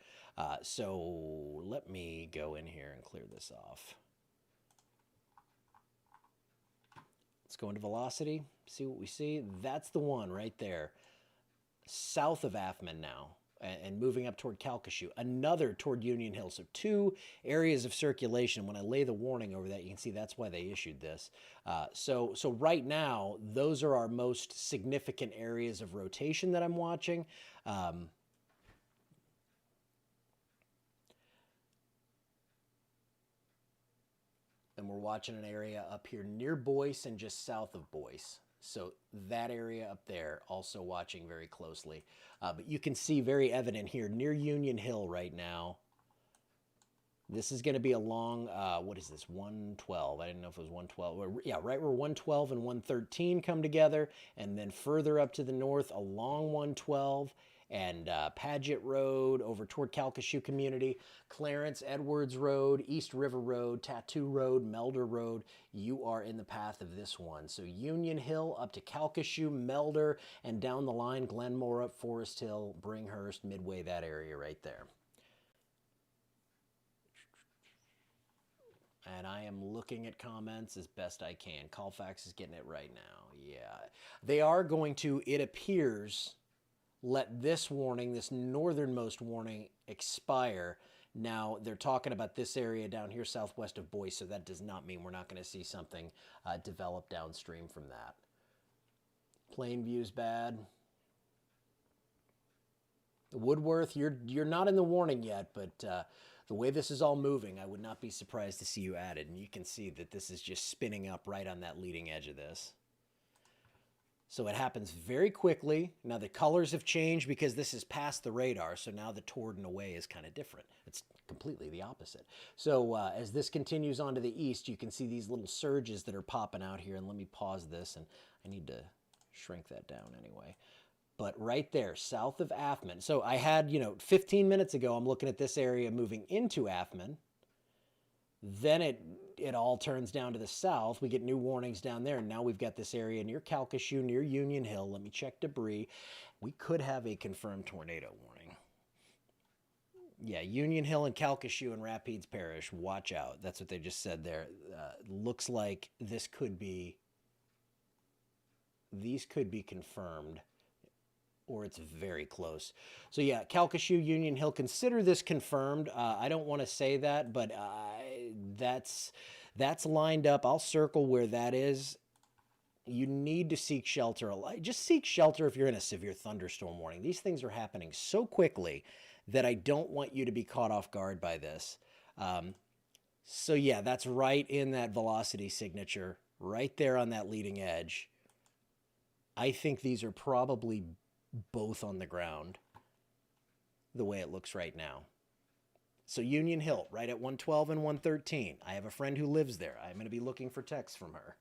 So let me go in here and clear this off. Let's go into velocity, see what we see. That's the one right there. South of Athman now, and moving up toward Calcasieu. Another toward Union Hill. So two areas of circulation. When I lay the warning over that, you can see that's why they issued this. So right now, those are our most significant areas of rotation that I'm watching. And we're watching an area up here near Boyce and just south of Boyce. So that area up there, also watching very closely. But you can see very evident here near Union Hill right now. This is going to be along, what is this, 112? I didn't know if it was 112. Yeah, right where 112 and 113 come together. And then further up to the north along 112 and Paget Road over toward Calcasieu Community, Clarence, Edwards Road, East River Road, Tattoo Road, Melder Road. You are in the path of this one. So Union Hill up to Calcasieu, Melder, and down the line, Glenmora, Forest Hill, Bringhurst, Midway, that area right there. And I am looking at comments as best I can. Colfax is getting it right now. Yeah. They are going to, it appears, let this warning, this northernmost warning, expire. Now, they're talking about this area down here southwest of Boise, so that does not mean we're not going to see something develop downstream from that. Plainview's bad. Woodworth, you're not in the warning yet, but the way this is all moving, I would not be surprised to see you added. And you can see that this is just spinning up right on that leading edge of this. So it happens very quickly. Now the colors have changed because this is past the radar, so now the toward and away is kind of different. It's completely the opposite. So as this continues on to the east, you can see these little surges that are popping out here. And let me pause this, and I need to shrink that down anyway. But right there, south of Athman. So I had, 15 minutes ago, I'm looking at this area moving into Athman. Then it all turns down to the south. We get new warnings down there. And now we've got this area near Calcasieu, near Union Hill. Let me check debris. We could have a confirmed tornado warning. Yeah, Union Hill and Calcasieu and Rapides Parish. Watch out. That's what they just said there. Looks like these could be confirmed, or it's very close. So yeah, Calcasieu, Union Hill, consider this confirmed. I don't want to say that, but that's lined up. I'll circle where that is. You need to seek shelter. Just seek shelter if you're in a severe thunderstorm warning. These things are happening so quickly that I don't want you to be caught off guard by this. So yeah, that's right in that velocity signature, right there on that leading edge. I think these are probably both on the ground the way it looks right now. So Union Hill, right at 112 and 113. I have a friend who lives there. I'm going to be looking for texts from her.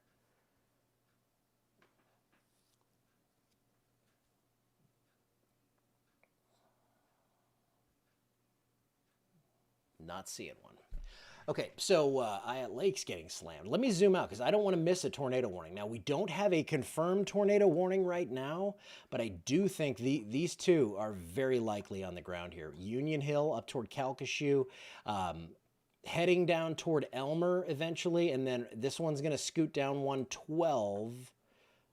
Not seeing one. Okay, so Lake's getting slammed. Let me zoom out because I don't want to miss a tornado warning. Now, we don't have a confirmed tornado warning right now, but I do think these two are very likely on the ground here. Union Hill up toward Calcasieu, heading down toward Elmer eventually, and then this one's going to scoot down 112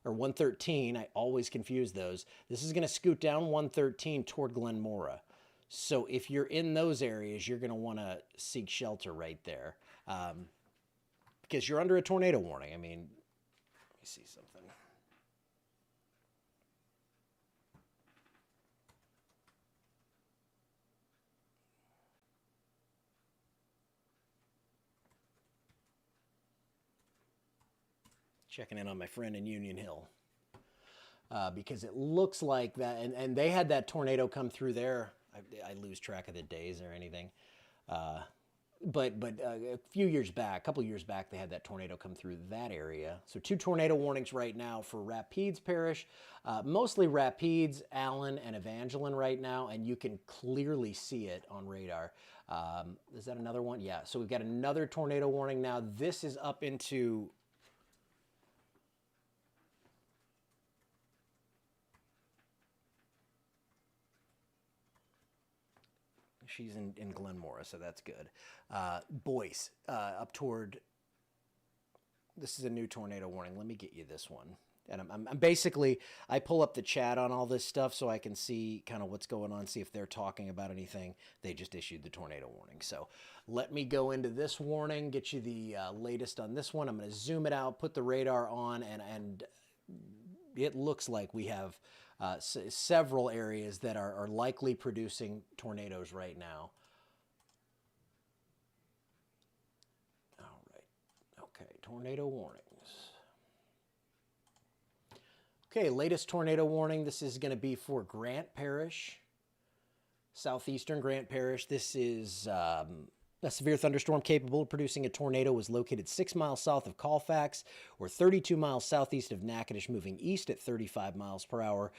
or 113. I always confuse those. This is going to scoot down 113 toward Glenmora. So if you're in those areas, you're going to want to seek shelter right there because you're under a tornado warning. I mean, let me see something. Checking in on my friend in Union Hill because it looks like that, and they had that tornado come through there. I lose track of the days or anything. But a few years back, a couple years back, they had that tornado come through that area. So 2 tornado warnings right now for Rapides Parish, mostly Rapides, Allen, and Evangeline right now, and you can clearly see it on radar. Is that another one? Yeah, so we've got another tornado warning now. This is up into... She's in Glenmora, so that's good. Boyce, up toward... This is a new tornado warning. Let me get you this one. And I'm basically, I pull up the chat on all this stuff so I can see kind of what's going on, see if they're talking about anything. They just issued the tornado warning. So let me go into this warning, get you the latest on this one. I'm going to zoom it out, put the radar on, and it looks like we have several areas that are likely producing tornadoes right now. All right. Okay, tornado warnings. Okay, latest tornado warning. This is going to be for Grant Parish, southeastern Grant Parish. This is a severe thunderstorm capable of producing a tornado was located 6 miles south of Colfax or 32 miles southeast of Natchitoches, moving east at 35 miles per hour.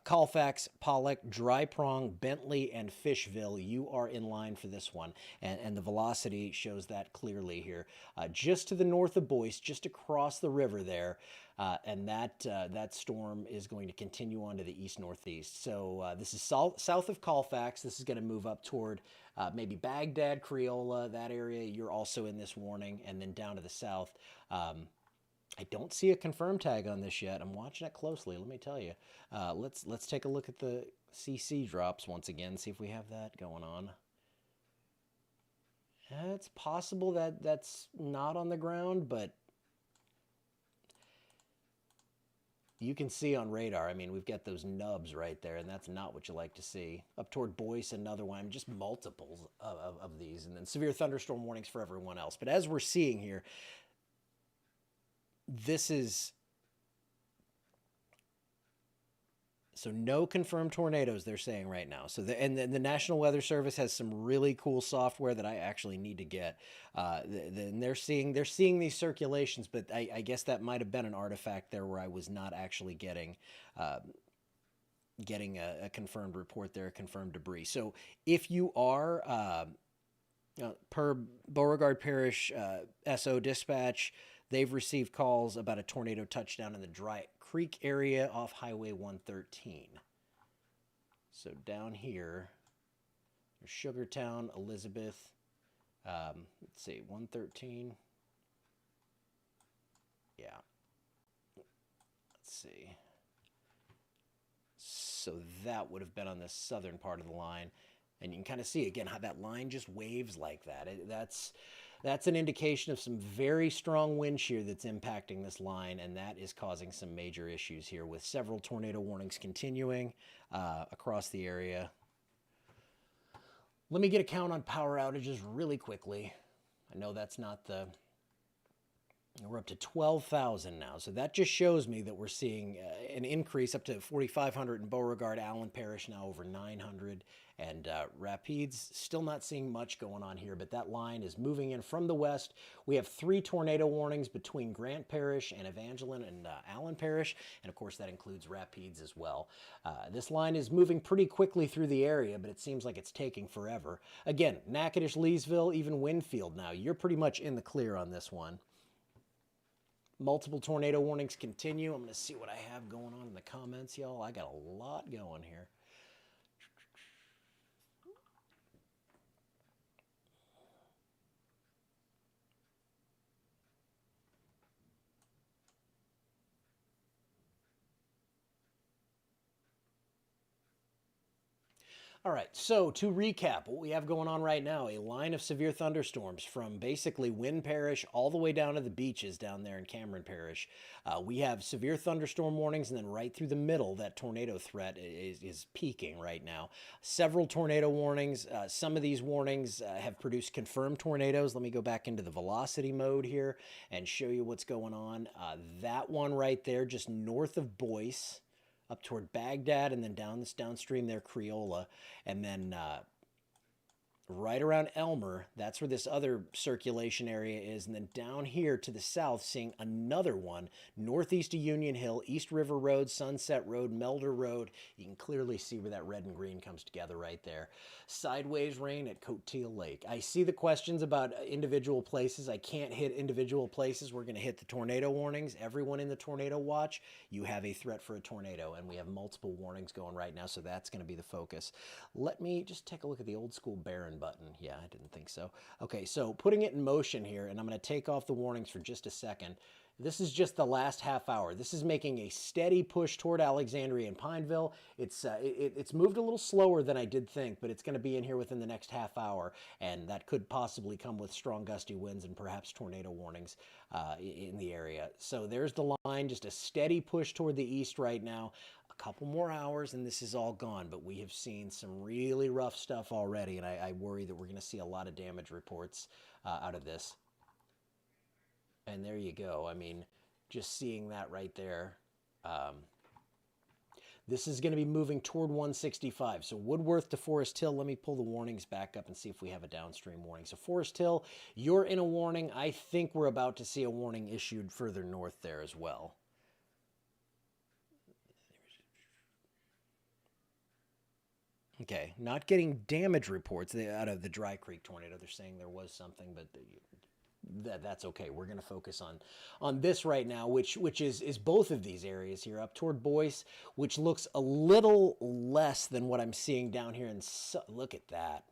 Colfax, Pollock, Dry Prong, Bentley, and Fishville, you are in line for this one. And the velocity shows that clearly here. Just to the north of Boyce, just across the river there. And that storm is going to continue on to the east-northeast. So this is south of Colfax. This is going to move up toward maybe Baghdad, Creola, that area. You're also in this warning. And then down to the south, I don't see a confirm tag on this yet. I'm watching it closely. Let me tell you. Let's take a look at the CC drops once again. See if we have that going on. It's possible that that's not on the ground, but you can see on radar. I mean, we've got those nubs right there, and that's not what you like to see. Up toward Boyce, another one. I mean, just multiples of these, and then severe thunderstorm warnings for everyone else. But as we're seeing here, this is so no confirmed tornadoes they're saying right now. So and the National Weather Service has some really cool software that I actually need to get. And they're seeing these circulations, but I guess that might have been an artifact there where I was not actually getting a confirmed report there, confirmed debris. So if you are per Beauregard Parish SO dispatch, they've received calls about a tornado touchdown in the Dry Creek area off Highway 113. So down here, there's Sugartown, Elizabeth. Let's see, 113. Yeah. Let's see. So that would have been on the southern part of the line. And you can kind of see, again, how that line just waves like that. That's an indication of some very strong wind shear that's impacting this line, and that is causing some major issues here with several tornado warnings continuing across the area. Let me get a count on power outages really quickly. I know that's not the... We're up to 12,000 now, so that just shows me that we're seeing an increase up to 4,500 in Beauregard, Allen Parish now over 900, and Rapides still not seeing much going on here, but that line is moving in from the west. We have 3 tornado warnings between Grant Parish and Evangeline and Allen Parish, and of course that includes Rapides as well. This line is moving pretty quickly through the area, but it seems like it's taking forever. Again, Natchitoches, Leesville, even Winfield now, you're pretty much in the clear on this one. Multiple tornado warnings continue. I'm going to see what I have going on in the comments, y'all. I got a lot going here. All right, so to recap what we have going on right now, a line of severe thunderstorms from basically Wynn Parish all the way down to the beaches down there in Cameron Parish. We have severe thunderstorm warnings, and then right through the middle, that tornado threat is peaking right now. Several tornado warnings. Some of these warnings have produced confirmed tornadoes. Let me go back into the velocity mode here and show you what's going on. That one right there, just north of Boyce, up toward Baghdad, and then downstream there, Creola, and then right around Elmer, that's where this other circulation area is, and then down here to the south, seeing another one, northeast of Union Hill, East River Road, Sunset Road, Melder Road. You can clearly see where that red and green comes together right there. Sideways rain at Coattail Lake. I see the questions about individual places. I can't hit individual places. We're going to hit the tornado warnings. Everyone in the tornado watch, you have a threat for a tornado, and we have multiple warnings going right now, so that's going to be the focus. Let me just take a look at the old school Barron button. Yeah, I didn't think so. Okay, so putting it in motion here, and I'm going to take off the warnings for just a second. This is just the last half hour. This is making a steady push toward Alexandria and Pineville. It's moved a little slower than I did think, but it's going to be in here within the next half hour, and that could possibly come with strong gusty winds and perhaps tornado warnings in the area. So there's the line, just a steady push toward the east right now. A couple more hours and this is all gone, but we have seen some really rough stuff already, and I worry that we're going to see a lot of damage reports out of this. And there you go. I mean, just seeing that right there. This is going to be moving toward 165. So Woodworth to Forest Hill. Let me pull the warnings back up and see if we have a downstream warning. So Forest Hill, you're in a warning. I think we're about to see a warning issued further north there as well. Okay, not getting damage reports out of the Dry Creek tornado. They're saying there was something, but that's okay. We're going to focus on this right now, which is both of these areas here up toward Boyce, which looks a little less than what I'm seeing down here. And look at that.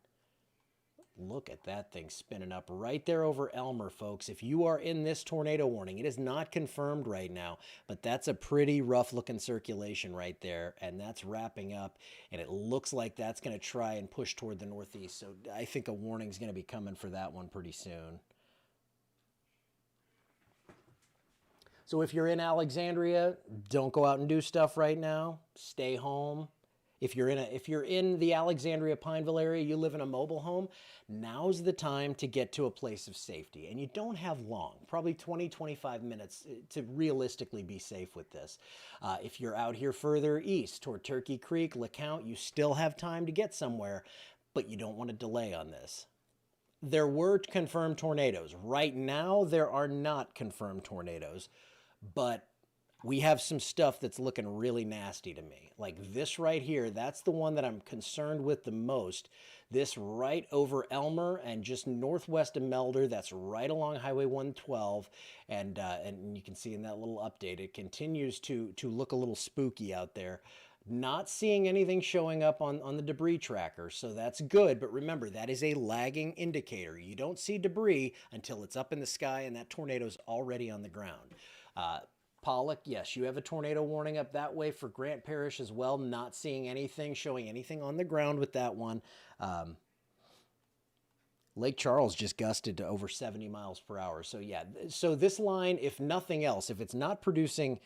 Look at that thing spinning up right there over Elmer, folks. If you are in this tornado warning, it is not confirmed right now, but that's a pretty rough looking circulation right there, and that's wrapping up, and it looks like that's going to try and push toward the northeast. So I think a warning is going to be coming for that one pretty soon. So if you're in Alexandria, don't go out and do stuff right now. Stay home. If you're in the Alexandria Pineville area, you live in a mobile home, now's the time to get to a place of safety. And you don't have long, probably 20, 25 minutes to realistically be safe with this. If you're out here further east toward Turkey Creek, LeCount, you still have time to get somewhere, but you don't want to delay on this. There were confirmed tornadoes. Right now, there are not confirmed tornadoes, but we have some stuff that's looking really nasty to me. Like this right here, that's the one that I'm concerned with the most. This right over Elmer and just northwest of Melder, that's right along Highway 112. And you can see in that little update, it continues to look a little spooky out there. Not seeing anything showing up on the debris tracker, so that's good. But remember, that is a lagging indicator. You don't see debris until it's up in the sky and that tornado's already on the ground. Pollock, yes, you have a tornado warning up that way for Grant Parish as well. Not seeing anything, showing anything on the ground with that one. Lake Charles just gusted to over 70 miles per hour. So yeah, so this line, if nothing else, if it's not producing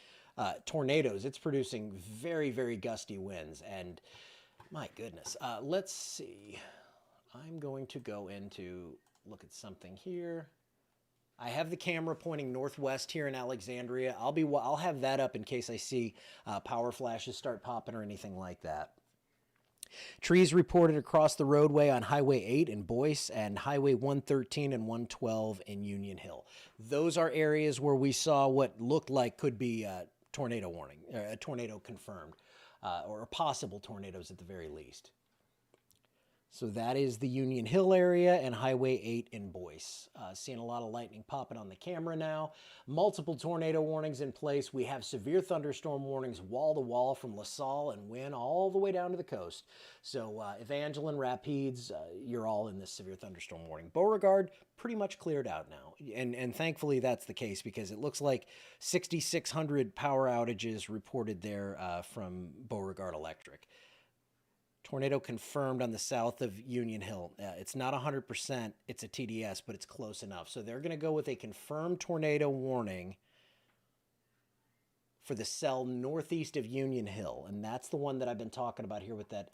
tornadoes, it's producing very, very gusty winds. And my goodness, let's see. I'm going to go into look at something here. I have the camera pointing northwest here in Alexandria. I'll have that up in case I see power flashes start popping or anything like that. Trees reported across the roadway on Highway 8 in Boyce and Highway 113 and 112 in Union Hill. Those are areas where we saw what looked like could be a tornado warning, a tornado confirmed, or possible tornadoes at the very least. So that is the Union Hill area and Highway 8 in Boyce. Seeing a lot of lightning popping on the camera now. Multiple tornado warnings in place. We have severe thunderstorm warnings wall to wall from LaSalle and Wynn all the way down to the coast. So Evangeline, Rapides, you're all in this severe thunderstorm warning. Beauregard, pretty much cleared out now. And thankfully that's the case because it looks like 6,600 power outages reported there from Beauregard Electric. Tornado confirmed on the south of Union Hill. It's not 100%, it's a TDS, but it's close enough. So they're going to go with a confirmed tornado warning for the cell northeast of Union Hill. And that's the one that I've been talking about here with that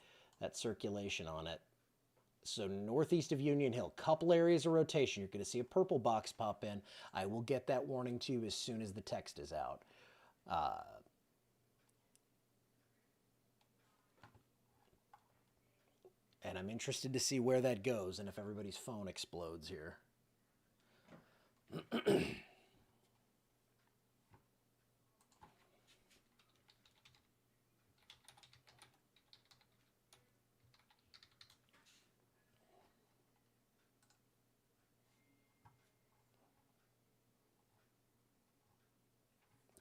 circulation on it. So northeast of Union Hill, couple areas of rotation. You're going to see a purple box pop in. I will get that warning to you as soon as the text is out. And I'm interested to see where that goes and if everybody's phone explodes here.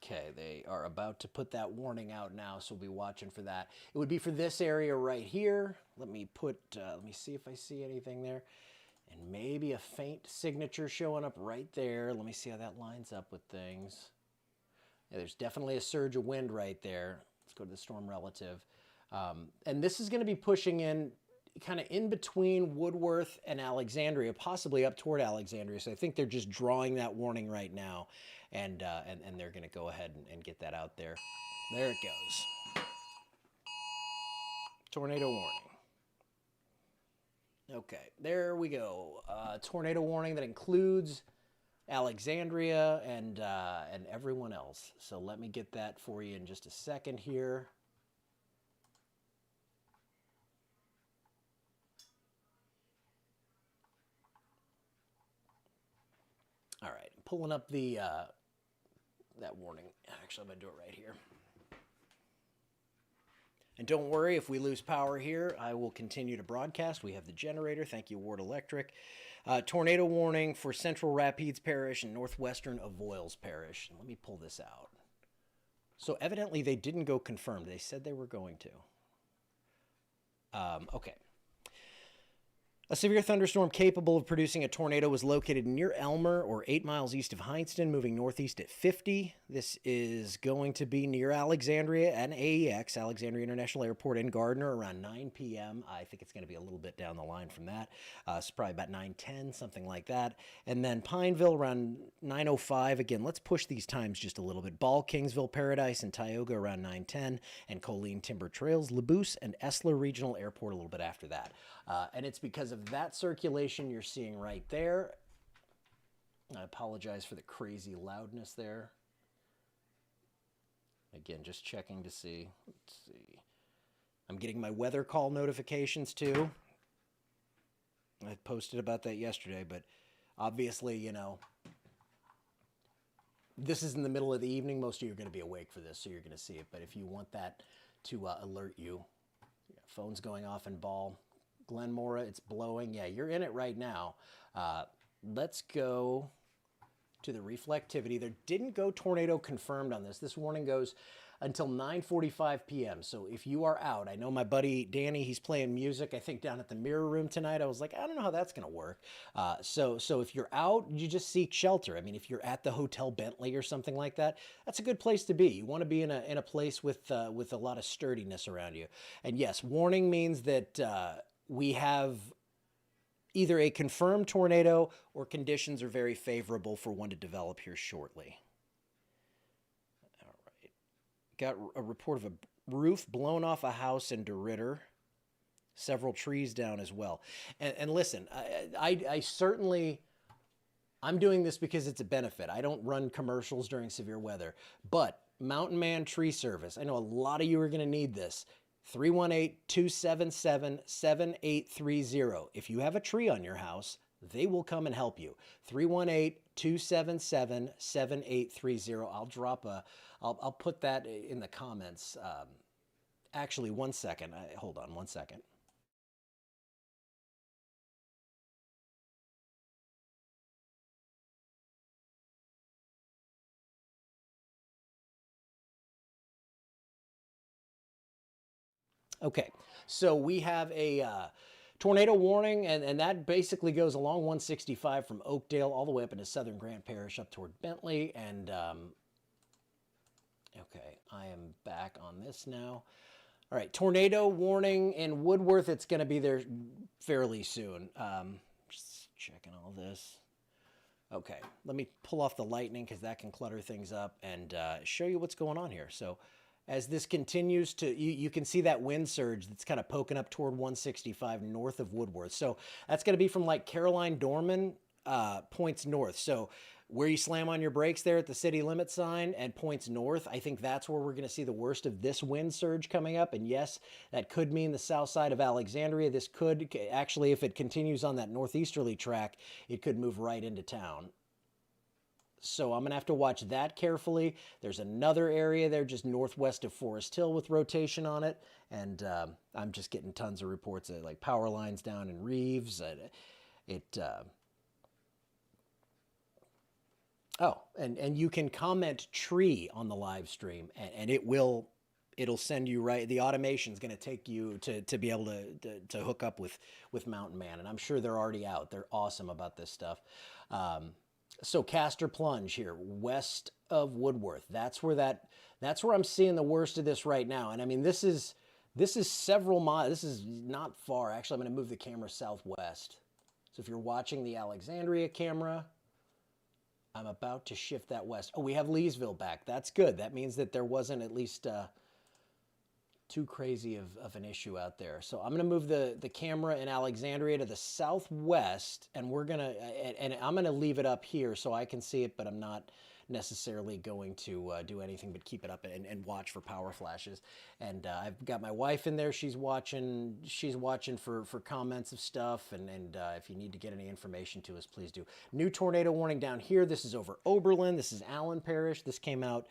Okay, they are about to put that warning out now, so we'll be watching for that. It would be for this area right here. Let me see if I see anything there. And maybe a faint signature showing up right there. Let me see how that lines up with things. Yeah, there's definitely a surge of wind right there. Let's go to the storm relative. And this is going to be pushing in kind of in between Woodworth and Alexandria, possibly up toward Alexandria. So I think they're just drawing that warning right now. And they're going to go ahead and get that out there. There it goes. Tornado warning. Okay, there we go. Tornado warning that includes Alexandria and everyone else. So let me get that for you in just a second here. All right, I'm pulling up the that warning. Actually, I'm going to do it right here. And don't worry, if we lose power here, I will continue to broadcast. We have the generator. Thank you, Ward Electric. Tornado warning for Central Rapides Parish and northwestern Avoyelles Parish. And let me pull this out. So evidently they didn't go confirmed. They said they were going to. Okay. A severe thunderstorm capable of producing a tornado was located near Elmer, or 8 miles east of Heinston, moving northeast at 50. This is going to be near Alexandria and AEX, Alexandria International Airport in Gardner, around 9 p.m. I think it's going to be a little bit down the line from that. It's probably about 9:10, something like that. And then Pineville around 9:05. Again, let's push these times just a little bit. Ball, Kingsville, Paradise, and Tioga around 9:10, and Colleen Timber Trails, Laboose, and Esler Regional Airport a little bit after that. And it's because of that circulation you're seeing right there. I apologize for the crazy loudness there. Again, just checking to see. Let's see. I'm getting my weather call notifications too. I posted about that yesterday, but obviously, you know, this is in the middle of the evening. Most of you are going to be awake for this, so you're going to see it. But if you want that to alert you, phone's going off in Ball. Glenmora, it's blowing. Yeah, you're in it right now. Let's go to the reflectivity. There didn't go tornado confirmed on this. This warning goes until 9:45 p.m. So if you are out, I know my buddy Danny, he's playing music, I think down at the Mirror Room tonight. I was like, I don't know how that's going to work. So if you're out, you just seek shelter. I mean, if you're at the Hotel Bentley or something like that, that's a good place to be. You want to be in a place with a lot of sturdiness around you. And yes, warning means that we have either a confirmed tornado or conditions are very favorable for one to develop here shortly. All right. Got a report of a roof blown off a house in DeRidder. Several trees down as well. And listen, I certainly, I'm doing this because it's a benefit. I don't run commercials during severe weather. But Mountain Man Tree Service, I know a lot of you are going to need this. 318-277-7830. If you have a tree on your house, they will come and help you. 318-277-7830. I'll put that in the comments. Actually, one second. Hold on one second. Okay, so we have a tornado warning, and that basically goes along 165 from Oakdale all the way up into southern Grant Parish up toward Bentley. And okay, I am back on this now. All right, tornado warning in Woodworth. It's going to be there fairly soon. Just checking all this. Okay, let me pull off the lightning because that can clutter things up and show you what's going on here. So as this continues to, you can see that wind surge that's kind of poking up toward 165 north of Woodworth. So that's going to be from like Caroline Dorman points north. So where you slam on your brakes there at the city limit sign and points north, I think that's where we're going to see the worst of this wind surge coming up. And yes, that could mean the south side of Alexandria. This could actually, if it continues on that northeasterly track, it could move right into town. So I'm going to have to watch that carefully. There's another area there just northwest of Forest Hill with rotation on it. And I'm just getting tons of reports of like power lines down in Reeves. Oh, and you can comment tree on the live stream and it'll send you right. The automation is going to take you to be able to hook up with Mountain Man. And I'm sure they're already out. They're awesome about this stuff. So Castor Plunge here, west of Woodworth. That's where I'm seeing the worst of this right now. And I mean, this is several miles. This is not far. Actually, I'm going to move the camera southwest. So if you're watching the Alexandria camera, I'm about to shift that west. Oh, we have Leesville back. That's good. That means that there wasn't at least too crazy of an issue out there. So I'm going to move the camera in Alexandria to the southwest, and I'm going to leave it up here so I can see it, but I'm not necessarily going to do anything but keep it up and watch for power flashes. And I've got my wife in there. She's watching for comments of stuff, and if you need to get any information to us, please do. New tornado warning down here. This is over Oberlin. This is Allen Parish. This came out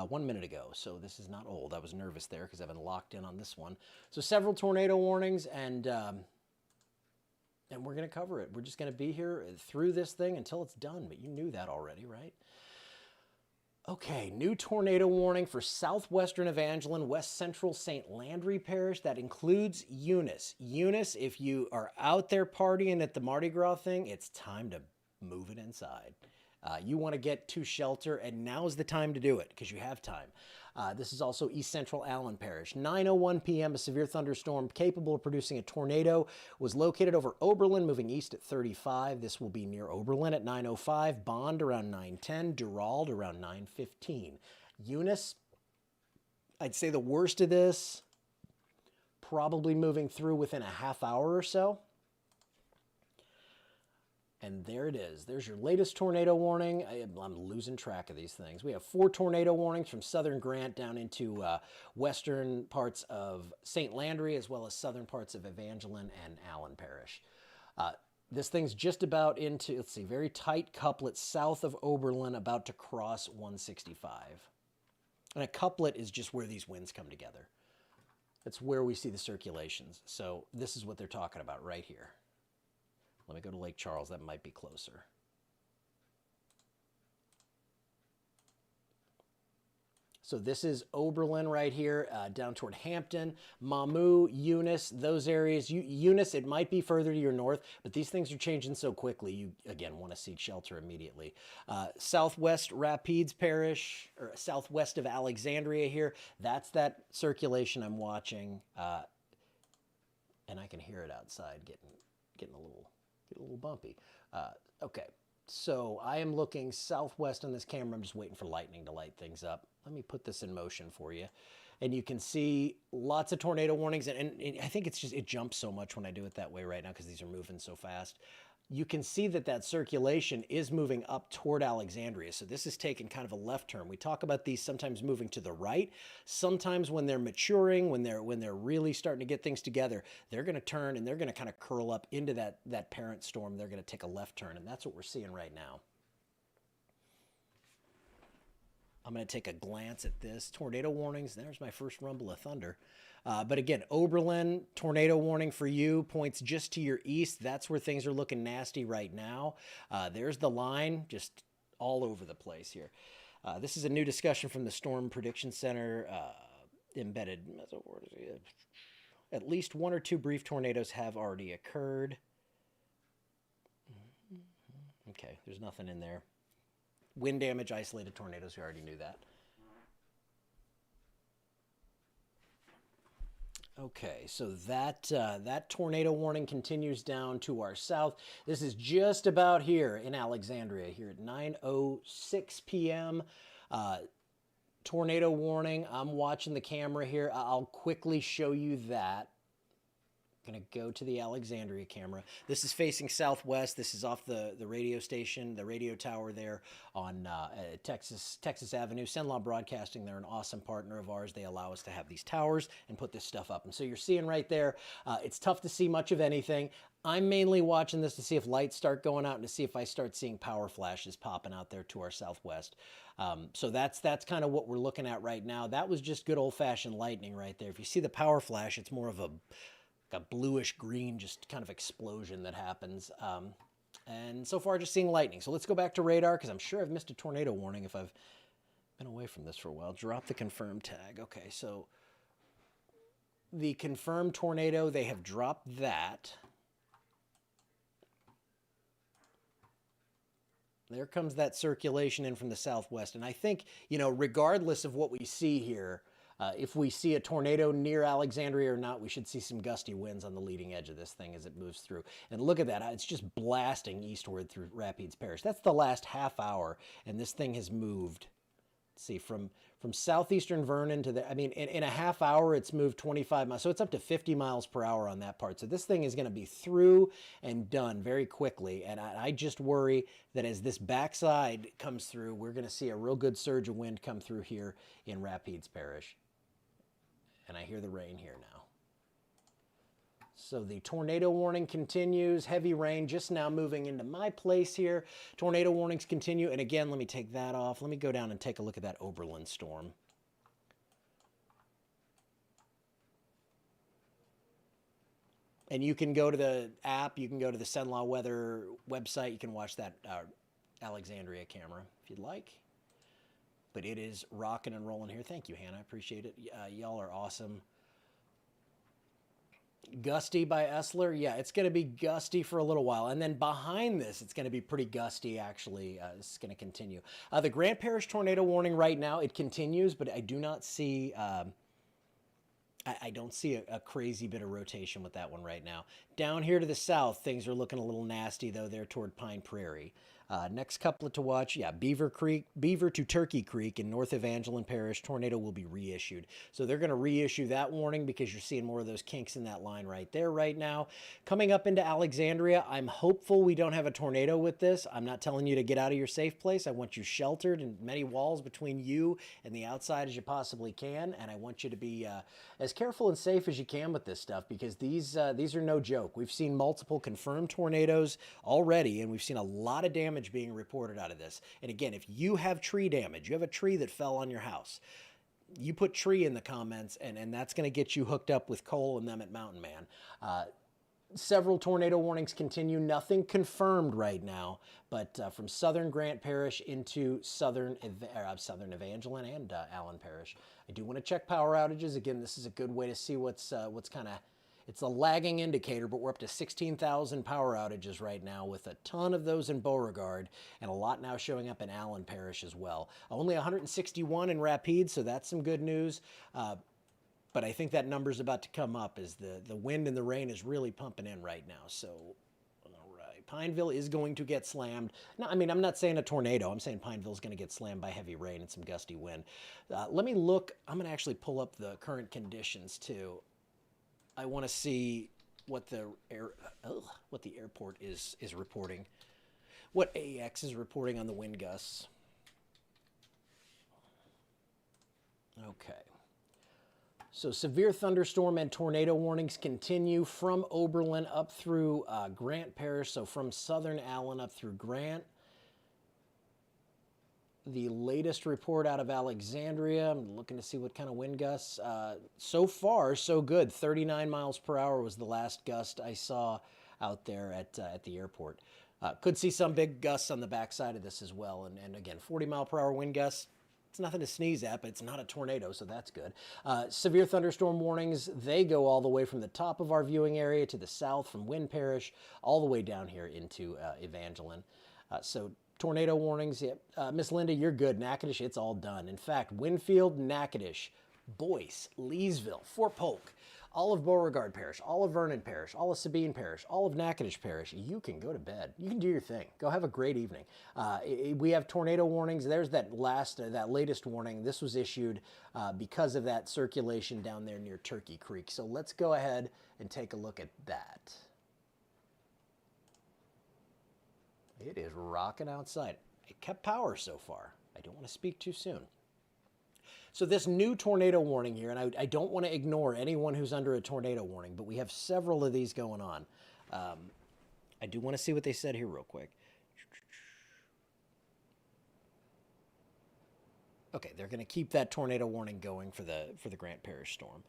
1 minute ago, so this is not old. I was nervous there because I've been locked in on this one. So several tornado warnings, and we're going to cover it. We're just going to be here through this thing until it's done, but you knew that already, right? Okay, new tornado warning for southwestern Evangeline, west central St. Landry Parish. That includes Eunice. Eunice, if you are out there partying at the Mardi Gras thing, it's time to move it inside. You want to get to shelter, and now's the time to do it because you have time. This is also East Central Allen Parish. 9:01 p.m., a severe thunderstorm capable of producing a tornado was located over Oberlin, moving east at 35. This will be near Oberlin at 9:05, Bond around 9:10, Durald around 9:15. Eunice, I'd say the worst of this, probably moving through within a half hour or so. And there it is. There's your latest tornado warning. I'm losing track of these things. We have 4 tornado warnings from southern Grant down into western parts of St. Landry, as well as southern parts of Evangeline and Allen Parish. This thing's just about into, let's see, very tight couplet south of Oberlin, about to cross 165. And a couplet is just where these winds come together. That's where we see the circulations. So this is what they're talking about right here. Let me go to Lake Charles. That might be closer. So this is Oberlin right here, down toward Hampton, Mamou, Eunice, those areas. Eunice, it might be further to your north, but these things are changing so quickly. You, again, want to seek shelter immediately. Southwest Rapides Parish, or southwest of Alexandria here. That's that circulation I'm watching. And I can hear it outside getting a little bumpy. Okay, so I am looking southwest on this camera. I'm just waiting for lightning to light things up. Let me put this in motion for you. And you can see lots of tornado warnings. And I think it's just, it jumps so much when I do it that way right now because these are moving so fast. You can see that that circulation is moving up toward Alexandria. So this is taking kind of a left turn. We talk about these sometimes moving to the right. Sometimes when they're maturing, when they're really starting to get things together, they're going to turn and they're going to kind of curl up into that parent storm. They're going to take a left turn, and that's what we're seeing right now. I'm going to take a glance at this. Tornado warnings. There's my first rumble of thunder. But again, Oberlin, tornado warning for you, points just to your east. That's where things are looking nasty right now. There's the line, just all over the place here. This is a new discussion from the Storm Prediction Center, embedded. At least 1 or 2 brief tornadoes have already occurred. Okay, there's nothing in there. Wind damage, isolated tornadoes, we already knew that. Okay, so that tornado warning continues down to our south. This is just about here in Alexandria, here at 9:06 p.m. Tornado warning. I'm watching the camera here. I'll quickly show you that. Going to go to the Alexandria camera. This is facing southwest. This is off the radio station, the radio tower there on Texas Avenue. Cenla Broadcasting, they're an awesome partner of ours. They allow us to have these towers and put this stuff up. And so you're seeing right there, it's tough to see much of anything. I'm mainly watching this to see if lights start going out and to see if I start seeing power flashes popping out there to our southwest. So that's kind of what we're looking at right now. That was just good old-fashioned lightning right there. If you see the power flash, it's more of a bluish green, just kind of explosion that happens. And so far just seeing lightning. So let's go back to radar because I'm sure I've missed a tornado warning if I've been away from this for a while. Drop the confirm tag. Okay, so the confirmed tornado, they have dropped that. There comes that circulation in from the southwest. And I think, you know, regardless of what we see here, if we see a tornado near Alexandria or not, we should see some gusty winds on the leading edge of this thing as it moves through. And look at that. It's just blasting eastward through Rapides Parish. That's the last half hour, and this thing has moved. Let's see, from southeastern Vernon to the, I mean, in a half hour, it's moved 25 miles. So it's up to 50 miles per hour on that part. So this thing is going to be through and done very quickly. And I just worry that as this backside comes through, we're going to see a real good surge of wind come through here in Rapides Parish. And I hear the rain here now. So the tornado warning continues. Heavy rain just now moving into my place here. Tornado warnings continue. And again, let me take that off. Let me go down and take a look at that Oberlin storm. And you can go to the app. You can go to the Cenla weather website. You can watch that Alexandria camera if you'd like. but it is rocking and rolling here. Thank you, Hannah. I appreciate it. Y'all are awesome. Gusty by Essler. Yeah, it's going to be gusty for a little while. And then behind this, it's going to be pretty gusty, actually. This is going to continue. The Grant Parish tornado warning right now, it continues, but I do not see... I don't see a crazy bit of rotation with that one right now. Down here to the south, things are looking a little nasty, though, there toward Pine Prairie. Next couplet to watch, yeah, Beaver to Turkey Creek in North Evangeline Parish, tornado will be reissued. So they're going to reissue that warning because you're seeing more of those kinks in that line right there right now. Coming up into Alexandria, I'm hopeful we don't have a tornado with this. I'm not telling you to get out of your safe place. I want you sheltered and many walls between you and the outside as you possibly can. And I want you to be as careful and safe as you can with this stuff because these are no joke. We've seen multiple confirmed tornadoes already, and we've seen a lot of damage being reported out of this. And again, if you have tree damage, you have a tree that fell on your house, you put tree in the comments, and that's going to get you hooked up with Cole and them at Mountain Man. Several tornado warnings continue. Nothing confirmed right now, but from southern Grant Parish into southern Evangeline and Allen Parish. I do want to check power outages. Again, this is a good way to see what's kind of... It's a lagging indicator, but we're up to 16,000 power outages right now with a ton of those in Beauregard and a lot now showing up in Allen Parish as well. Only 161 in Rapides, so that's some good news. But I think that number's about to come up as the wind and the rain is really pumping in right now. So, all right, Pineville is going to get slammed. No, I mean, I'm not saying a tornado. I'm saying Pineville's going to get slammed by heavy rain and some gusty wind. Let me look. I'm going to actually pull up the current conditions too. I want to see what the airport is reporting, what AX is reporting on the wind gusts. Okay. So severe thunderstorm and tornado warnings continue from Oberlin up through Grant Parish. So from southern Allen up through Grant. The latest report out of Alexandria, I'm looking to see what kind of wind gusts. So far, so good. 39 miles per hour was the last gust I saw out there at the airport. Could see some big gusts on the backside of this as well. And again, 40 mile per hour wind gusts. It's nothing to sneeze at, but it's not a tornado, so that's good. Severe thunderstorm warnings, they go all the way from the top of our viewing area to the south from Wind Parish, all the way down here into Evangeline. So tornado warnings, yeah. Miss Linda, you're good. Natchitoches, it's all done. In fact, Winfield, Natchitoches, Boyce, Leesville, Fort Polk, all of Beauregard Parish, all of Vernon Parish, all of Sabine Parish, all of Natchitoches Parish, you can go to bed. You can do your thing. Go have a great evening. We have tornado warnings. There's that latest warning. This was issued because of that circulation down there near Turkey Creek. So let's go ahead and take a look at that. It is rocking outside. It kept power so far. I don't want to speak too soon. So this new tornado warning here, and I don't want to ignore anyone who's under a tornado warning, but we have several of these going on. I do want to see what they said here real quick. Okay, they're going to keep that tornado warning going for the Grant Parish storm.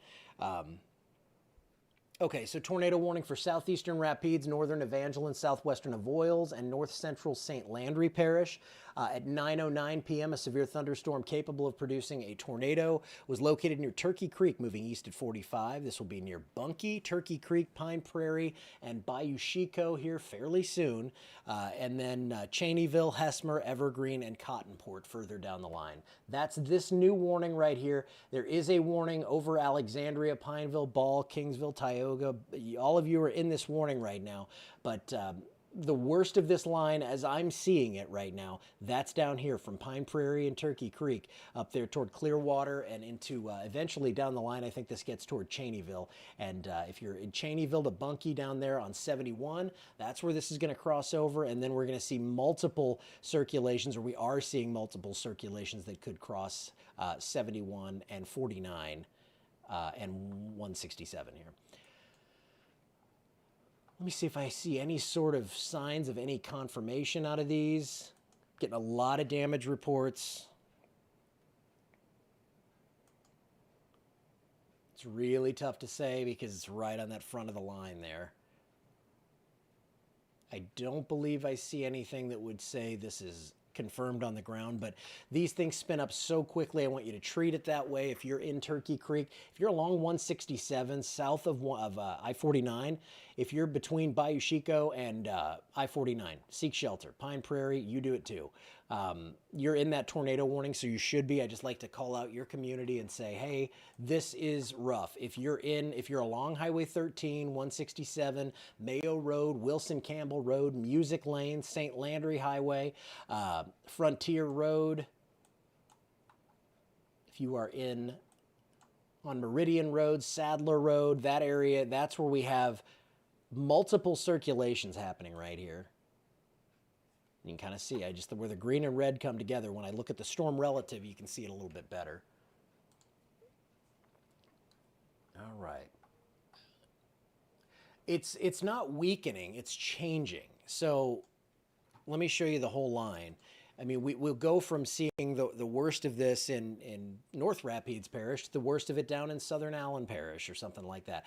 Okay, so tornado warning for southeastern Rapides, northern Evangeline, southwestern Avoyelles, and north central St. Landry Parish. At 9:09 p.m., a severe thunderstorm capable of producing a tornado was located near Turkey Creek, moving east at 45. This will be near Bunkie, Turkey Creek, Pine Prairie, and Bayou Chico here fairly soon. And then Cheneyville, Hesmer, Evergreen, and Cottonport further down the line. That's this new warning right here. There is a warning over Alexandria, Pineville, Ball, Kingsville, Tioga. All of you are in this warning right now, but the worst of this line, as I'm seeing it right now, that's down here from Pine Prairie and Turkey Creek up there toward Clearwater and into eventually down the line. I think this gets toward Cheneyville. And if you're in Cheneyville to Bunkie down there on 71, that's where this is going to cross over. And then we're going to see multiple circulations, or we are seeing multiple circulations that could cross 71 and 49 and 167 here. Let me see if I see any sort of signs of any confirmation out of these. Getting a lot of damage reports. It's really tough to say because it's right on that front of the line there. I don't believe I see anything that would say this is confirmed on the ground, but these things spin up so quickly. I want you to treat it that way. If you're in Turkey Creek, if you're along 167 south of I-49, if you're between Bayou Chico and I-49, seek shelter. Pine Prairie, you do it too. You're in that tornado warning, so you should be. I just like to call out your community and say, hey, this is rough. If you're along Highway 13, 167, Mayo Road, Wilson Campbell Road, Music Lane, St. Landry Highway, Frontier Road, if you are on Meridian Road, Sadler Road, that area, that's where we have multiple circulations happening right here. You can kind of see where the green and red come together. When I look at the storm relative, you can see it a little bit better. All right. It's not weakening, it's changing. So let me show you the whole line. I mean, we'll go from seeing the worst of this in North Rapides Parish to the worst of it down in Southern Allen Parish or something like that.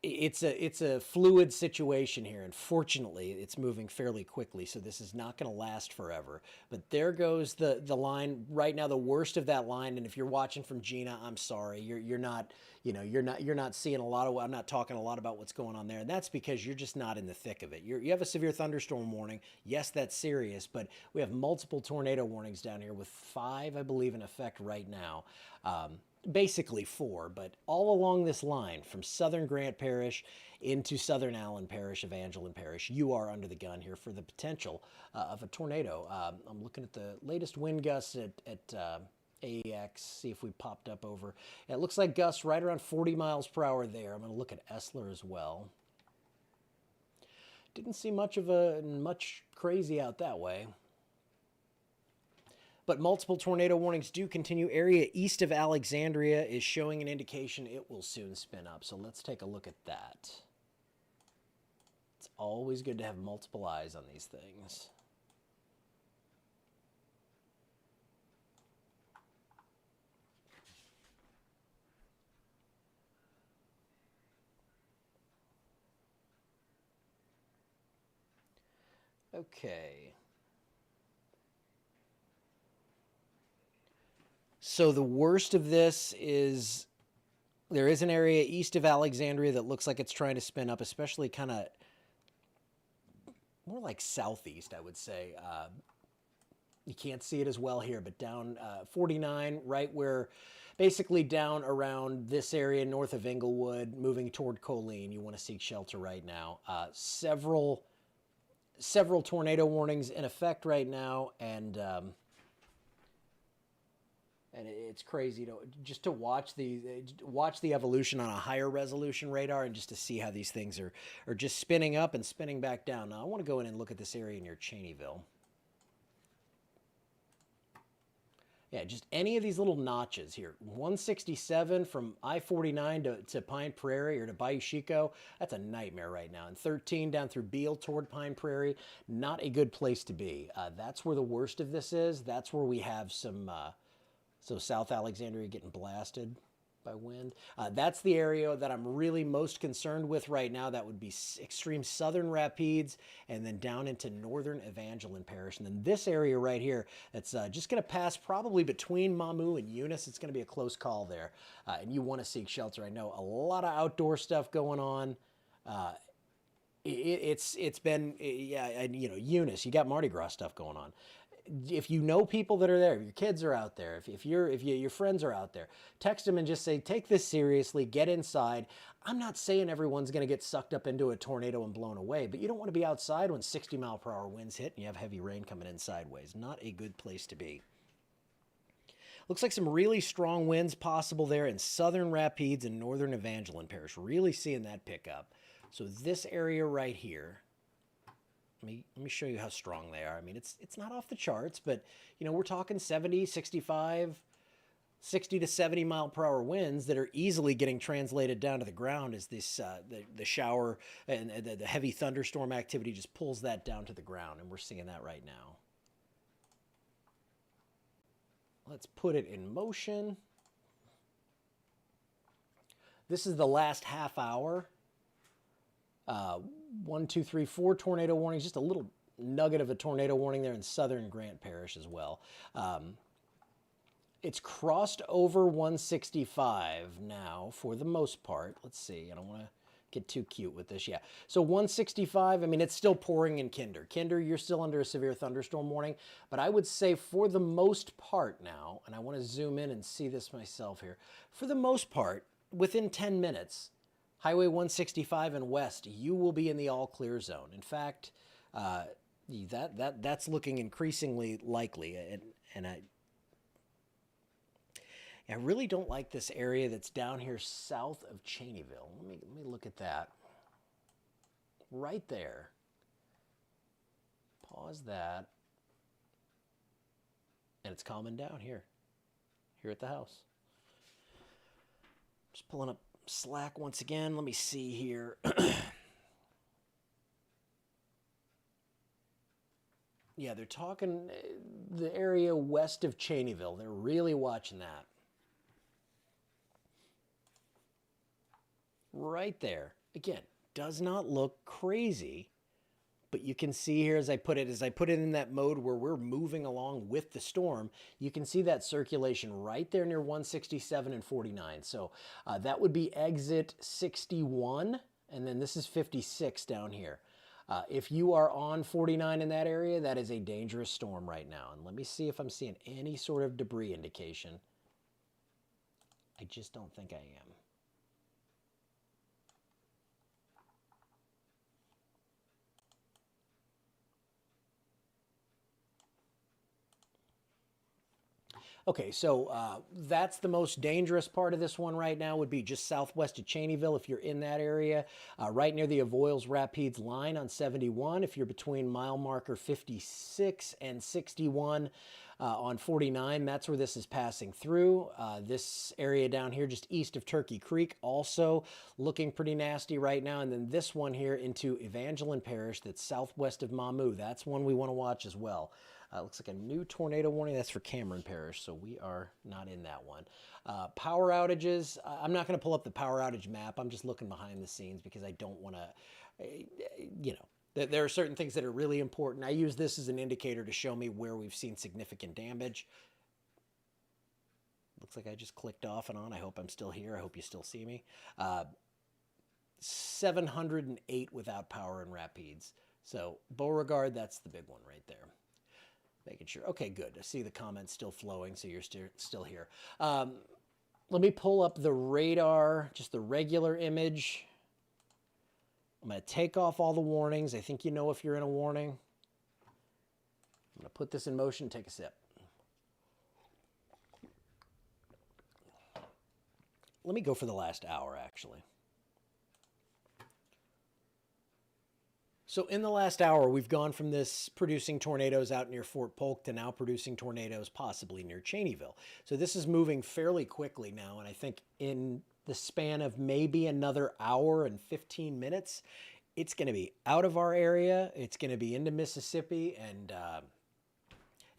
It's a fluid situation here, and fortunately, it's moving fairly quickly, so this is not going to last forever. But there goes the line right now, the worst of that line. And if you're watching from Gina, I'm sorry, you're not seeing a lot of. I'm not talking a lot about what's going on there, and that's because you're just not in the thick of it. You have a severe thunderstorm warning. Yes, that's serious, but we have multiple tornado warnings down here with 5, I believe, in effect right now. Basically 4, but all along this line from Southern Grant Parish into Southern Allen Parish, Evangeline Parish, you are under the gun here for the potential of a tornado. I'm looking at the latest wind gusts at AEX, see if we popped up over. It looks like gusts right around 40 miles per hour there. I'm going to look at Essler as well. Didn't see much crazy out that way. But multiple tornado warnings do continue. Area east of Alexandria is showing an indication it will soon spin up. So let's take a look at that. It's always good to have multiple eyes on these things. Okay. So the worst of this is there is an area east of Alexandria that looks like it's trying to spin up, especially kind of more like southeast, I would say. You can't see it as well here, but down 49, right where, basically down around this area north of Inglewood, moving toward Colleen, you want to seek shelter right now. Several tornado warnings in effect right now, and it's crazy just to watch the evolution on a higher resolution radar and just to see how these things are just spinning up and spinning back down. Now I want to go in and look at this area near Cheneyville. Yeah, just any of these little notches here. 167 from I-49 to Pine Prairie or to Bayou Chico, that's a nightmare right now. And 13 down through Beale toward Pine Prairie, not a good place to be. That's where the worst of this is. That's where we have some... So South Alexandria getting blasted by wind. That's the area that I'm really most concerned with right now. That would be extreme Southern Rapides and then down into Northern Evangeline Parish. And then this area right here, that's just going to pass probably between Mamou and Eunice. It's going to be a close call there. And you want to seek shelter. I know a lot of outdoor stuff going on. It's been, yeah, Eunice, you got Mardi Gras stuff going on. If you know people that are there, if your kids are out there, if your friends are out there, text them and just say, take this seriously, get inside. I'm not saying everyone's going to get sucked up into a tornado and blown away, but you don't want to be outside when 60 mile per hour winds hit and you have heavy rain coming in sideways. Not a good place to be. Looks like some really strong winds possible there in Southern Rapides and Northern Evangeline Parish. Really seeing that pick up. So this area right here, let me show you how strong they are. I mean, it's not off the charts, but, we're talking 70, 65, 60 to 70 mile per hour winds that are easily getting translated down to the ground as this the shower and the heavy thunderstorm activity just pulls that down to the ground, and we're seeing that right now. Let's put it in motion. This is the last half hour. 1, 2, 3, 4 tornado warnings, just a little nugget of a tornado warning there in southern Grant Parish as well. It's crossed over 165 now for the most part. Let's see. I don't want to get too cute with this. Yeah. So 165, I mean, it's still pouring in Kinder. Kinder, you're still under a severe thunderstorm warning. But I would say for the most part now, and I want to zoom in and see this myself here, for the most part, within 10 minutes, Highway 165 and west, you will be in the all clear zone. In fact, that's looking increasingly likely. And I really don't like this area that's down here south of Cheneyville. Let me look at that. Right there. Pause that. And it's calming down here at the house. Just pulling up Slack once again. Let me see here. Yeah, they're talking the area west of Cheneyville. They're really watching that. Right there. Again, does not look crazy, but you can see here as I put it in that mode where we're moving along with the storm, you can see that circulation right there near 167 and 49. So that would be exit 61, and then this is 56 down here. If you are on 49 in that area, that is a dangerous storm right now. And let me see if I'm seeing any sort of debris indication. I just don't think I am. Okay, so that's the most dangerous part of this one right now would be just southwest of Cheneyville if you're in that area, right near the Avoyelles Rapides line on 71. If you're between mile marker 56 and 61 on 49, that's where this is passing through. This area down here just east of Turkey Creek also looking pretty nasty right now. And then this one here into Evangeline Parish that's southwest of Mamou. That's one we want to watch as well. Looks like a new tornado warning. That's for Cameron Parish, so we are not in that one. Power outages. I'm not going to pull up the power outage map. I'm just looking behind the scenes because I don't want to, there are certain things that are really important. I use this as an indicator to show me where we've seen significant damage. Looks like I just clicked off and on. I hope I'm still here. I hope you still see me. 708 without power in Rapides. So Beauregard, that's the big one right there. Making sure. Okay, good. I see the comments still flowing, so you're still here. Let me pull up the radar, just the regular image. I'm going to take off all the warnings. I think you know if you're in a warning. I'm going to put this in motion, take a sip. Let me go for the last hour, actually. So in the last hour, we've gone from this producing tornadoes out near Fort Polk to now producing tornadoes possibly near Cheneyville. So this is moving fairly quickly now, and I think in the span of maybe another hour and 15 minutes, it's going to be out of our area. It's going to be into Mississippi,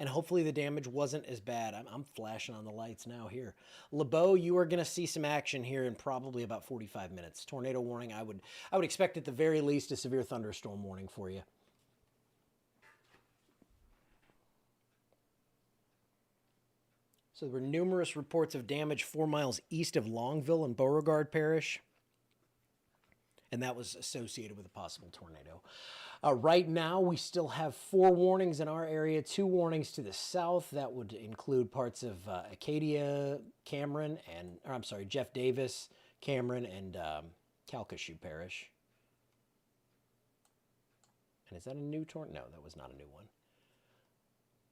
and hopefully the damage wasn't as bad. I'm flashing on the lights now here. LeBeau, you are going to see some action here in probably about 45 minutes. Tornado warning, I would expect at the very least a severe thunderstorm warning for you. So there were numerous reports of damage 4 miles east of Longville in Beauregard Parish, and that was associated with a possible tornado. Right now, we still have 4 warnings in our area, 2 warnings to the south. That would include parts of Acadia, Cameron, Jeff Davis, Cameron, and Calcasieu Parish. And is that a new tornado? No, that was not a new one.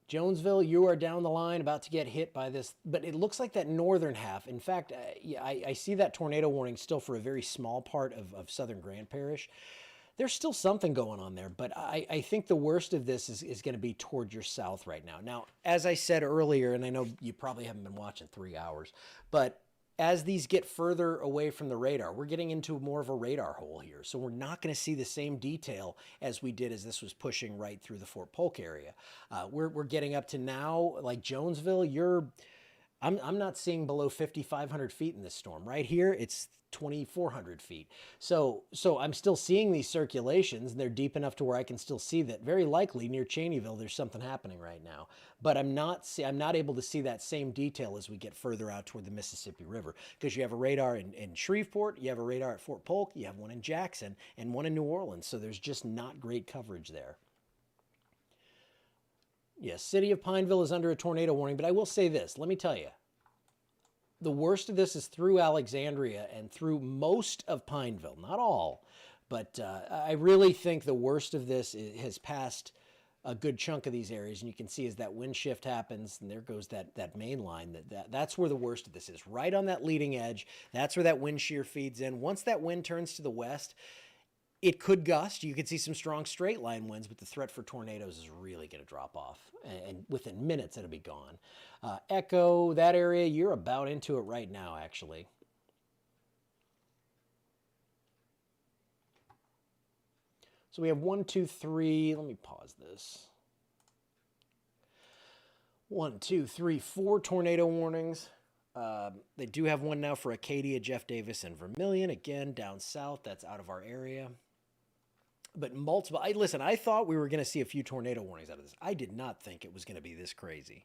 Jonesville, you are down the line about to get hit by this, but it looks like that northern half. In fact, I see that tornado warning still for a very small part of southern Grant Parish. There's still something going on there, but I think the worst of this is going to be toward your south right now. Now, as I said earlier, and I know you probably haven't been watching 3 hours, but as these get further away from the radar, we're getting into more of a radar hole here. So we're not going to see the same detail as we did as this was pushing right through the Fort Polk area. We're getting up to now, like Jonesville, you're I'm not seeing below 5,500 feet in this storm. Right here, it's 2,400 feet. So I'm still seeing these circulations, and they're deep enough to where I can still see that very likely near Cheneyville there's something happening right now. But I'm not able to see that same detail as we get further out toward the Mississippi River, because you have a radar in Shreveport, you have a radar at Fort Polk, you have one in Jackson, and one in New Orleans. So there's just not great coverage there. Yes, City of Pineville is under a tornado warning, but I will say this. Let me tell you, the worst of this is through Alexandria and through most of Pineville. Not all, but I really think the worst of this has passed a good chunk of these areas. And you can see as that wind shift happens, and there goes that main line, that's where the worst of this is. Right on that leading edge, that's where that wind shear feeds in. Once that wind turns to the west, it could gust. You could see some strong straight line winds, but the threat for tornadoes is really going to drop off. And within minutes, it'll be gone. Echo, that area, you're about into it right now, actually. So we have 1, 2, 3. Let me pause this. 1, 2, 3, 4 tornado warnings. They do have one now for Acadia, Jeff Davis, and Vermilion. Again, down south, that's out of our area. But multiple. Listen, I thought we were going to see a few tornado warnings out of this. I did not think it was going to be this crazy.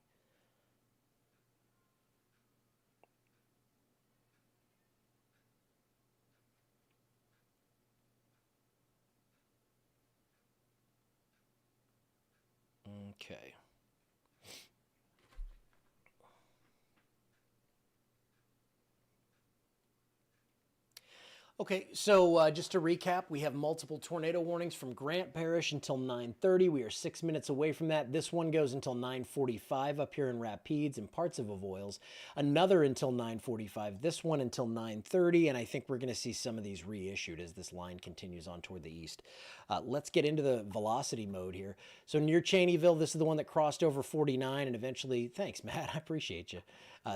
Okay. Okay, so just to recap, we have multiple tornado warnings from Grant Parish until 9:30. We are 6 minutes away from that. This one goes until 9:45 up here in Rapides and parts of Avoyelles. Another until 9:45. This one until 9:30, and I think we're going to see some of these reissued as this line continues on toward the east. Let's get into the velocity mode here. So near Cheneyville, this is the one that crossed over 49 and eventually, thanks, Matt, I appreciate you.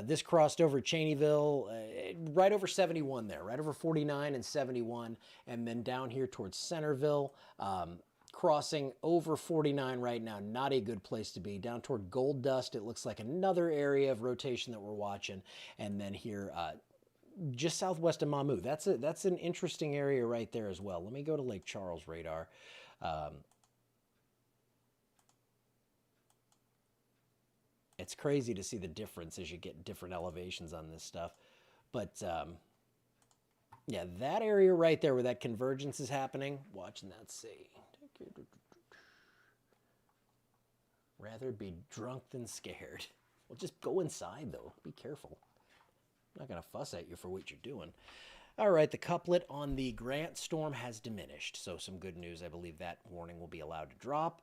This crossed over Cheneyville, right over 71 there, right over 49 and 71, and then down here towards Centerville, crossing over 49 right now. Not a good place to be. Down toward Gold Dust, it looks like another area of rotation that we're watching, and then here just southwest of Mamou. That's an interesting area right there as well. Let me go to Lake Charles radar. It's crazy to see the difference as you get different elevations on this stuff. But yeah, that area right there where that convergence is happening, watching that see. Rather be drunk than scared. Well, just go inside, though. Be careful. I'm not going to fuss at you for what you're doing. All right, the couplet on the Grant storm has diminished. So some good news. I believe that warning will be allowed to drop.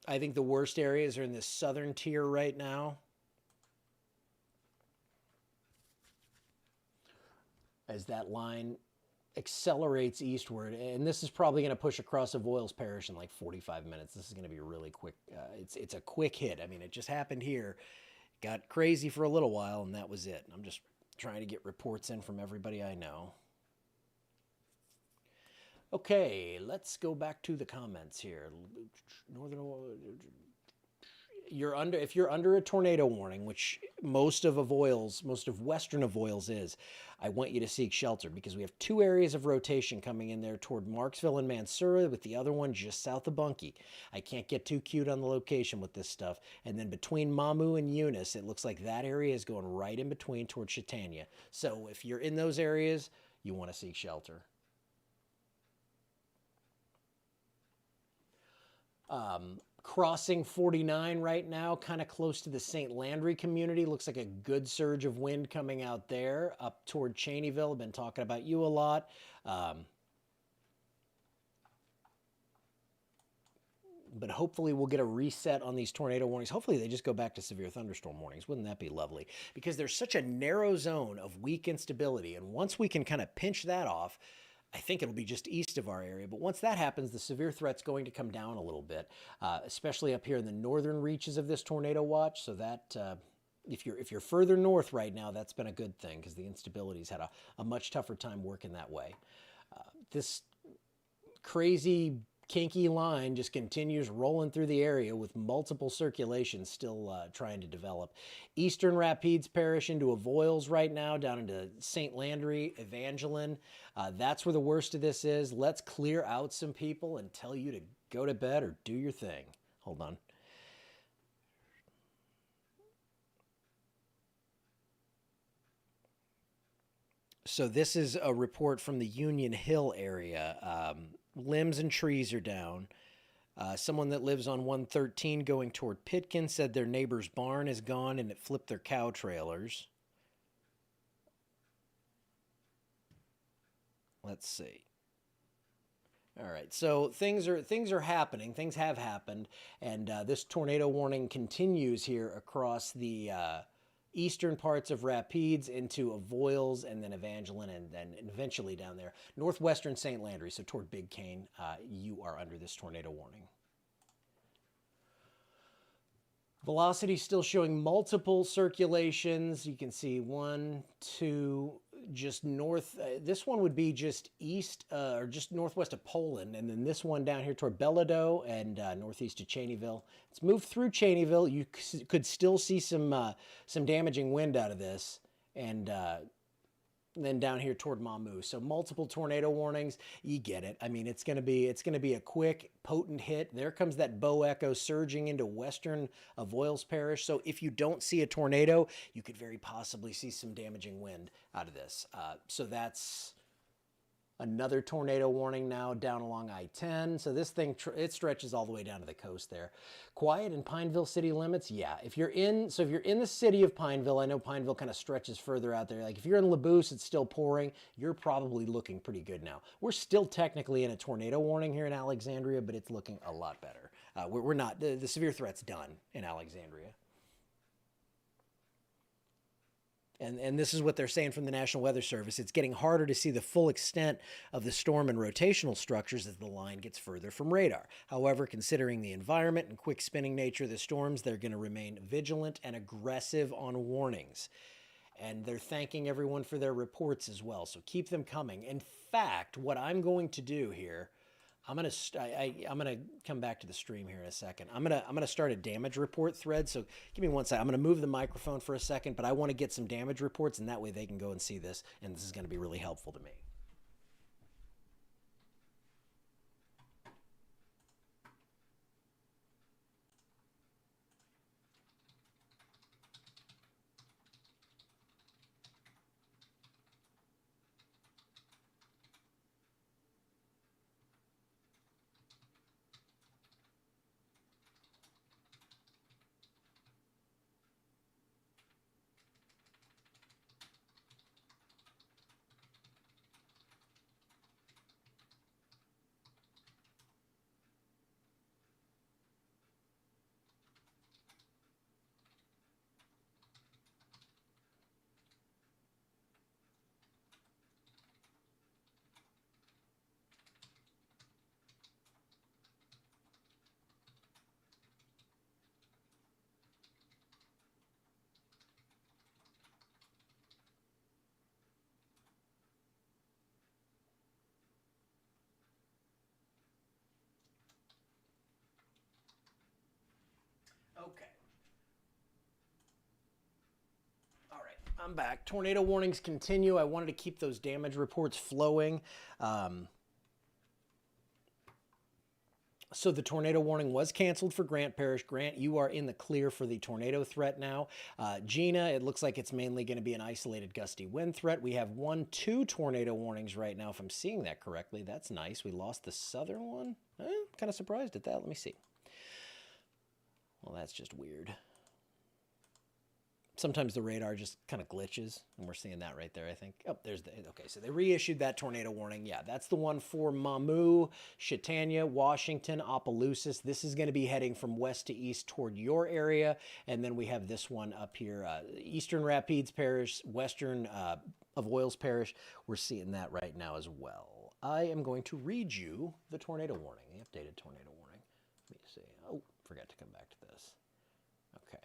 I think the worst areas are in this southern tier right now. As that line accelerates eastward, and this is probably going to push across Avoyelles Parish in like 45 minutes. This is going to be really quick. It's a quick hit. I mean, it just happened here. Got crazy for a little while, and that was it. I'm just trying to get reports in from everybody I know. Okay, let's go back to the comments here. If you're under a tornado warning, which most of western Avoyelles is, I want you to seek shelter because we have two areas of rotation coming in there toward Marksville and Mansura, with the other one just south of Bunkie. I can't get too cute on the location with this stuff. And then between Mamou and Eunice, it looks like that area is going right in between toward Chaitanya. So if you're in those areas, you want to seek shelter. Crossing 49 right now, kind of close to the St. Landry community. Looks like a good surge of wind coming out there up toward Cheneyville. I've been talking about you a lot. But hopefully we'll get a reset on these tornado warnings. Hopefully they just go back to severe thunderstorm warnings. Wouldn't that be lovely? Because there's such a narrow zone of weak instability. And once we can kind of pinch that off, I think it'll be just east of our area. But once that happens, the severe threat's going to come down a little bit, especially up here in the northern reaches of this tornado watch. So that if you're further north right now, that's been a good thing because the instability's had a much tougher time working that way. This crazy kinky line just continues rolling through the area with multiple circulations still trying to develop. Eastern Rapides Parish into Avoyelles right now, down into St. Landry, Evangeline. That's where the worst of this is. Let's clear out some people and tell you to go to bed or do your thing. Hold on. So this is a report from the Union Hill area. Limbs and trees are down. Someone that lives on 113 going toward Pitkin said their neighbor's barn is gone and it flipped their cow trailers. Let's see. All right, so things are happening. Things have happened, and this tornado warning continues here across the eastern parts of Rapides into Avoyelles and then Evangeline and then eventually down there. Northwestern St. Landry, so toward Big Cane, you are under this tornado warning. Velocity still showing multiple circulations. You can see 1, 2, just north. This one would be just east or just northwest of Poland. And then this one down here toward Bellido and northeast of Cheneyville. It's moved through Cheneyville. You could still see some damaging wind out of this. And then down here toward Mamou. So multiple tornado warnings. You get it. I mean, it's going to be a quick, potent hit. There comes that bow echo surging into western Avoyelles Parish. So if you don't see a tornado, you could very possibly see some damaging wind out of this. So that's another tornado warning now down along I-10. So this thing, it stretches all the way down to the coast there. Quiet in Pineville city limits? Yeah. If you're in the city of Pineville, I know Pineville kind of stretches further out there. Like if you're in Labousse, it's still pouring. You're probably looking pretty good now. We're still technically in a tornado warning here in Alexandria, but it's looking a lot better. We're not, the severe threat's done in Alexandria. And this is what they're saying from the National Weather Service. It's getting harder to see the full extent of the storm and rotational structures as the line gets further from radar. However, considering the environment and quick spinning nature of the storms, they're going to remain vigilant and aggressive on warnings. And they're thanking everyone for their reports as well. So keep them coming. In fact, what I'm going to do here, I'm gonna come back to the stream here in a second. I'm gonna start a damage report thread. So give me one second. I'm gonna move the microphone for a second, but I want to get some damage reports, and that way they can go and see this. And this is going to be really helpful to me. Okay. All right, I'm back. Tornado warnings continue. I wanted to keep those damage reports flowing. So the tornado warning was canceled for Grant Parish. Grant, you are in the clear for the tornado threat now. Gina, it looks like it's mainly going to be an isolated gusty wind threat. We have 1, 2 tornado warnings right now, if I'm seeing that correctly. That's nice. We lost the southern one. Kind of surprised at that. Let me see. Well, that's just weird. Sometimes the radar just kind of glitches, and we're seeing that right there, I think. Oh, there's the, okay, so they reissued that tornado warning. Yeah, that's the one for Mamou, Chautauqua, Washington, Opelousas. This is going to be heading from west to east toward your area, and then we have this one up here, Eastern Rapides Parish, Western Avoyelles Parish. We're seeing that right now as well. I am going to read you the tornado warning, the updated tornado warning. Let me see. Oh, forgot to come back to this. Okay.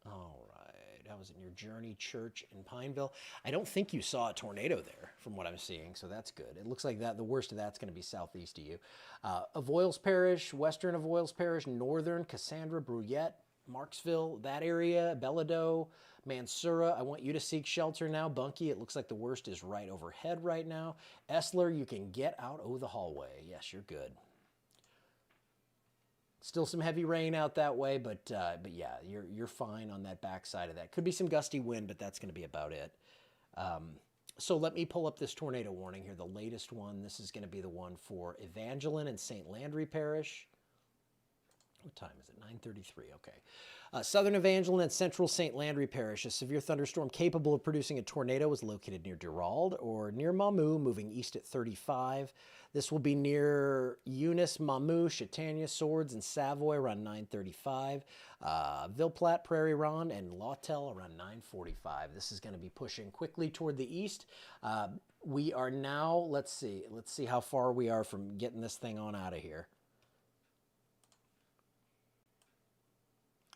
All right, was it near Journey Church in Pineville? I don't think you saw a tornado there from what I'm seeing, so that's good. It looks like that the worst of that's going to be southeast of you. Avoyelles Parish, western Avoyelles Parish, northern Cassandra, Bruyette, Marksville, that area, Bellido, Mansura, I want you to seek shelter now. Bunkie, it looks like the worst is right overhead right now. Essler, you can get out of the hallway. Yes, you're good. Still some heavy rain out that way, but yeah, you're fine on that backside of that. Could be some gusty wind, but that's going to be about it. So let me pull up this tornado warning here, the latest one. This is going to be the one for Evangeline and St. Landry Parish. What time is it? 9:33. Okay. Southern Evangeline and Central St. Landry Parish. A severe thunderstorm capable of producing a tornado is located near Durald or near Mamou, moving east at 35. This will be near Eunice, Mamou, Chaitanya, Swords, and Savoy around 9:35. Ville-Platte, Prairie Ronde, and Lawtell around 9:45. This is going to be pushing quickly toward the east. We are now, let's see how far we are from getting this thing on out of here.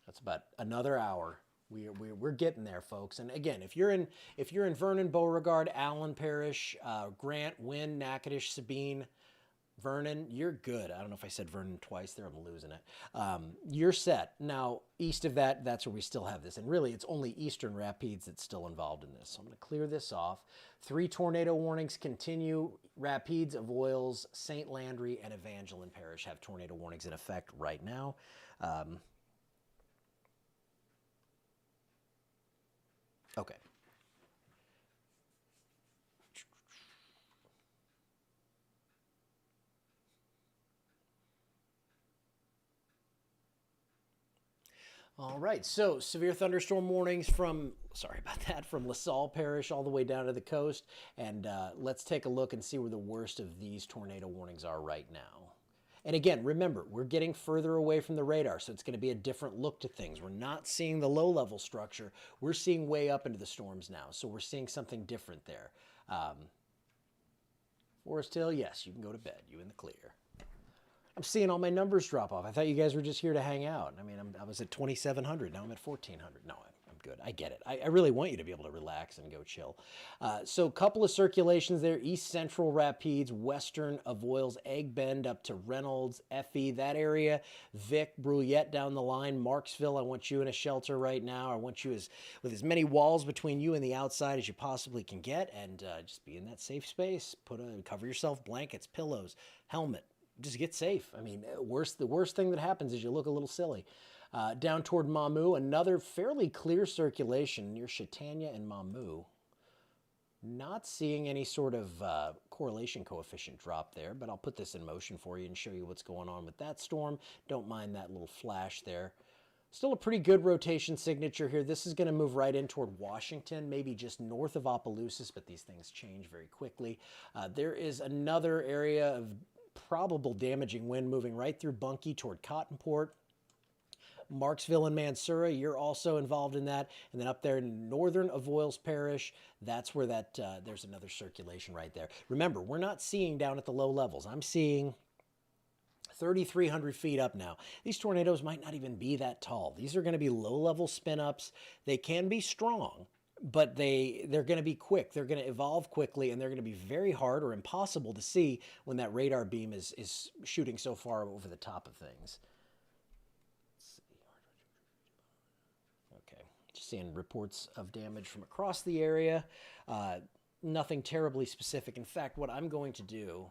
That's about another hour. We're getting there, folks. And again, if you're in Vernon, Beauregard, Allen Parish, Grant, Wynne, Natchitoches, Sabine, Vernon, you're good. I don't know if I said Vernon twice there. I'm losing it. You're set. Now, east of that, that's where we still have this. And really, it's only eastern Rapides that's still involved in this. So I'm going to clear this off. 3 tornado warnings continue. Rapides, Avoyelles, St. Landry, and Evangeline Parish have tornado warnings in effect right now. Okay. All right, so severe thunderstorm warnings from, sorry about that, from LaSalle Parish all the way down to the coast. And let's take a look and see where the worst of these tornado warnings are right now. And again, remember, we're getting further away from the radar, so it's going to be a different look to things. We're not seeing the low-level structure. We're seeing way up into the storms now, so we're seeing something different there. Forest Hill, yes, you can go to bed. You in the clear. I'm seeing all my numbers drop off. I thought you guys were just here to hang out. I mean, I was at 2,700. Now I'm at 1,400. No, I'm good. I get it. I really want you to be able to relax and go chill. So a couple of circulations there. East Central Rapides, Western Avoyelles, Egg Bend up to Reynolds, Effie, that area. Vic, Bruyette down the line. Marksville, I want you in a shelter right now. I want you with as many walls between you and the outside as you possibly can get. And just be in that safe space. Cover yourself, blankets, pillows, helmet. Just get safe. I mean, the worst thing that happens is you look a little silly. Down toward Mamou, another fairly clear circulation near Chaitanya and Mamou. Not seeing any sort of correlation coefficient drop there, but I'll put this in motion for you and show you what's going on with that storm. Don't mind that little flash there. Still a pretty good rotation signature here. This is going to move right in toward Washington, maybe just north of Opelousas, but these things change very quickly. There is another area of probable damaging wind moving right through Bunkie toward Cottonport. Marksville and Mansura, you're also involved in that. And then up there in northern Avoyelles Parish, that's where there's another circulation right there. Remember, we're not seeing down at the low levels. I'm seeing 3,300 feet up now. These tornadoes might not even be that tall. These are going to be low-level spin-ups. They can be strong, but they're going to be quick. They're going to evolve quickly, and they're going to be very hard or impossible to see when that radar beam is shooting so far over the top of things. Let's see. Okay, just seeing reports of damage from across the area. Nothing terribly specific. In fact, what I'm going to do,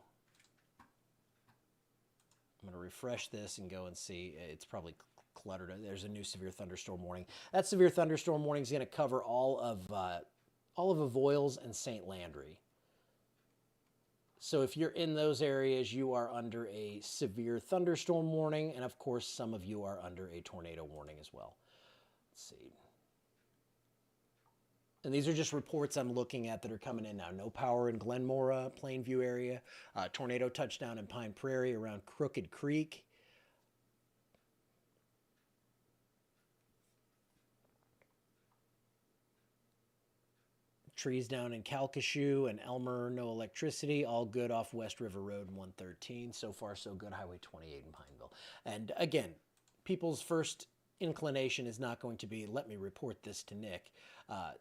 I'm going to refresh this and go and see. It's probably cluttered. There's a new severe thunderstorm warning. That severe thunderstorm warning is going to cover all of Avoyelles and St. Landry. So if you're in those areas, you are under a severe thunderstorm warning, and of course, some of you are under a tornado warning as well. Let's see. And these are just reports I'm looking at that are coming in now. No power in Glenmora, Plainview area. Tornado touchdown in Pine Prairie around Crooked Creek. Trees down in Calcasieu and Elmer, no electricity. All good off West River Road 113. So far, so good. Highway 28 in Pineville. And again, people's first inclination is not going to be, let me report this to Nick.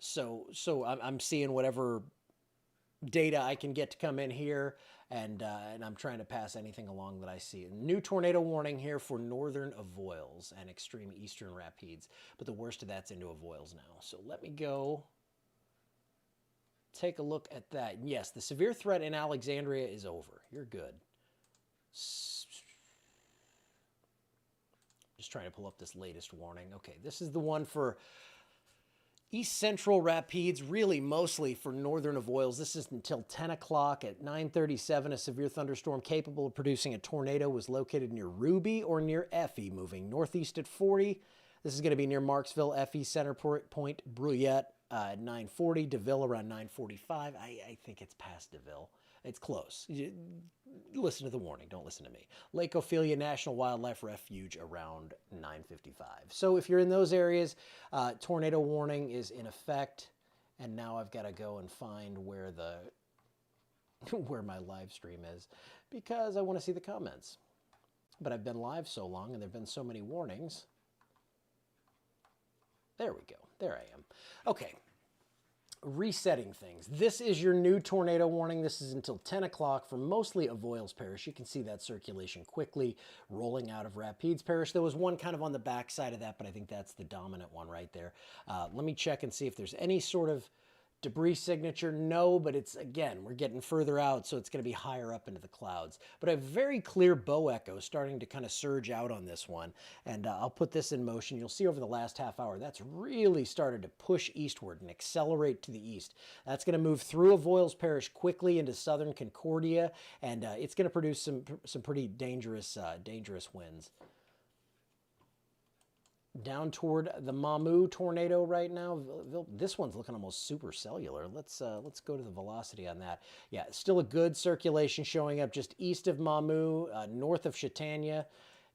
So I'm seeing whatever data I can get to come in here, and I'm trying to pass anything along that I see. New tornado warning here for northern Avoyelles and extreme eastern Rapides, but the worst of that's into Avoyelles now. So let me go take a look at that. Yes, the severe threat in Alexandria is over. You're good. Just trying to pull up this latest warning. Okay, this is the one for East Central Rapides, really mostly for northern Avoyelles. This is until 10 o'clock. At 9:37, a severe thunderstorm capable of producing a tornado was located near Ruby or near Effie, moving northeast at 40. This is going to be near Marksville, Effie, Center Point, Bruyette at 9:40, DeVille around 9:45. I think it's past DeVille. It's close. Listen to the warning. Don't listen to me. Lake Ophelia National Wildlife Refuge around 9:55. So if you're in those areas, tornado warning is in effect. And now I've got to go and find where where my live stream is, because I want to see the comments. But I've been live so long and there have been so many warnings. There we go. There I am. Okay. Resetting things. This is your new tornado warning. This is until 10 o'clock for mostly Avoyelles Parish. You can see that circulation quickly rolling out of Rapides Parish. There was one kind of on the back side of that, but I think that's the dominant one right there. Let me check and see if there's any sort of debris signature. No, but it's, again, we're getting further out, so it's going to be higher up into the clouds. But a very clear bow echo starting to kind of surge out on this one. And I'll put this in motion. You'll see over the last half hour, that's really started to push eastward and accelerate to the east. That's going to move through Avoyelles Parish quickly into southern Concordia, and it's going to produce some pretty dangerous winds. Down toward the Mamu tornado right now. This one's looking almost supercellular. Let's go to the velocity on that. Yeah, still a good circulation showing up just east of Mamu, north of Chaitanya,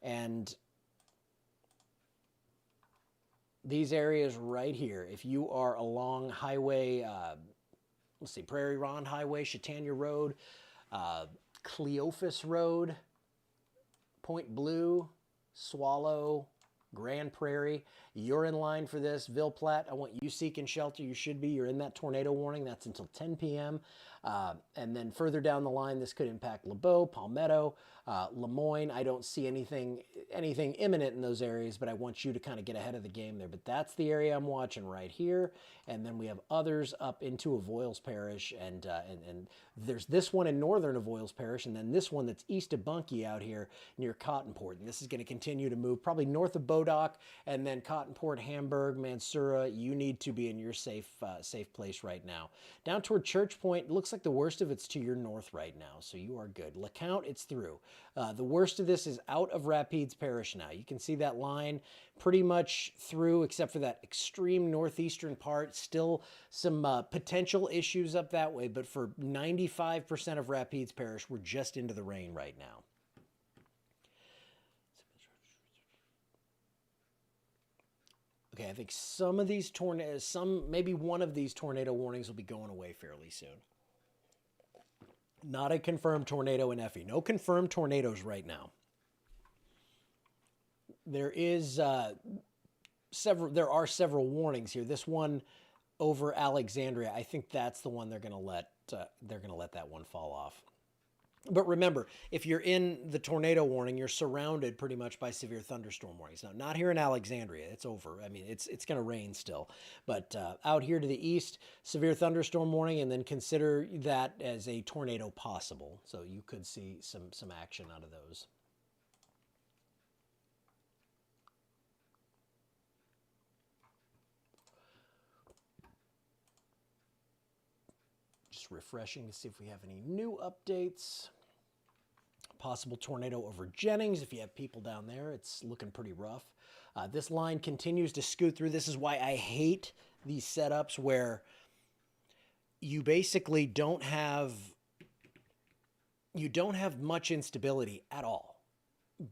and these areas right here. If you are along highway, let's see, Prairie Ronde Highway, Chaitanya Road, Cleophas Road, Point Blue, Swallow, Grand Prairie, you're in line for this. Ville Platte, I want you seeking shelter. You should be. You're in that tornado warning. That's until 10 p.m. And then further down the line, this could impact LeBeau, Palmetto, Lemoyne. I don't see anything imminent in those areas, but I want you to kind of get ahead of the game there. But that's the area I'm watching right here. And then we have others up into Avoyelles Parish, and there's this one in northern Avoyelles Parish, and then this one that's east of Bunkie out here near Cottonport. And this is going to continue to move probably north of Bodoc, and then Cottonport, Hamburg, Mansura. You need to be in your safe place right now. Down toward Church Point, it looks like the worst of it's to your north right now, so you are good. LeCount, it's through. The worst of this is out of Rapides Parish now. You can see that line pretty much through, except for that extreme northeastern part. Still some potential issues up that way, but for 95% of Rapides Parish, we're just into the rain right now. Okay, I think some of these tornadoes, maybe one of these tornado warnings will be going away fairly soon. Not a confirmed tornado in Effie. No confirmed tornadoes right now. There are several warnings here. This one over Alexandria, I think that's the one they're going to let that one fall off. But remember, if you're in the tornado warning, you're surrounded pretty much by severe thunderstorm warnings. Now, not here in Alexandria. It's over. I mean, it's going to rain still. But out here to the east, severe thunderstorm warning, and then consider that as a tornado possible. So you could see some action out of those. Refreshing to see if we have any new updates. Possible tornado over Jennings. If you have people down there, it's looking pretty rough. This line continues to scoot through. This is why I hate these setups where you basically don't have much instability at all.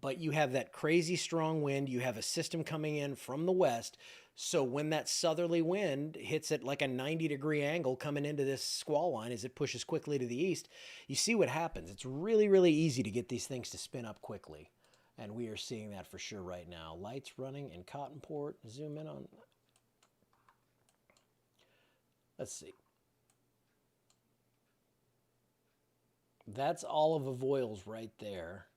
But you have that crazy strong wind. You have a system coming in from the west. So when that southerly wind hits at like a 90-degree angle coming into this squall line as it pushes quickly to the east, you see what happens. It's really, really easy to get these things to spin up quickly. And we are seeing that for sure right now. Lights running in Cottonport. Zoom in on. Let's see. That's all of Avoyles right there.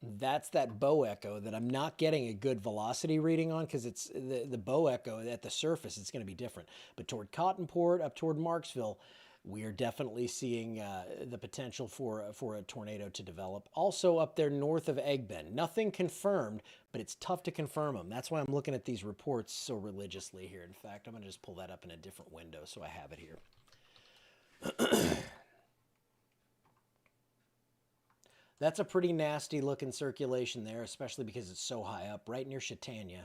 That's that bow echo that I'm not getting a good velocity reading on because it's the bow echo at the surface. It's going to be different. But toward Cottonport, up toward Marksville, we are definitely seeing the potential for a tornado to develop. Also up there north of Egg Bend. Nothing confirmed, but it's tough to confirm them. That's why I'm looking at these reports so religiously here. In fact, I'm going to just pull that up in a different window so I have it here. That's a pretty nasty looking circulation there, especially because it's so high up, right near Chaitanya.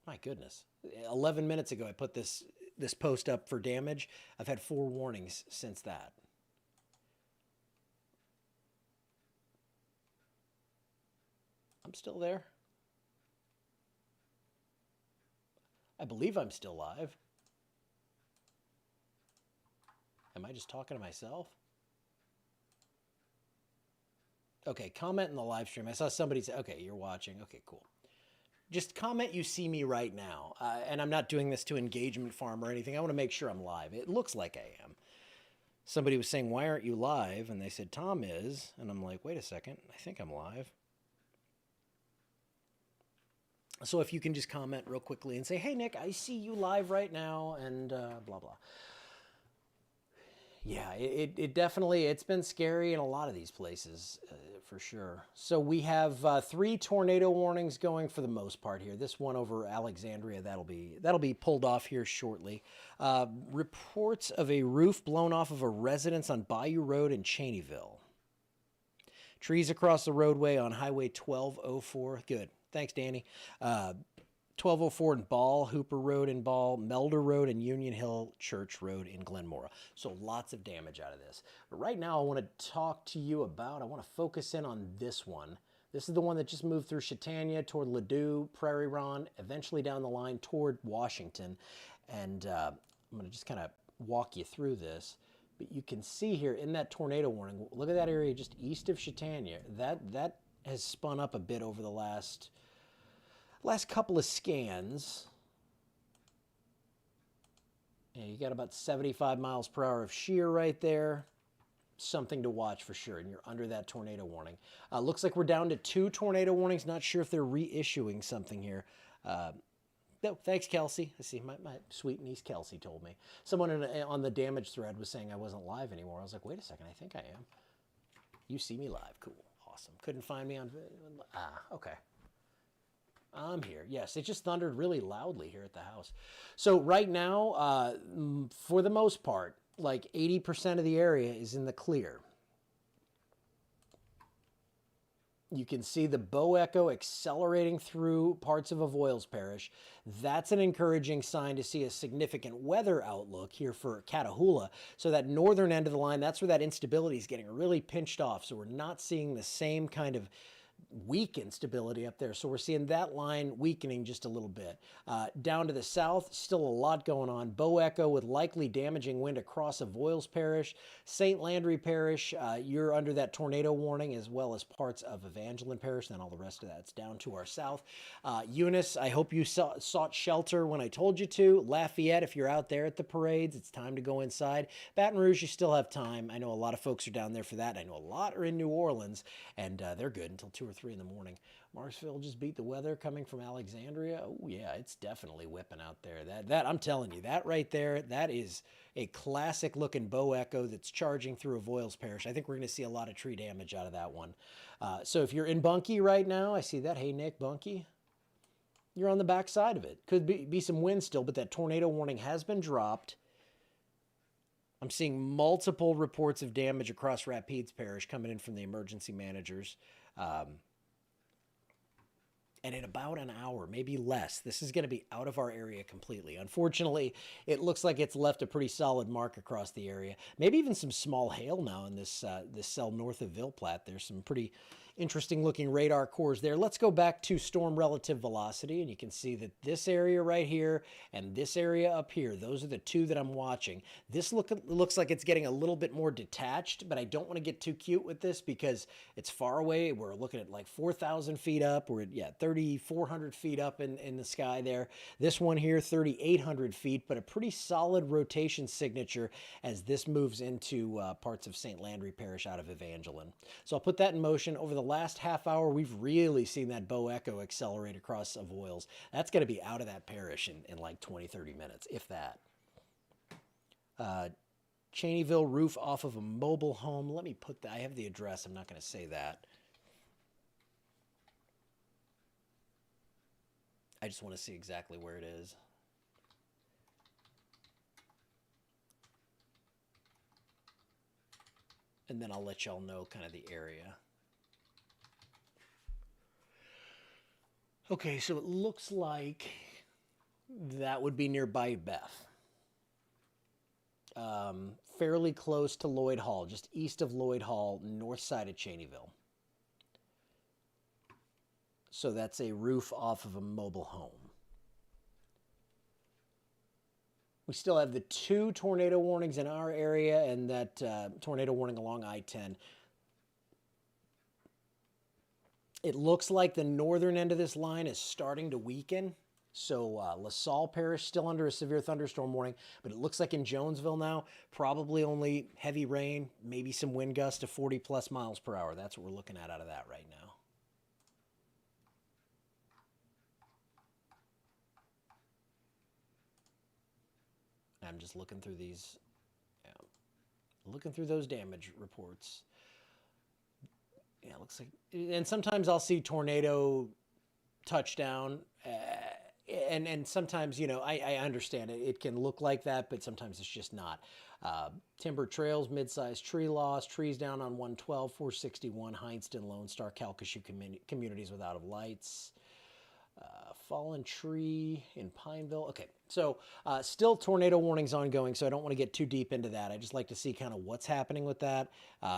My goodness. 11 minutes ago, I put this post up for damage. I've had 4 warnings since that. I'm still there. I believe I'm still live. Am I just talking to myself? Okay, comment in the live stream. I saw somebody say, okay, you're watching. Okay, cool. Just comment you see me right now. And I'm not doing this to engagement farm or anything. I want to make sure I'm live. It looks like I am. Somebody was saying, why aren't you live? And they said, Tom is. And I'm like, wait a second. I think I'm live. So if you can just comment real quickly and say, hey, Nick, I see you live right now, and blah, blah. Yeah, it definitely, it's been scary in a lot of these places, for sure. So we have 3 tornado warnings going for the most part here. This one over Alexandria, that'll be pulled off here shortly. Reports of a roof blown off of a residence on Bayou Road in Cheneyville. Trees across the roadway on Highway 1204. Good. Thanks, Danny. 1204 in Ball, Hooper Road in Ball, Melder Road and Union Hill Church Road in Glenmora. So lots of damage out of this. But right now I want to talk to you about, I want to focus in on this one. This is the one that just moved through Chaitanya toward Ladue, Prairie Ron, eventually down the line toward Washington. And I'm going to just kind of walk you through this. But you can see here in that tornado warning, look at that area just east of Chaitanya. That has spun up a bit over the last couple of scans. Yeah, you got about 75 miles per hour of shear right there. Something to watch for sure, and you're under that tornado warning. Looks like we're down to 2 tornado warnings. Not sure if they're reissuing something here. No, thanks, Kelsey. I see my sweet niece Kelsey told me. Someone on the damage thread was saying I wasn't live anymore. I was like, wait a second, I think I am. You see me live. Cool. Awesome. Couldn't find me on... okay. I'm here. Yes, it just thundered really loudly here at the house. So right now, for the most part, like 80% of the area is in the clear. You can see the bow echo accelerating through parts of Avoyles Parish. That's an encouraging sign to see a significant weather outlook here for Catahoula. So that northern end of the line, that's where that instability is getting really pinched off. So we're not seeing the same kind of weak instability up there. So we're seeing that line weakening just a little bit. Down to the south, still a lot going on. Bow echo with likely damaging wind across Avoyles Parish. St. Landry Parish, you're under that tornado warning, as well as parts of Evangeline Parish, and then all the rest of that's down to our south. Eunice, I hope you sought shelter when I told you to. Lafayette, if you're out there at the parades, it's time to go inside. Baton Rouge, you still have time. I know a lot of folks are down there for that. I know a lot are in New Orleans, and they're good until 2 or 3 in the morning. Marksville just beat the weather coming from Alexandria. Oh yeah, it's definitely whipping out there. That I'm telling you, that right there, that is a classic looking bow echo that's charging through Avoyles Parish. I think we're going to see a lot of tree damage out of that one. So if you're in Bunkie right now, I see that. Hey Nick, Bunkie, you're on the back side of it. Could be some wind still, but that tornado warning has been dropped. I'm seeing multiple reports of damage across Rapides Parish coming in from the emergency managers. And in about an hour, maybe less, this is going to be out of our area completely. Unfortunately, it looks like it's left a pretty solid mark across the area. Maybe even some small hail now in this cell north of Ville Platte. There's some pretty interesting looking radar cores there. Let's go back to storm relative velocity, and you can see that this area right here and this area up here, those are the two that I'm watching. This looks like it's getting a little bit more detached, but I don't want to get too cute with this because it's far away. We're looking at like 4,000 feet up. We're at, yeah, 3,400 feet up in the sky there. This one here, 3,800 feet, but a pretty solid rotation signature as this moves into parts of St. Landry Parish out of Evangeline. So I'll put that in motion. Over the last half hour, we've really seen that Bow Echo accelerate across Avoyelles. That's going to be out of that parish in like 20, 30 minutes, if that. Cheneyville roof off of a mobile home. Let me put that. I have the address. I'm not going to say that. I just want to see exactly where it is. And then I'll let y'all know kind of the area. Okay, so it looks like that would be nearby Beth. Fairly close to Lloyd Hall, just east of Lloyd Hall, north side of Cheneyville. So that's a roof off of a mobile home. We still have the 2 tornado warnings in our area and that tornado warning along I-10. It looks like the northern end of this line is starting to weaken. So LaSalle Parish still under a severe thunderstorm warning, but it looks like in Jonesville now, probably only heavy rain, maybe some wind gusts to 40 plus miles per hour. That's what we're looking at out of that right now. I'm just looking through these, looking through those damage reports. Yeah, it looks like, and sometimes I'll see tornado touchdown, and sometimes, you know, I understand it. It can look like that, but sometimes it's just not. Timber trails, mid-sized tree loss, trees down on 112, 461, Heinston, Lone Star, Calcasieu communities without of lights. Fallen tree in Pineville. Okay, so still tornado warnings ongoing, so I don't want to get too deep into that. I just like to see kind of what's happening with that.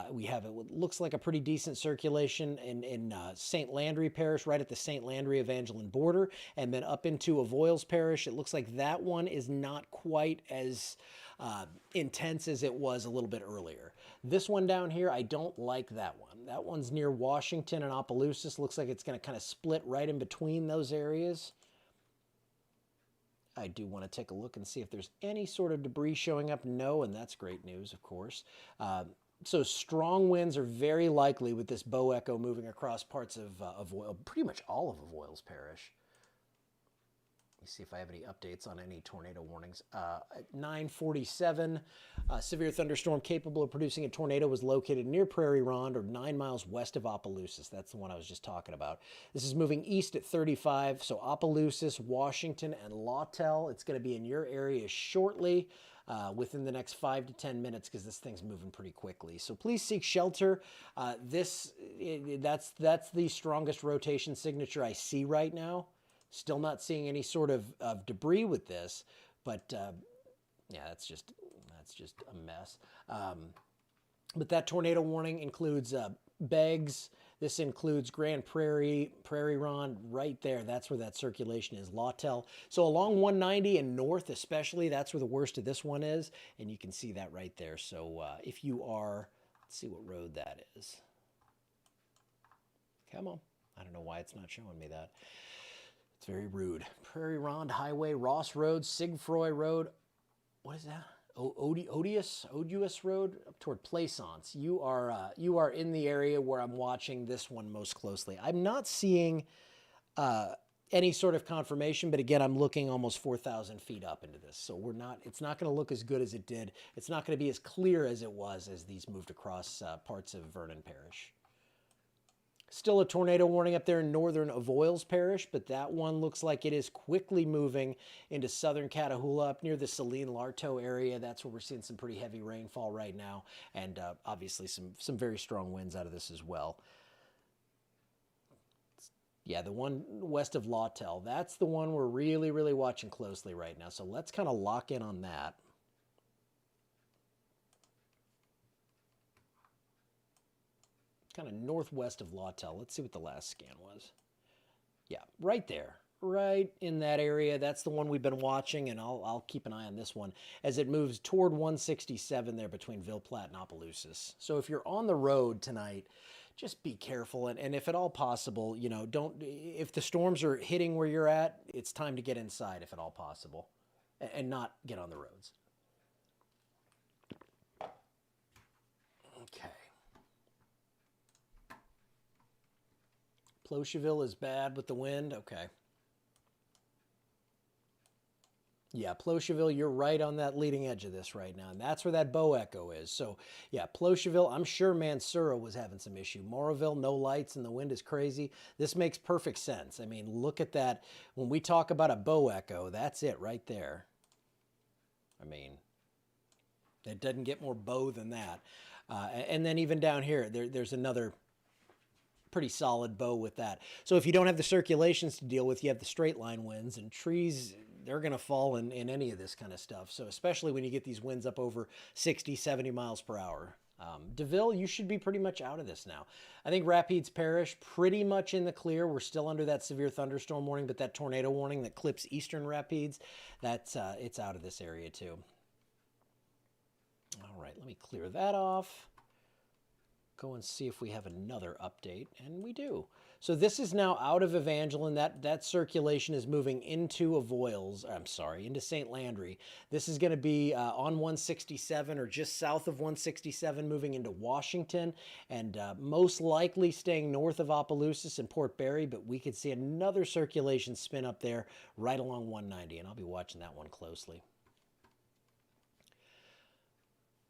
We have, it looks like a pretty decent circulation in St. Landry Parish, right at the St. Landry Evangeline border, and then up into Avoyelles Parish. It looks like that one is not quite as intense as it was a little bit earlier. This one down here, I don't like that one. That one's near Washington and Opelousas. Looks like it's going to kind of split right in between those areas. I do want to take a look and see if there's any sort of debris showing up. No, and that's great news, of course. So strong winds are very likely with this Bow Echo moving across parts of pretty much all of Avoyelles Parish. Let me see if I have any updates on any tornado warnings. At 9:47, severe thunderstorm capable of producing a tornado was located near Prairie Ronde, or 9 miles west of Opelousas. That's the one I was just talking about. This is moving east at 35, so Opelousas, Washington, and Lawtell. It's going to be in your area shortly. Within the next 5 to 10 minutes, because this thing's moving pretty quickly. So please seek shelter. That's the strongest rotation signature I see right now. Still not seeing any sort of debris with this, but yeah, that's just a mess. But that tornado warning includes Beggs. This includes Grand Prairie, Prairie Ronde, right there. That's where that circulation is, Lawtell. So along 190 and north especially, that's where the worst of this one is, and you can see that right there. So if you are, let's see what road that is. Come on. I don't know why it's not showing me that. It's very rude. Prairie Ronde Highway, Ross Road, Sigfroy Road. What is that? Odious Road up toward Plaisance. You are in the area where I'm watching this one most closely. I'm not seeing any sort of confirmation, but again, I'm looking almost 4,000 feet up into this, so it's not going to look as good as it did. It's not going to be as clear as it was as these moved across parts of Vernon Parish. Still a tornado warning up there in northern Avoyelles Parish, but that one looks like it is quickly moving into southern Catahoula up near the Saline-Larteau area. That's where we're seeing some pretty heavy rainfall right now, and obviously some very strong winds out of this as well. Yeah, the one west of Lawtell, that's the one we're really, really watching closely right now. So let's kind of lock in on that. kind of northwest of Lawtell. Let's see what the last scan was. Yeah, right there, right in that area. That's the one we've been watching, and I'll keep an eye on this one as it moves toward 167 there between Ville Platte and Opelousas. So if you're on the road tonight, just be careful, and if at all possible, you know, don't, if the storms are hitting where you're at, it's time to get inside if at all possible, and not get on the roads. Okay. Plocheville is bad with the wind. Okay. Yeah, Plocheville, you're right on that leading edge of this right now, and that's where that bow echo is. So, yeah, Plocheville, I'm sure Mansura was having some issue. Moraville, no lights, and the wind is crazy. This makes perfect sense. I mean, look at that. When we talk about a bow echo, that's it right there. I mean, it doesn't get more bow than that. And then even down here, there's another pretty solid bow with that. So if you don't have the circulations to deal with, you have the straight line winds, and trees, they're going to fall in any of this kind of stuff. So especially when you get these winds up over 60, 70 miles per hour. DeVille, you should be pretty much out of this now. I think Rapides Parish, pretty much in the clear. We're still under that severe thunderstorm warning, but that tornado warning that clips eastern Rapides, that's it's out of this area too. All right, let me clear that off. Go and see if we have another update, and we do. So this is now out of Evangeline. That circulation is moving into Avoyelles. I'm sorry, into St. Landry. This is going to be on 167 or just south of 167, moving into Washington, and most likely staying north of Opelousas and Port Barre. But we could see another circulation spin up there right along 190, and I'll be watching that one closely.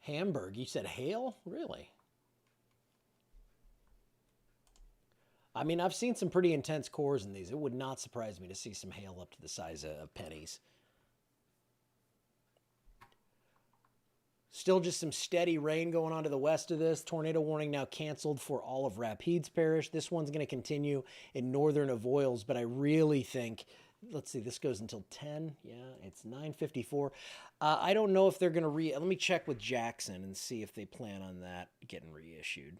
Hamburg, you said hail? Really? I mean, I've seen some pretty intense cores in these. It would not surprise me to see some hail up to the size of pennies. Still just some steady rain going on to the west of this. Tornado warning now canceled for all of Rapides Parish. This one's going to continue in northern Avoyelles, but I really think, let's see, this goes until 10. Yeah, it's 9:54. I don't know if they're going to let me check with Jackson and see if they plan on that getting reissued.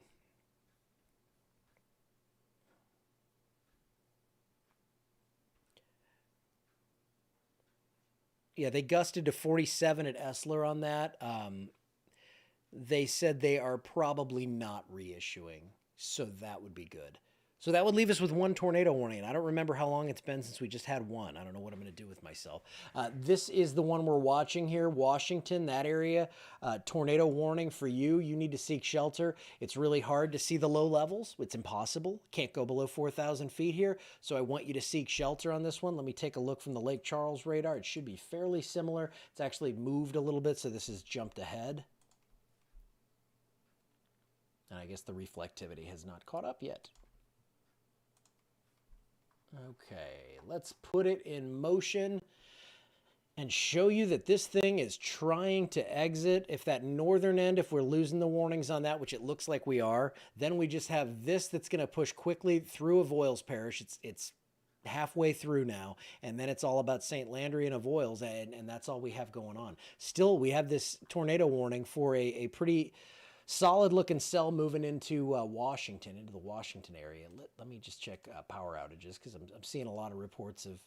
Yeah, they gusted to 47 at Essler on that. They said they are probably not reissuing, so that would be good. So that would leave us with one tornado warning. And I don't remember how long it's been since we just had one. I don't know what I'm going to do with myself. This is the one we're watching here, Washington, that area. Tornado warning for you. You need to seek shelter. It's really hard to see the low levels. It's impossible. Can't go below 4,000 feet here. So I want you to seek shelter on this one. Let me take a look from the Lake Charles radar. It should be fairly similar. It's actually moved a little bit, so this has jumped ahead. And I guess the reflectivity has not caught up yet. Okay, let's put it in motion and show you that this thing is trying to exit. If that northern end, if we're losing the warnings on that, which it looks like we are, then we just have this that's going to push quickly through Avoyelles Parish. It's halfway through now, and then it's all about St. Landry and Avoyelles, and that's all we have going on. Still, we have this tornado warning for a pretty solid looking cell moving into Washington, into the Washington area. Let me just check power outages, because I'm seeing a lot of reports of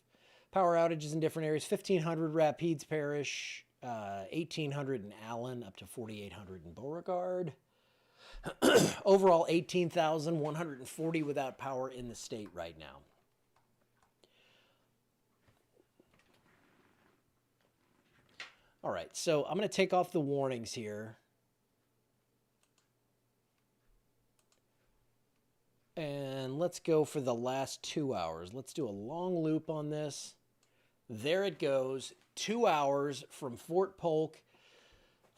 power outages in different areas. 1,500 Rapides Parish, 1,800 in Allen, up to 4,800 in Beauregard. Overall, 18,140 without power in the state right now. All right, so I'm going to take off the warnings here. And let's go for the last 2 hours. Let's do a long loop on this. There it goes. 2 hours from Fort Polk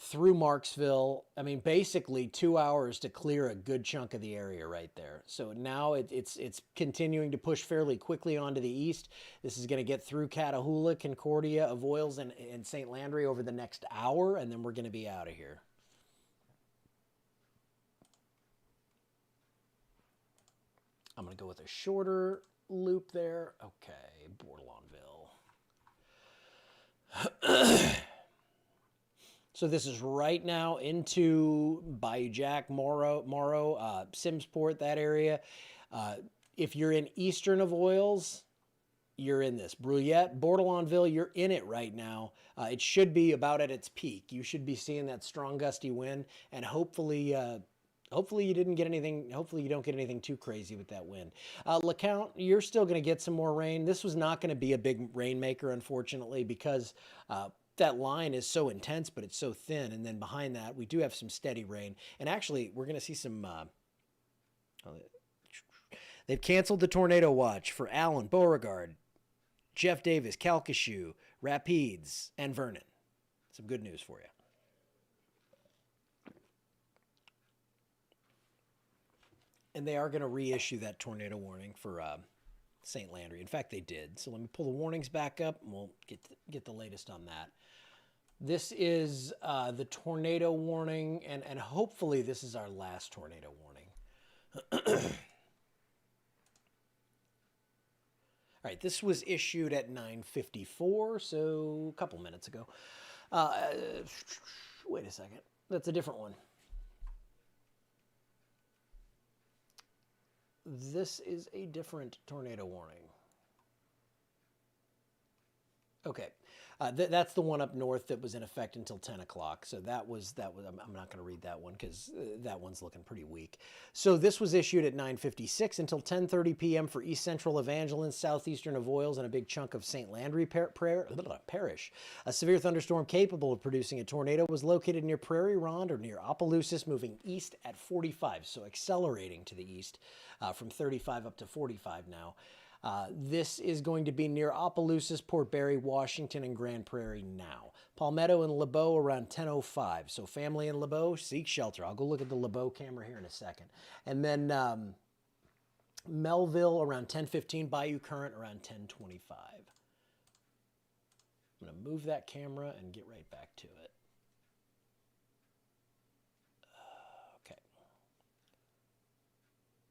through Marksville. I mean, basically 2 hours to clear a good chunk of the area right there. So now it's continuing to push fairly quickly onto the east. This is going to get through Catahoula, Concordia, Avoyelles, and St. Landry over the next hour, and then we're going to be out of here. I'm going to go with a shorter loop there. Okay, Bourdalogneville. So this is right now into Bayou Jack, Morrow, Simsport, that area. If you're in eastern of oils, you're in this. Bruyette, Bordelonville, you're in it right now. It should be about at its peak. You should be seeing that strong gusty wind, and hopefully you didn't get anything. Hopefully you don't get anything too crazy with that wind. LeCount, you're still going to get some more rain. This was not going to be a big rainmaker, unfortunately, because that line is so intense, but it's so thin. And then behind that, we do have some steady rain. And actually, we're going to see some. They've canceled the tornado watch for Allen, Beauregard, Jeff Davis, Calcasieu, Rapides, and Vernon. Some good news for you. And they are going to reissue that tornado warning for St. Landry. In fact, they did. So let me pull the warnings back up, and we'll get the latest on that. This is the tornado warning, and hopefully this is our last tornado warning. All right, this was issued at 9:54, so a couple minutes ago. Wait a second. That's a different one. This is a different tornado warning. Okay, that's the one up north that was in effect until 10 o'clock. So that was. I'm not going to read that one because that one's looking pretty weak. So this was issued at 9:56 until 10:30 p.m. for East Central Evangeline, southeastern Avoyelles, and a big chunk of St. Landry Parish. A severe thunderstorm capable of producing a tornado was located near Prairie Ronde or near Opelousas, moving east at 45, so accelerating to the east from 35 up to 45 now. This is going to be near Opelousas, Port Barre, Washington, and Grand Prairie now. Palmetto and LeBeau around 10:05. So family in LeBeau, seek shelter. I'll go look at the LeBeau camera here in a second. And then Melville around 10:15. Bayou Current around 10:25. I'm going to move that camera and get right back to it. Okay.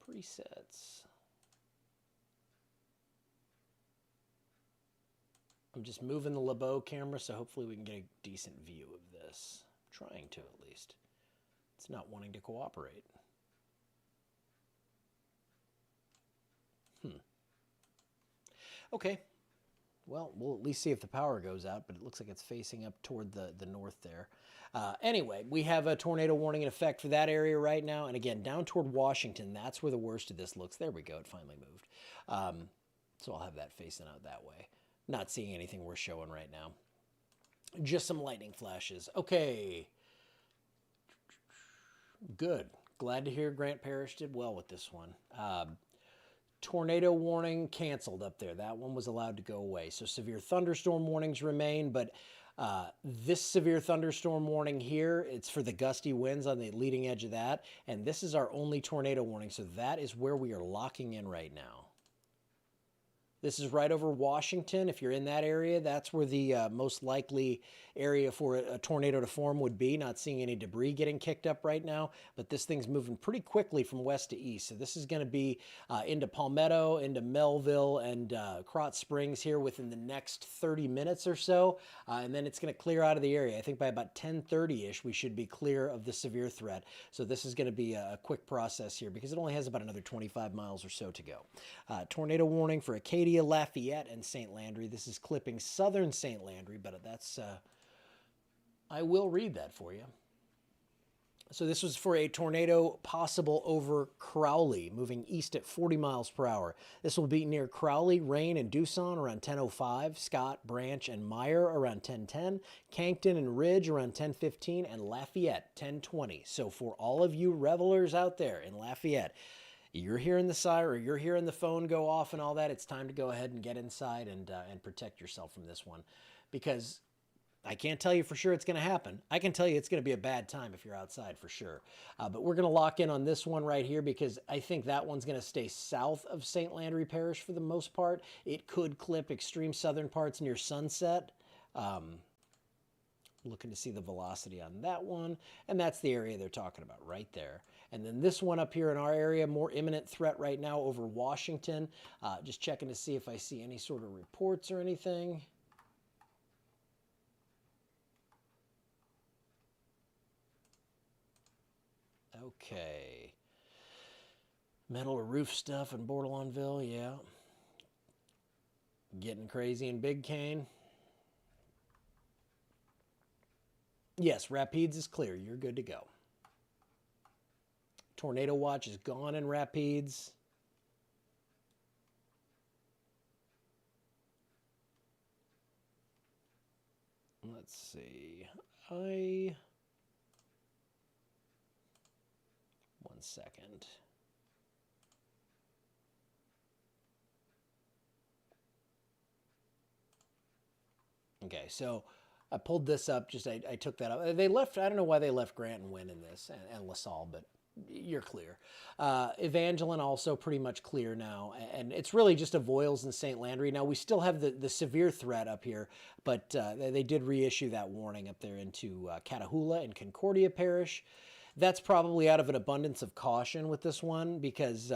Presets. I'm just moving the LeBeau camera, so hopefully we can get a decent view of this. I'm trying to, at least. It's not wanting to cooperate. Okay. Well, we'll at least see if the power goes out, but it looks like it's facing up toward the north there. Anyway, we have a tornado warning in effect for that area right now. And again, down toward Washington, that's where the worst of this looks. There we go. It finally moved. So I'll have that facing out that way. Not seeing anything worth showing right now. Just some lightning flashes. Okay. Good. Glad to hear Grant Parish did well with this one. Tornado warning canceled up there. That one was allowed to go away. So severe thunderstorm warnings remain, but this severe thunderstorm warning here, it's for the gusty winds on the leading edge of that. And this is our only tornado warning. So that is where we are locking in right now. This is right over Washington. If you're in that area, that's where the most likely area for a tornado to form would be. Not seeing any debris getting kicked up right now, but this thing's moving pretty quickly from west to east. So this is going to be into Palmetto, into Melville, and Krotz Springs here within the next 30 minutes or so. And then it's going to clear out of the area. I think by about 10:30-ish, we should be clear of the severe threat. So this is going to be a quick process here because it only has about another 25 miles or so to go. Tornado warning for Acadia, Lafayette, and St. Landry. This is clipping southern St. Landry, but that's I will read that for you. So this was for a tornado possible over Crowley, moving east at 40 miles per hour. This will be near Crowley, Rain, and Doosan around 10:05, Scott, Branch, and Meyer around 10:10, Cankton and Ridge around 10:15, and Lafayette 10:20. So for all of you revelers out there in Lafayette, you're hearing the siren, or you're hearing the phone go off and all that, it's time to go ahead and get inside and protect yourself from this one. Because I can't tell you for sure it's going to happen. I can tell you it's going to be a bad time if you're outside for sure. But we're going to lock in on this one right here because I think that one's going to stay south of St. Landry Parish for the most part. It could clip extreme southern parts near sunset. Looking to see the velocity on that one. And that's the area they're talking about right there. And then this one up here in our area, more imminent threat right now over Washington. Just checking to see if I see any sort of reports or anything. Okay. Metal or roof stuff in Bordelonville, yeah. Getting crazy in Big Cane. Yes, Rapides is clear. You're good to go. Tornado watch is gone in Rapides. Let's see. One second. Okay, so I pulled this up. I took that up. They left. I don't know why they left Grant and Wynn in this, and LaSalle, but you're clear. Evangeline also pretty much clear now, and it's really just Avoyelles and St. Landry. Now we still have the severe threat up here, but they did reissue that warning up there into Catahoula and Concordia Parish. That's probably out of an abundance of caution with this one because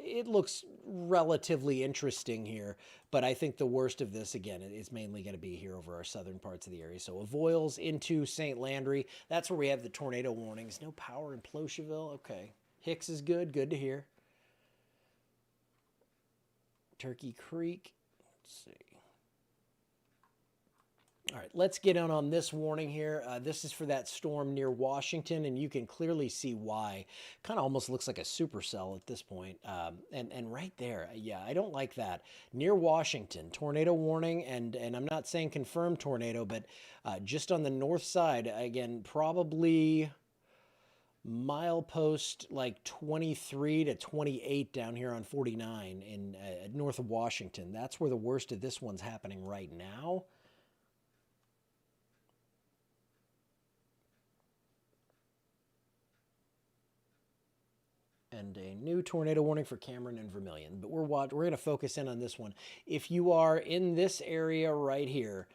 it looks relatively interesting here. But I think the worst of this, again, is mainly going to be here over our southern parts of the area. So Avoyelles into St. Landry. That's where we have the tornado warnings. No power in Plocheville. Okay. Hicks is good. Good to hear. Turkey Creek. Let's see. All right, let's get on this warning here. This is for that storm near Washington, and you can clearly see why. Kind of almost looks like a supercell at this point. And right there, yeah, I don't like that. Near Washington, tornado warning, and I'm not saying confirmed tornado, but just on the north side, again, probably milepost like 23 to 28 down here on 49 in north of Washington. That's where the worst of this one's happening right now. And a new tornado warning for Cameron and Vermilion. But we're going to focus in on this one. If you are in this area right here,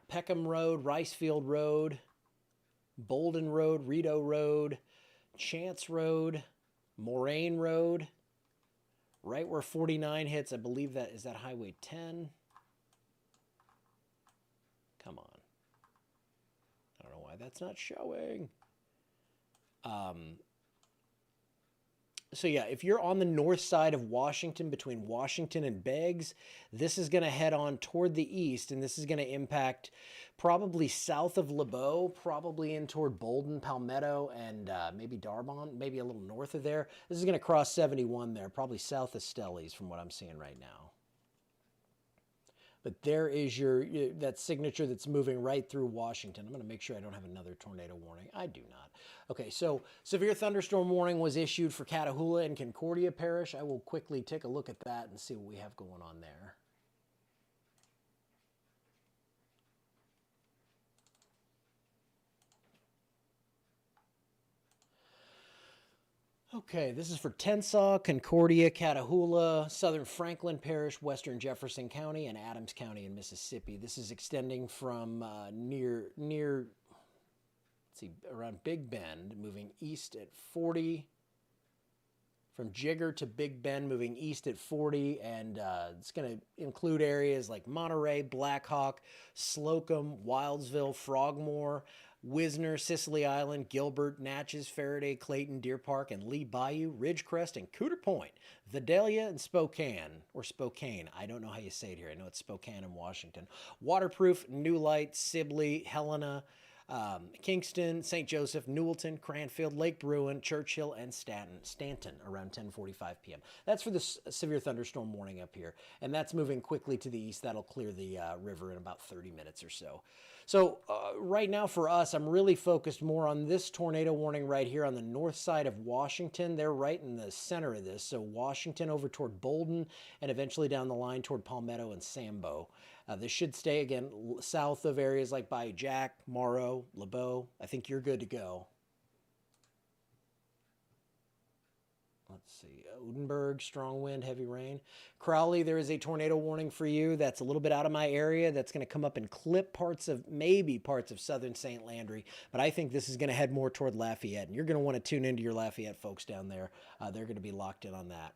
Peckham Road, Ricefield Road, Bolden Road, Rideau Road, Chance Road, Moraine Road, right where 49 hits, I believe that is that Highway 10. Come on. I don't know why that's not showing. So yeah, if you're on the north side of Washington, between Washington and Beggs, this is going to head on toward the east, and this is going to impact probably south of LeBeau, probably in toward Bolden, Palmetto, and maybe Darbon, maybe a little north of there. This is going to cross 71 there, probably south of Stellies from what I'm seeing right now. But there is that signature that's moving right through Washington. I'm going to make sure I don't have another tornado warning. I do not. Okay, so severe thunderstorm warning was issued for Catahoula and Concordia Parish. I will quickly take a look at that and see what we have going on there. Okay, this is for Tensas, Concordia, Catahoula, Southern Franklin Parish, Western Jefferson County, and Adams County in Mississippi. This is extending from near, let's see, around Big Bend, moving east at 40. From Jigger to Big Bend, moving east at 40, and it's going to include areas like Monterey, Blackhawk, Slocum, Wildsville, Frogmore, Wisner, Sicily Island, Gilbert, Natchez, Faraday, Clayton, Deer Park, and Lee Bayou, Ridgecrest, and Cooter Point, Vidalia, and Spokane, or Spokane. I don't know how you say it here. I know it's Spokane in Washington. Waterproof, New Light, Sibley, Helena, Kingston, St. Joseph, Newellton, Cranfield, Lake Bruin, Churchill, and Stanton around 10:45 p.m. That's for the severe thunderstorm warning up here, and that's moving quickly to the east. That'll clear the river in about 30 minutes or so. So right now for us, I'm really focused more on this tornado warning right here on the north side of Washington. They're right in the center of this. So Washington over toward Bolden and eventually down the line toward Palmetto and Sambo. This should stay, again, south of areas like Bayou Jack, Morrow, LeBeau. I think you're good to go. Let's see, Odenburg, strong wind, heavy rain. Crowley, there is a tornado warning for you. That's a little bit out of my area. That's going to come up and clip maybe parts of southern St. Landry. But I think this is going to head more toward Lafayette. And you're going to want to tune into your Lafayette folks down there. They're going to be locked in on that.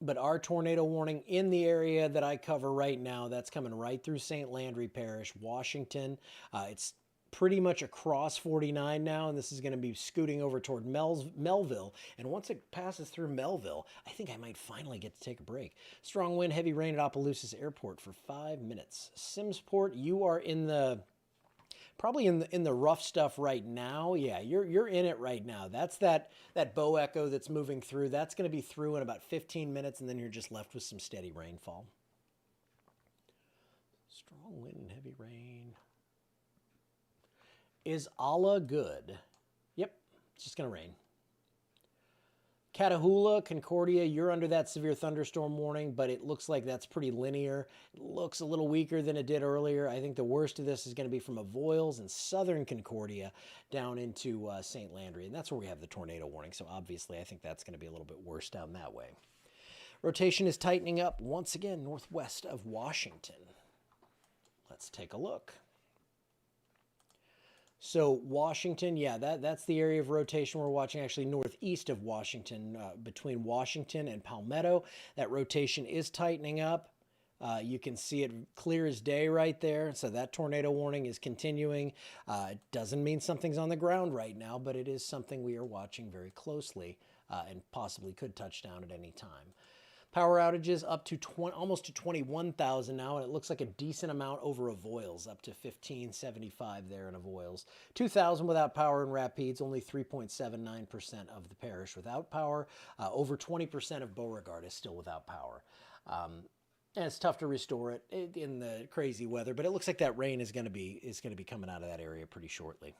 But our tornado warning in the area that I cover right now, that's coming right through St. Landry Parish, Washington. It's pretty much across 49 now, and this is going to be scooting over toward Melville. And once it passes through Melville, I think I might finally get to take a break. Strong wind, heavy rain at Opelousas Airport for 5 minutes. Simmsport, you are in the probably in the rough stuff right now. Yeah, you're in it right now. That's that bow echo that's moving through. That's going to be through in about 15 minutes, and then you're just left with some steady rainfall. Strong wind and heavy rain. Is Allah good? Yep, it's just going to rain. Catahoula, Concordia, you're under that severe thunderstorm warning, but it looks like that's pretty linear. It looks a little weaker than it did earlier. I think the worst of this is going to be from Avoyelles and southern Concordia down into St. Landry, and that's where we have the tornado warning. So obviously, I think that's going to be a little bit worse down that way. Rotation is tightening up once again northwest of Washington. Let's take a look. So Washington, yeah, that's the area of rotation we're watching, actually northeast of Washington, between Washington and Palmetto. That rotation is tightening up. You can see it clear as day right there. So that tornado warning is continuing. It doesn't mean something's on the ground right now, but it is something we are watching very closely and possibly could touch down at any time. Power outages up to almost to 21,000 now, and it looks like a decent amount over Avoyelles, up to 1575 there in Avoyelles. 2,000 without power in Rapides, only 3.79% of the parish without power. Over 20% of Beauregard is still without power. And it's tough to restore it in the crazy weather, but it looks like that rain is going to be coming out of that area pretty shortly.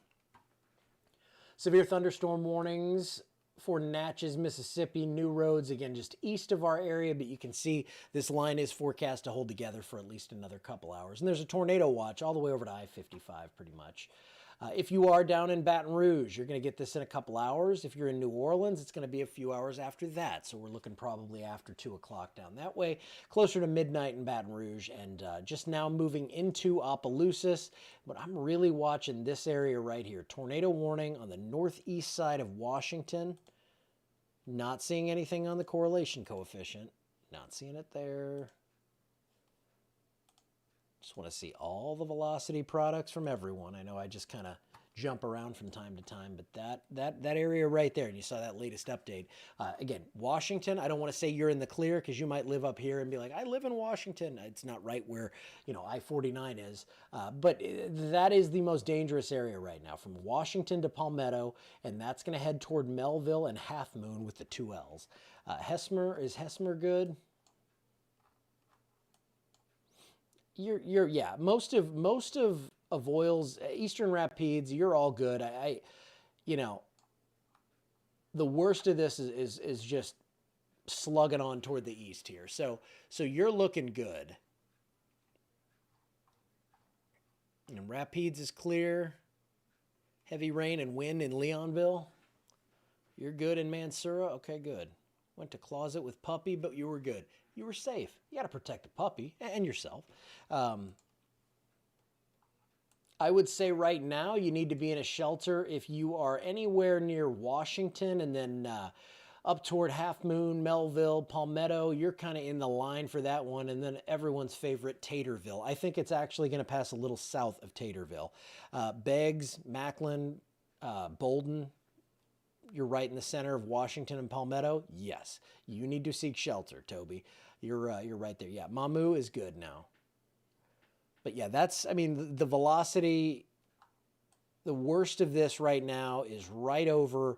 Severe thunderstorm warnings for Natchez, Mississippi, New Roads, again, just east of our area, but you can see this line is forecast to hold together for at least another couple hours. And there's a tornado watch all the way over to I-55 pretty much. If you are down in Baton Rouge, you're going to get this in a couple hours. If you're in New Orleans, it's going to be a few hours after that. So we're looking probably after 2 o'clock down that way, closer to midnight in Baton Rouge, and just now moving into Opelousas. But I'm really watching this area right here. Tornado warning on the northeast side of Washington. Not seeing anything on the correlation coefficient. Not seeing it there. Just want to see all the velocity products from everyone. I know I just kind of jump around from time to time, but that area right there, and you saw that latest update. Again, Washington, I don't want to say you're in the clear because you might live up here and be like, I live in Washington. It's not right where, I-49 is, but that is the most dangerous area right now, from Washington to Palmetto, and that's going to head toward Melville and Half Moon with the 2 L's. Is Hesmer good? Yeah, most of Avoyelles, Eastern Rapides, you're all good. The worst of this is just slugging on toward the east here. So you're looking good. And Rapides is clear. Heavy rain and wind in Leonville. You're good in Mansura? Okay, good. Went to closet with puppy, but you were good. You were safe. You got to protect the puppy and yourself. I would say right now you need to be in a shelter if you are anywhere near Washington and then up toward Half Moon, Melville, Palmetto. You're kind of in the line for that one. And then everyone's favorite, Taterville. I think it's actually going to pass a little south of Taterville. Beggs, Macklin, Bolden. You're right in the center of Washington and Palmetto. Yes, you need to seek shelter, Toby. You're right there. Yeah, Mamu is good now. But yeah, the velocity, the worst of this right now is right over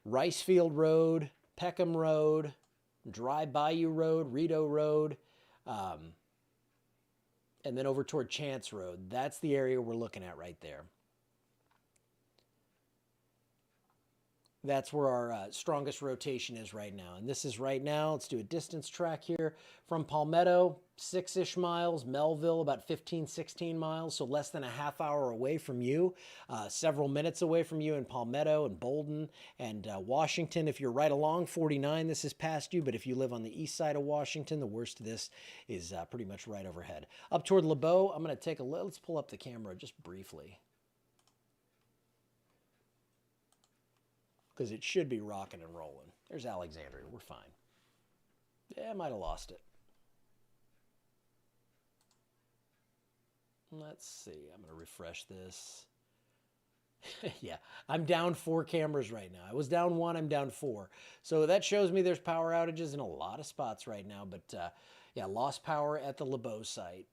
Ricefield Road, Peckham Road, Dry Bayou Road, Rito Road, and then over toward Chance Road. That's the area we're looking at right there. That's where our strongest rotation is right now. And this is right now. Let's do a distance track here. From Palmetto, 6-ish miles. Melville, about 15, 16 miles. So less than a half hour away from you. Several minutes away from you in Palmetto and Bolden and Washington. If you're right along 49, this is past you. But if you live on the east side of Washington, the worst of this is pretty much right overhead. Up toward LeBeau, I'm going to take a look. Let's pull up the camera just briefly, because it should be rocking and rolling. There's Alexandria. We're fine. Yeah, I might have lost it. Let's see. I'm going to refresh this. Yeah, I'm down 4 cameras right now. I was down one, I'm down four. So that shows me there's power outages in a lot of spots right now. But yeah, lost power at the LeBeau site.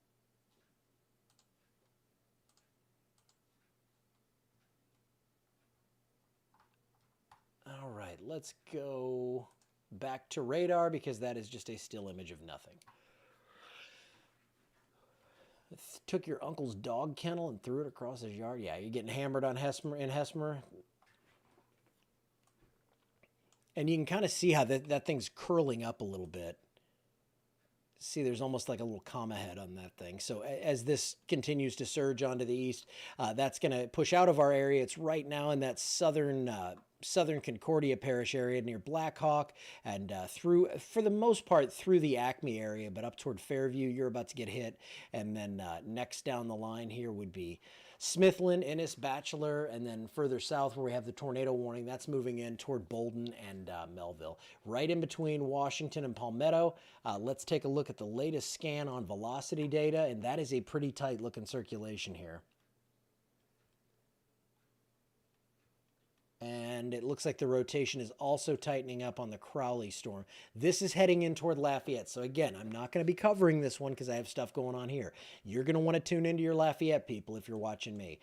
All right, let's go back to radar because that is just a still image of nothing. Took your uncle's dog kennel and threw it across his yard. Yeah, you're getting hammered on Hesmer. And you can kind of see how that thing's curling up a little bit. See, there's almost like a little comma head on that thing. So as this continues to surge onto the east, that's going to push out of our area. It's right now in that southern Concordia Parish area near Blackhawk and through, for the most part, through the Acme area, but up toward Fairview, you're about to get hit. And then next down the line here would be Smithland, Ennis, Bachelor, and then further south where we have the tornado warning, that's moving in toward Bolden and Melville. Right in between Washington and Palmetto. Let's take a look at the latest scan on velocity data, and that is a pretty tight looking circulation here. And it looks like the rotation is also tightening up on the Crowley storm. This is heading in toward Lafayette. So again, I'm not going to be covering this one because I have stuff going on here. You're going to want to tune into your Lafayette people if you're watching me.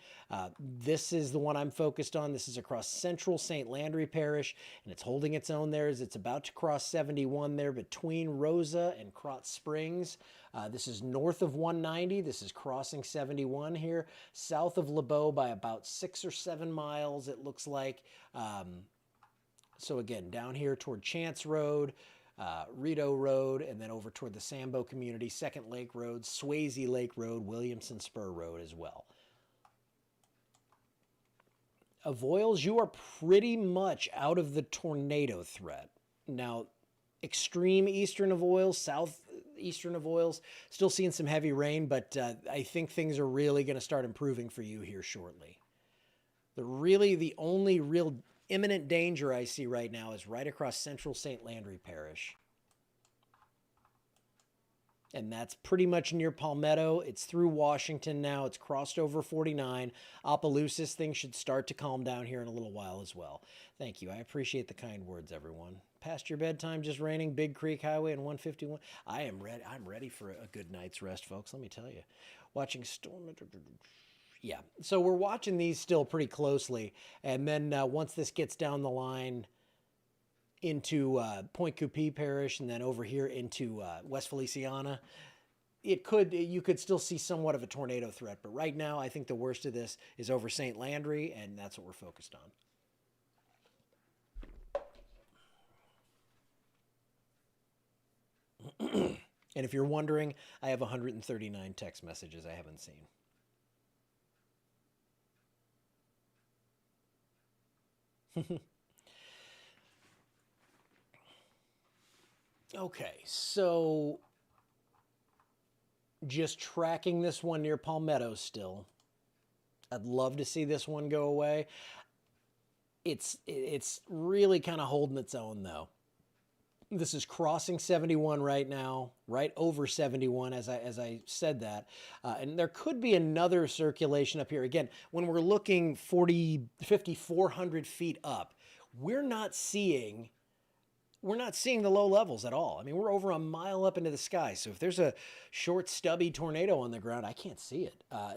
This is the one I'm focused on. This is across central St. Landry Parish, and it's holding its own there as it's about to cross 71 there between Rosa and Krotz Springs. This is north of 190. This is crossing 71 here, south of LeBeau by about 6 or 7 miles, it looks like. So again, down here toward Chance Road, Rito Road, and then over toward the Sambo community, Second Lake Road, Swayze Lake Road, Williamson Spur Road as well. Avoyles, you are pretty much out of the tornado threat. Now, extreme eastern Avoyles, southeastern Avoyles, still seeing some heavy rain, but I think things are really going to start improving for you here shortly. The only real imminent danger I see right now is right across central St. Landry Parish. And that's pretty much near Palmetto. It's through Washington now. It's crossed over 49. Opelousas, things should start to calm down here in a little while as well. Thank you. I appreciate the kind words, everyone. Past your bedtime, just raining, Big Creek Highway and 151. I'm ready for a good night's rest, folks. Let me tell you. Watching storm. Yeah. So we're watching these still pretty closely. And then once this gets down the line into Point Coupee Parish and then over here into West Feliciana, you could still see somewhat of a tornado threat. But right now, I think the worst of this is over St. Landry, and that's what we're focused on. And if you're wondering, I have 139 text messages I haven't seen. Okay, so just tracking this one near Palmetto still. I'd love to see this one go away. It's really kind of holding its own though. This is crossing 71 right now, right over 71 as I said that. And there could be another circulation up here. Again, when we're looking 50, 400 feet up, we're not seeing the low levels at all. I mean, we're over a mile up into the sky. So if there's a short, stubby tornado on the ground, I can't see it.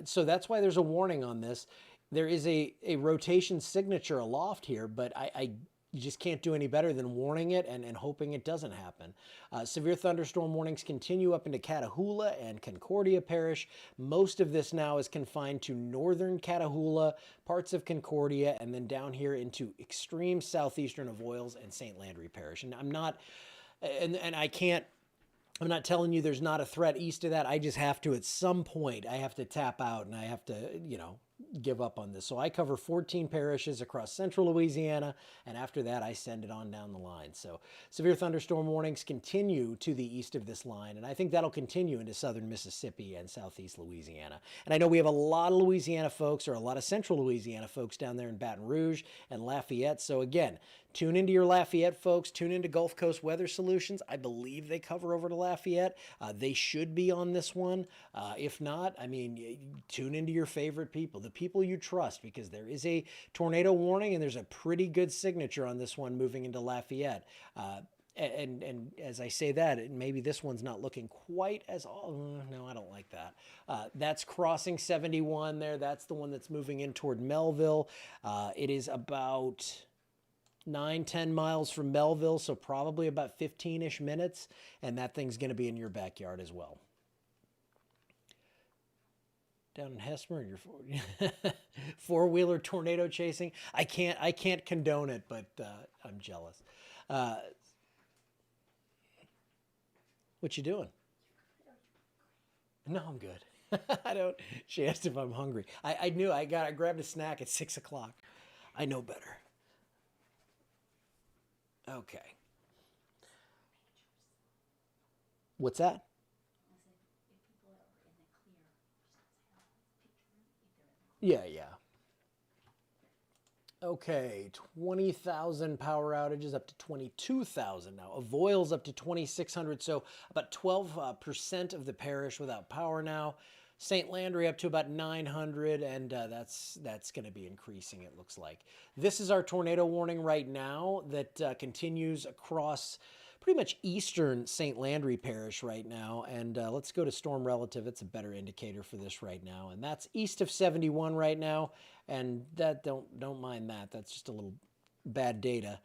So that's why there's a warning on this. There is a rotation signature aloft here, but you just can't do any better than warning it and hoping it doesn't happen. Severe thunderstorm warnings continue up into Catahoula and Concordia Parish. Most of this now is confined to northern Catahoula, parts of Concordia, and then down here into extreme southeastern Avoyles and St. Landry Parish. And I'm not telling you there's not a threat east of that. I just have to, at some point, I have to tap out and I have to, give up on this. So I cover 14 parishes across central Louisiana, and after that I send it on down the line. So severe thunderstorm warnings continue to the east of this line, and I think that'll continue into southern Mississippi and southeast Louisiana. And I know we have a lot of Louisiana folks, or a lot of central Louisiana folks down there in Baton Rouge and Lafayette. So again, tune into your Lafayette folks, tune into Gulf Coast Weather Solutions. I believe they cover over to Lafayette. They should be on this one. If not, I mean, tune into your favorite people. the people you trust, because there is a tornado warning and there's a pretty good signature on this one moving into Lafayette. And as I say that, maybe this one's not looking quite as, no, I don't like that. That's crossing 71 there. That's the one that's moving in toward Melville. It is about 9-10 miles from Melville, so probably about 15-ish minutes, and that thing's going to be in your backyard as well. Down in Hesmer, your four-wheeler tornado chasing. I can't condone it, but I'm jealous. What you doing? No, I'm good. I don't. She asked if I'm hungry. I knew I grabbed a snack at 6 o'clock. I know better. Okay. What's that? Yeah, yeah. Okay, 20,000 power outages up to 22,000 now. Avoyle's up to 2,600, so about 12% of the parish without power now. St. Landry up to about 900, and that's going to be increasing, it looks like. This is our tornado warning right now that continues across pretty much eastern St. Landry Parish right now. And let's go to storm relative. It's a better indicator for this right now. And that's east of 71 right now. And that don't mind that. That's just a little bad data.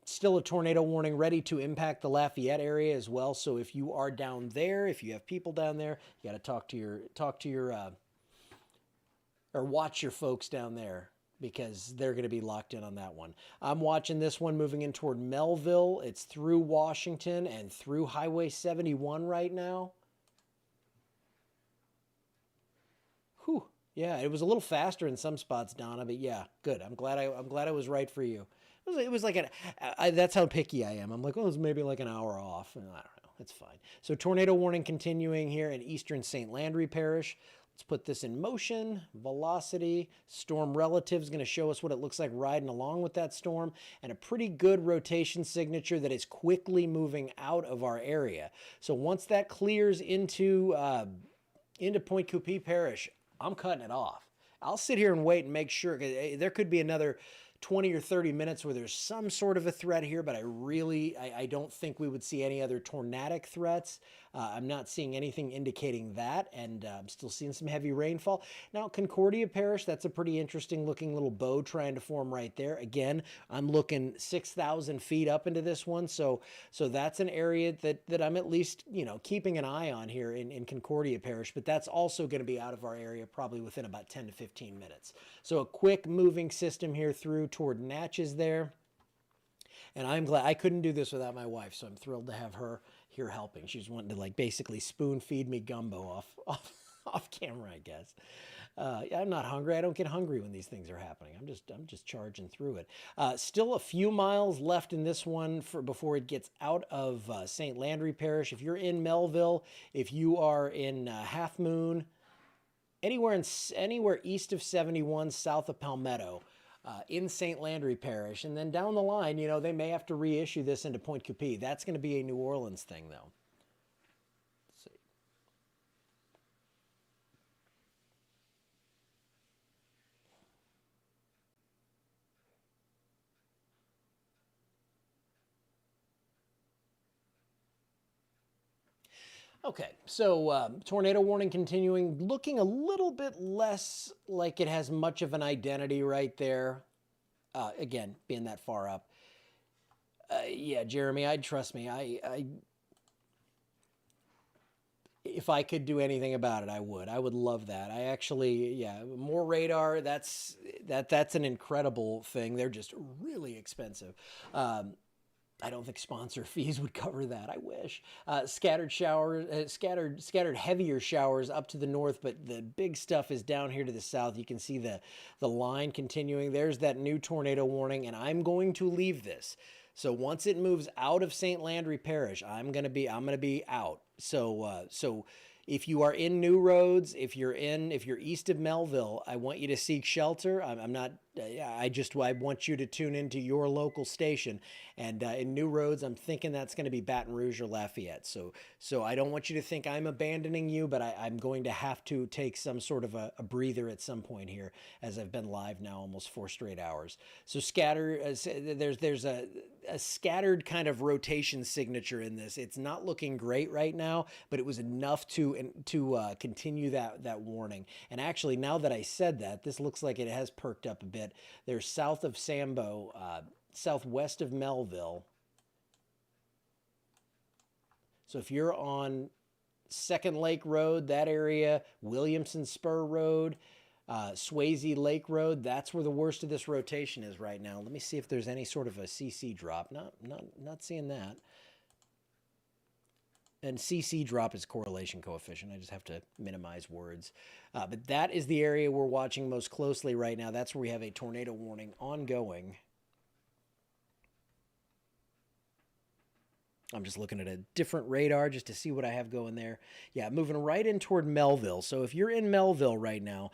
Still a tornado warning ready to impact the Lafayette area as well. So if you are down there, if you have people down there, you got to talk to your or watch your folks down there, because they're going to be locked in on that one. I'm watching this one moving in toward Melville. It's through Washington and through Highway 71 right now. Whew. Yeah, it was a little faster in some spots, Donna, but yeah, good. I'm glad I was right for you. It was like that's how picky I am. I'm like, oh, it's maybe like an hour off. And I don't know. It's fine. So tornado warning continuing here in eastern St. Landry Parish. Let's put this in motion. Velocity. Storm relative is going to show us what it looks like riding along with that storm, and a pretty good rotation signature that is quickly moving out of our area. So once that clears into Point Coupee Parish, I'm cutting it off. I'll sit here and wait and make sure, 'cause there could be another 20 or 30 minutes where there's some sort of a threat here, but I don't think we would see any other tornadic threats. I'm not seeing anything indicating that, and I'm still seeing some heavy rainfall. Now, Concordia Parish, that's a pretty interesting looking little bow trying to form right there. Again, I'm looking 6,000 feet up into this one, so that's an area that I'm at least, keeping an eye on here in Concordia Parish, but that's also going to be out of our area probably within about 10 to 15 minutes. So a quick moving system here through toward Natchez there. And I'm glad I couldn't do this without my wife, so I'm thrilled to have her here helping. She's wanting to basically spoon feed me gumbo off camera, I guess. I'm not hungry. I don't get hungry when these things are happening. I'm just charging through it. Still a few miles left in this one before it gets out of St. Landry Parish. If you're in Melville, if you are in Half Moon, anywhere east of 71, south of Palmetto, in St. Landry Parish, and then down the line, they may have to reissue this into Point Coupee. That's going to be a New Orleans thing, though. Let's see. Okay, so tornado warning continuing, looking a little bit less like it has much of an identity right there. Again, being that far up. Yeah, Jeremy, trust me. If I could do anything about it, I would. I would love that. I actually, more radar. That's an incredible thing. They're just really expensive. I don't think sponsor fees would cover that. I wish. Scattered showers, scattered heavier showers up to the north, but the big stuff is down here to the south. You can see the line continuing. There's that new tornado warning, and I'm going to leave this. So once it moves out of St. Landry Parish, I'm gonna be out. So If you are in New Roads, if you're east of Melville, I want you to seek shelter. I'm not. I want you to tune into your local station. And in New Roads, I'm thinking that's going to be Baton Rouge or Lafayette. So I don't want you to think I'm abandoning you, but I'm going to have to take some sort of a breather at some point here, as I've been live now almost 4 straight hours. So scatter. There's a scattered kind of rotation signature in this. It's not looking great right now, but it was enough to continue that warning. And actually, now that I said that, this looks like it has perked up a bit. They're south of Sambo, southwest of Melville. So if you're on Second Lake Road, that area, Williamson Spur Road, Swayze Lake Road, that's where the worst of this rotation is right now. Let me see if there's any sort of a CC drop. Not seeing that. And CC drop is correlation coefficient. I just have to minimize words. But that is the area we're watching most closely right now. That's where we have a tornado warning ongoing. I'm just looking at a different radar just to see what I have going there. Yeah, moving right in toward Melville. So if you're in Melville right now,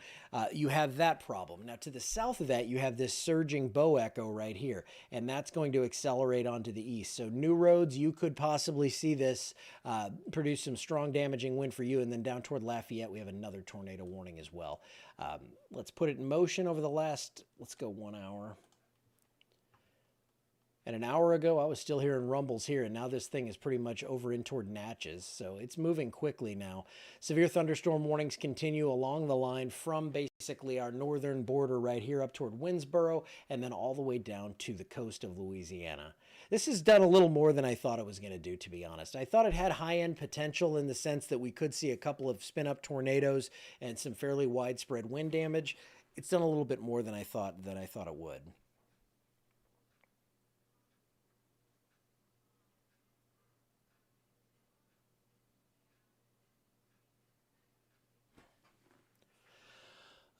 you have that problem. Now to the south of that, you have this surging bow echo right here, and that's going to accelerate onto the east. So New Roads, you could possibly see this produce some strong damaging wind for you. And then down toward Lafayette, we have another tornado warning as well. Let's put it in motion over the last, let's go 1 hour. And an hour ago, I was still hearing rumbles here, and now this thing is pretty much over in toward Natchez. So it's moving quickly now. Severe thunderstorm warnings continue along the line from basically our northern border right here up toward Winnsboro, and then all the way down to the coast of Louisiana. This has done a little more than I thought it was going to do, to be honest. I thought it had high-end potential in the sense that we could see a couple of spin-up tornadoes and some fairly widespread wind damage. It's done a little bit more than I thought it would.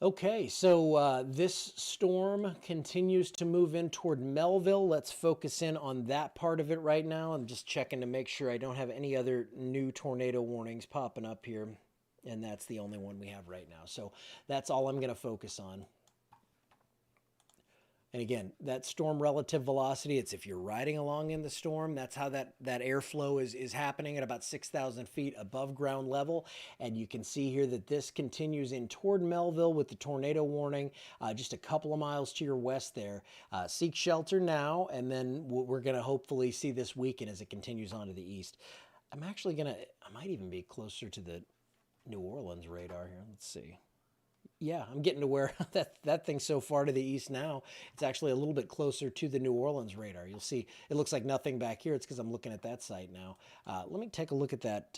Okay, so this storm continues to move in toward Melville. Let's focus in on that part of it right now. I'm just checking to make sure I don't have any other new tornado warnings popping up here. And that's the only one we have right now. So that's all I'm going to focus on. And again, that storm relative velocity, it's if you're riding along in the storm, that's how that airflow is happening at about 6,000 feet above ground level. And you can see here that this continues in toward Melville with the tornado warning, just a couple of miles to your west there. Seek shelter now, and then we're going to hopefully see this weaken as it continues on to the east. I might even be closer to the New Orleans radar here. Let's see. Yeah, I'm getting to where that thing's so far to the east now. It's actually a little bit closer to the New Orleans radar. You'll see it looks like nothing back here. It's because I'm looking at that site now. Let me take a look at that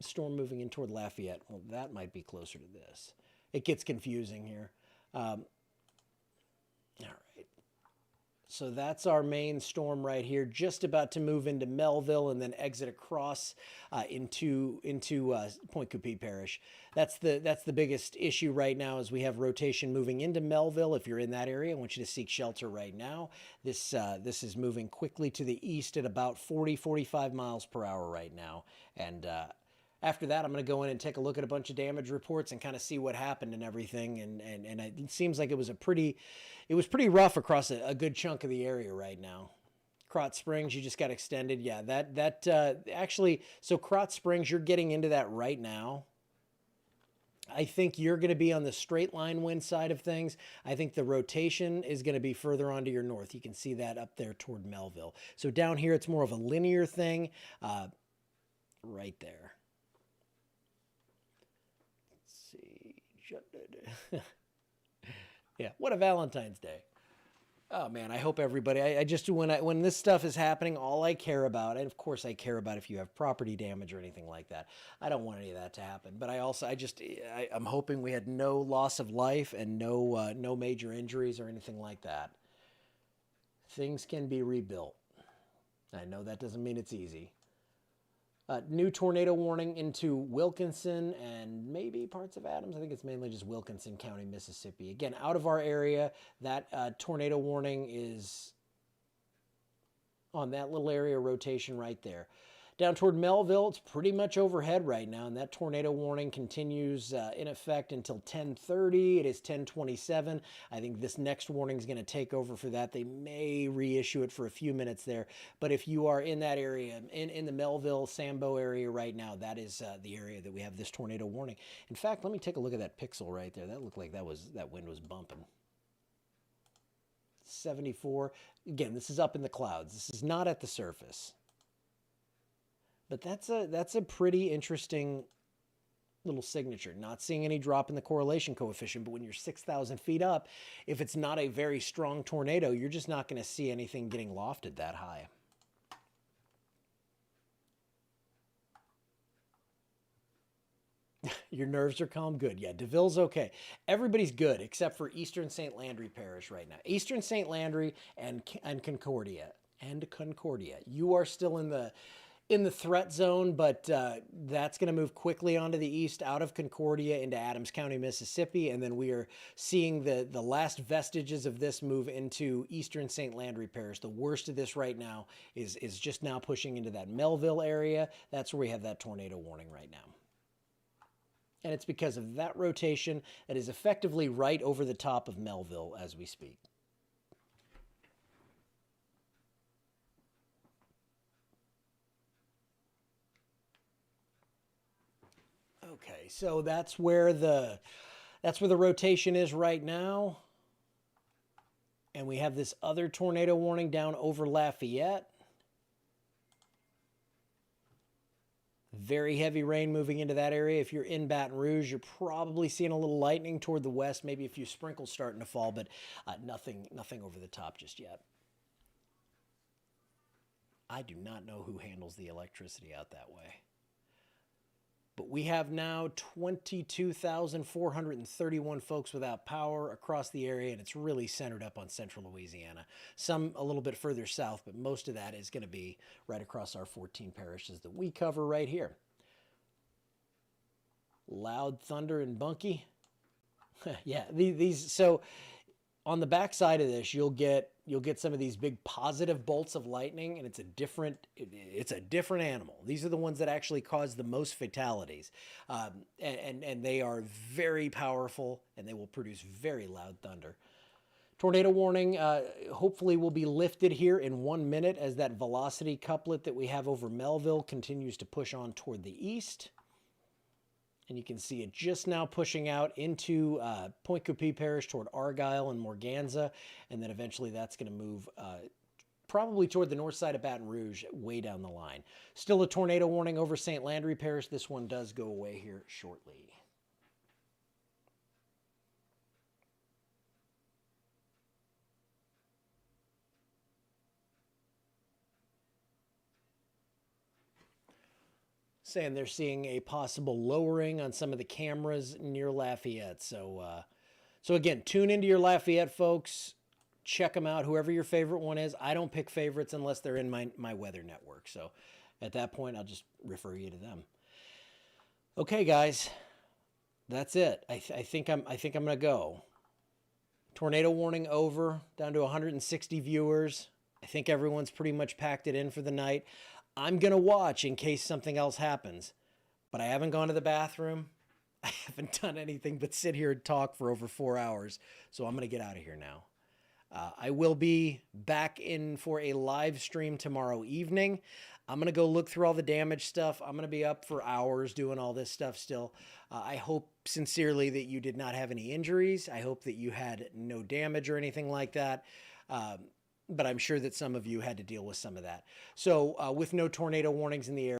storm moving in toward Lafayette. Well, that might be closer to this. It gets confusing here. All right. So that's our main storm right here, just about to move into Melville and then exit across into Point Coupee Parish. That's the biggest issue right now is we have rotation moving into Melville. If you're in that area, I want you to seek shelter right now. This is moving quickly to the east at about 40-45 miles per hour right now. And after that, I'm going to go in and take a look at a bunch of damage reports and kind of see what happened and everything. And it seems like it was pretty rough across a good chunk of the area right now. Krotz Springs, you just got extended. Yeah, actually, so Krotz Springs, you're getting into that right now. I think you're going to be on the straight line wind side of things. I think the rotation is going to be further on to your north. You can see that up there toward Melville. So down here, it's more of a linear thing right there. Yeah, what a Valentine's Day. Oh man, I hope everybody, I just, when this stuff is happening, all I care about, and of course I care about if you have property damage or anything like that. I don't want any of that to happen, but I'm hoping we had no loss of life and no major injuries or anything like that. Things can be rebuilt. I know that doesn't mean it's easy. New tornado warning into Wilkinson and maybe parts of Adams. I think it's mainly just Wilkinson County, Mississippi. Again, out of our area, that tornado warning is on that little area rotation right there. Down toward Melville, it's pretty much overhead right now, and that tornado warning continues in effect until 10:30. It is 10:27. I think this next warning is going to take over for that. They may reissue it for a few minutes there, but if you are in that area, in the Melville, Sambo area right now, that is the area that we have this tornado warning. In fact, let me take a look at that pixel right there. That looked like that wind was bumping. 74. Again, this is up in the clouds. This is not at the surface. But that's a pretty interesting little signature. Not seeing any drop in the correlation coefficient, but when you're 6,000 feet up, if it's not a very strong tornado, you're just not going to see anything getting lofted that high. Your nerves are calm? Good. Yeah, DeVille's okay. Everybody's good except for Eastern St. Landry Parish right now. Eastern St. Landry and Concordia. You are still in the threat zone, but that's going to move quickly onto the east out of Concordia into Adams County, Mississippi, and then we are seeing the last vestiges of this move into Eastern St. Landry Parish. The worst of this right now is just now pushing into that Melville area. That's where we have that tornado warning right now. And it's because of that rotation that is effectively right over the top of Melville as we speak. Okay, so that's where the rotation is right now. And we have this other tornado warning down over Lafayette. Very heavy rain moving into that area. If you're in Baton Rouge, you're probably seeing a little lightning toward the west, maybe a few sprinkles starting to fall, but nothing over the top just yet. I do not know who handles the electricity out that way. But we have now 22,431 folks without power across the area, and it's really centered up on central Louisiana. Some a little bit further south, but most of that is going to be right across our 14 parishes that we cover right here. Loud thunder and bunky. Yeah, these so on the back side of this, you'll get some of these big positive bolts of lightning, and it's a different animal. These are the ones that actually cause the most fatalities, and they are very powerful, and they will produce very loud thunder. Tornado warning hopefully will be lifted here in 1 minute as that velocity couplet that we have over Melville continues to push on toward the east. And you can see it just now pushing out into Point Coupee Parish toward Argyle and Morganza. And then eventually that's going to move probably toward the north side of Baton Rouge way down the line. Still a tornado warning over St. Landry Parish. This one does go away here shortly. Saying they're seeing a possible lowering on some of the cameras near Lafayette. So again, tune into your Lafayette folks. Check them out, whoever your favorite one is. I don't pick favorites unless they're in my weather network. So at that point, I'll just refer you to them. Okay, guys, that's it. I think I'm gonna go. Tornado warning over, down to 160 viewers. I think everyone's pretty much packed it in for the night. I'm going to watch in case something else happens, but I haven't gone to the bathroom. I haven't done anything but sit here and talk for over 4 hours, so I'm going to get out of here now. I will be back in for a live stream tomorrow evening. I'm going to go look through all the damage stuff. I'm going to be up for hours doing all this stuff still. I hope sincerely that you did not have any injuries. I hope that you had no damage or anything like that. But I'm sure that some of you had to deal with some of that. So with no tornado warnings in the area,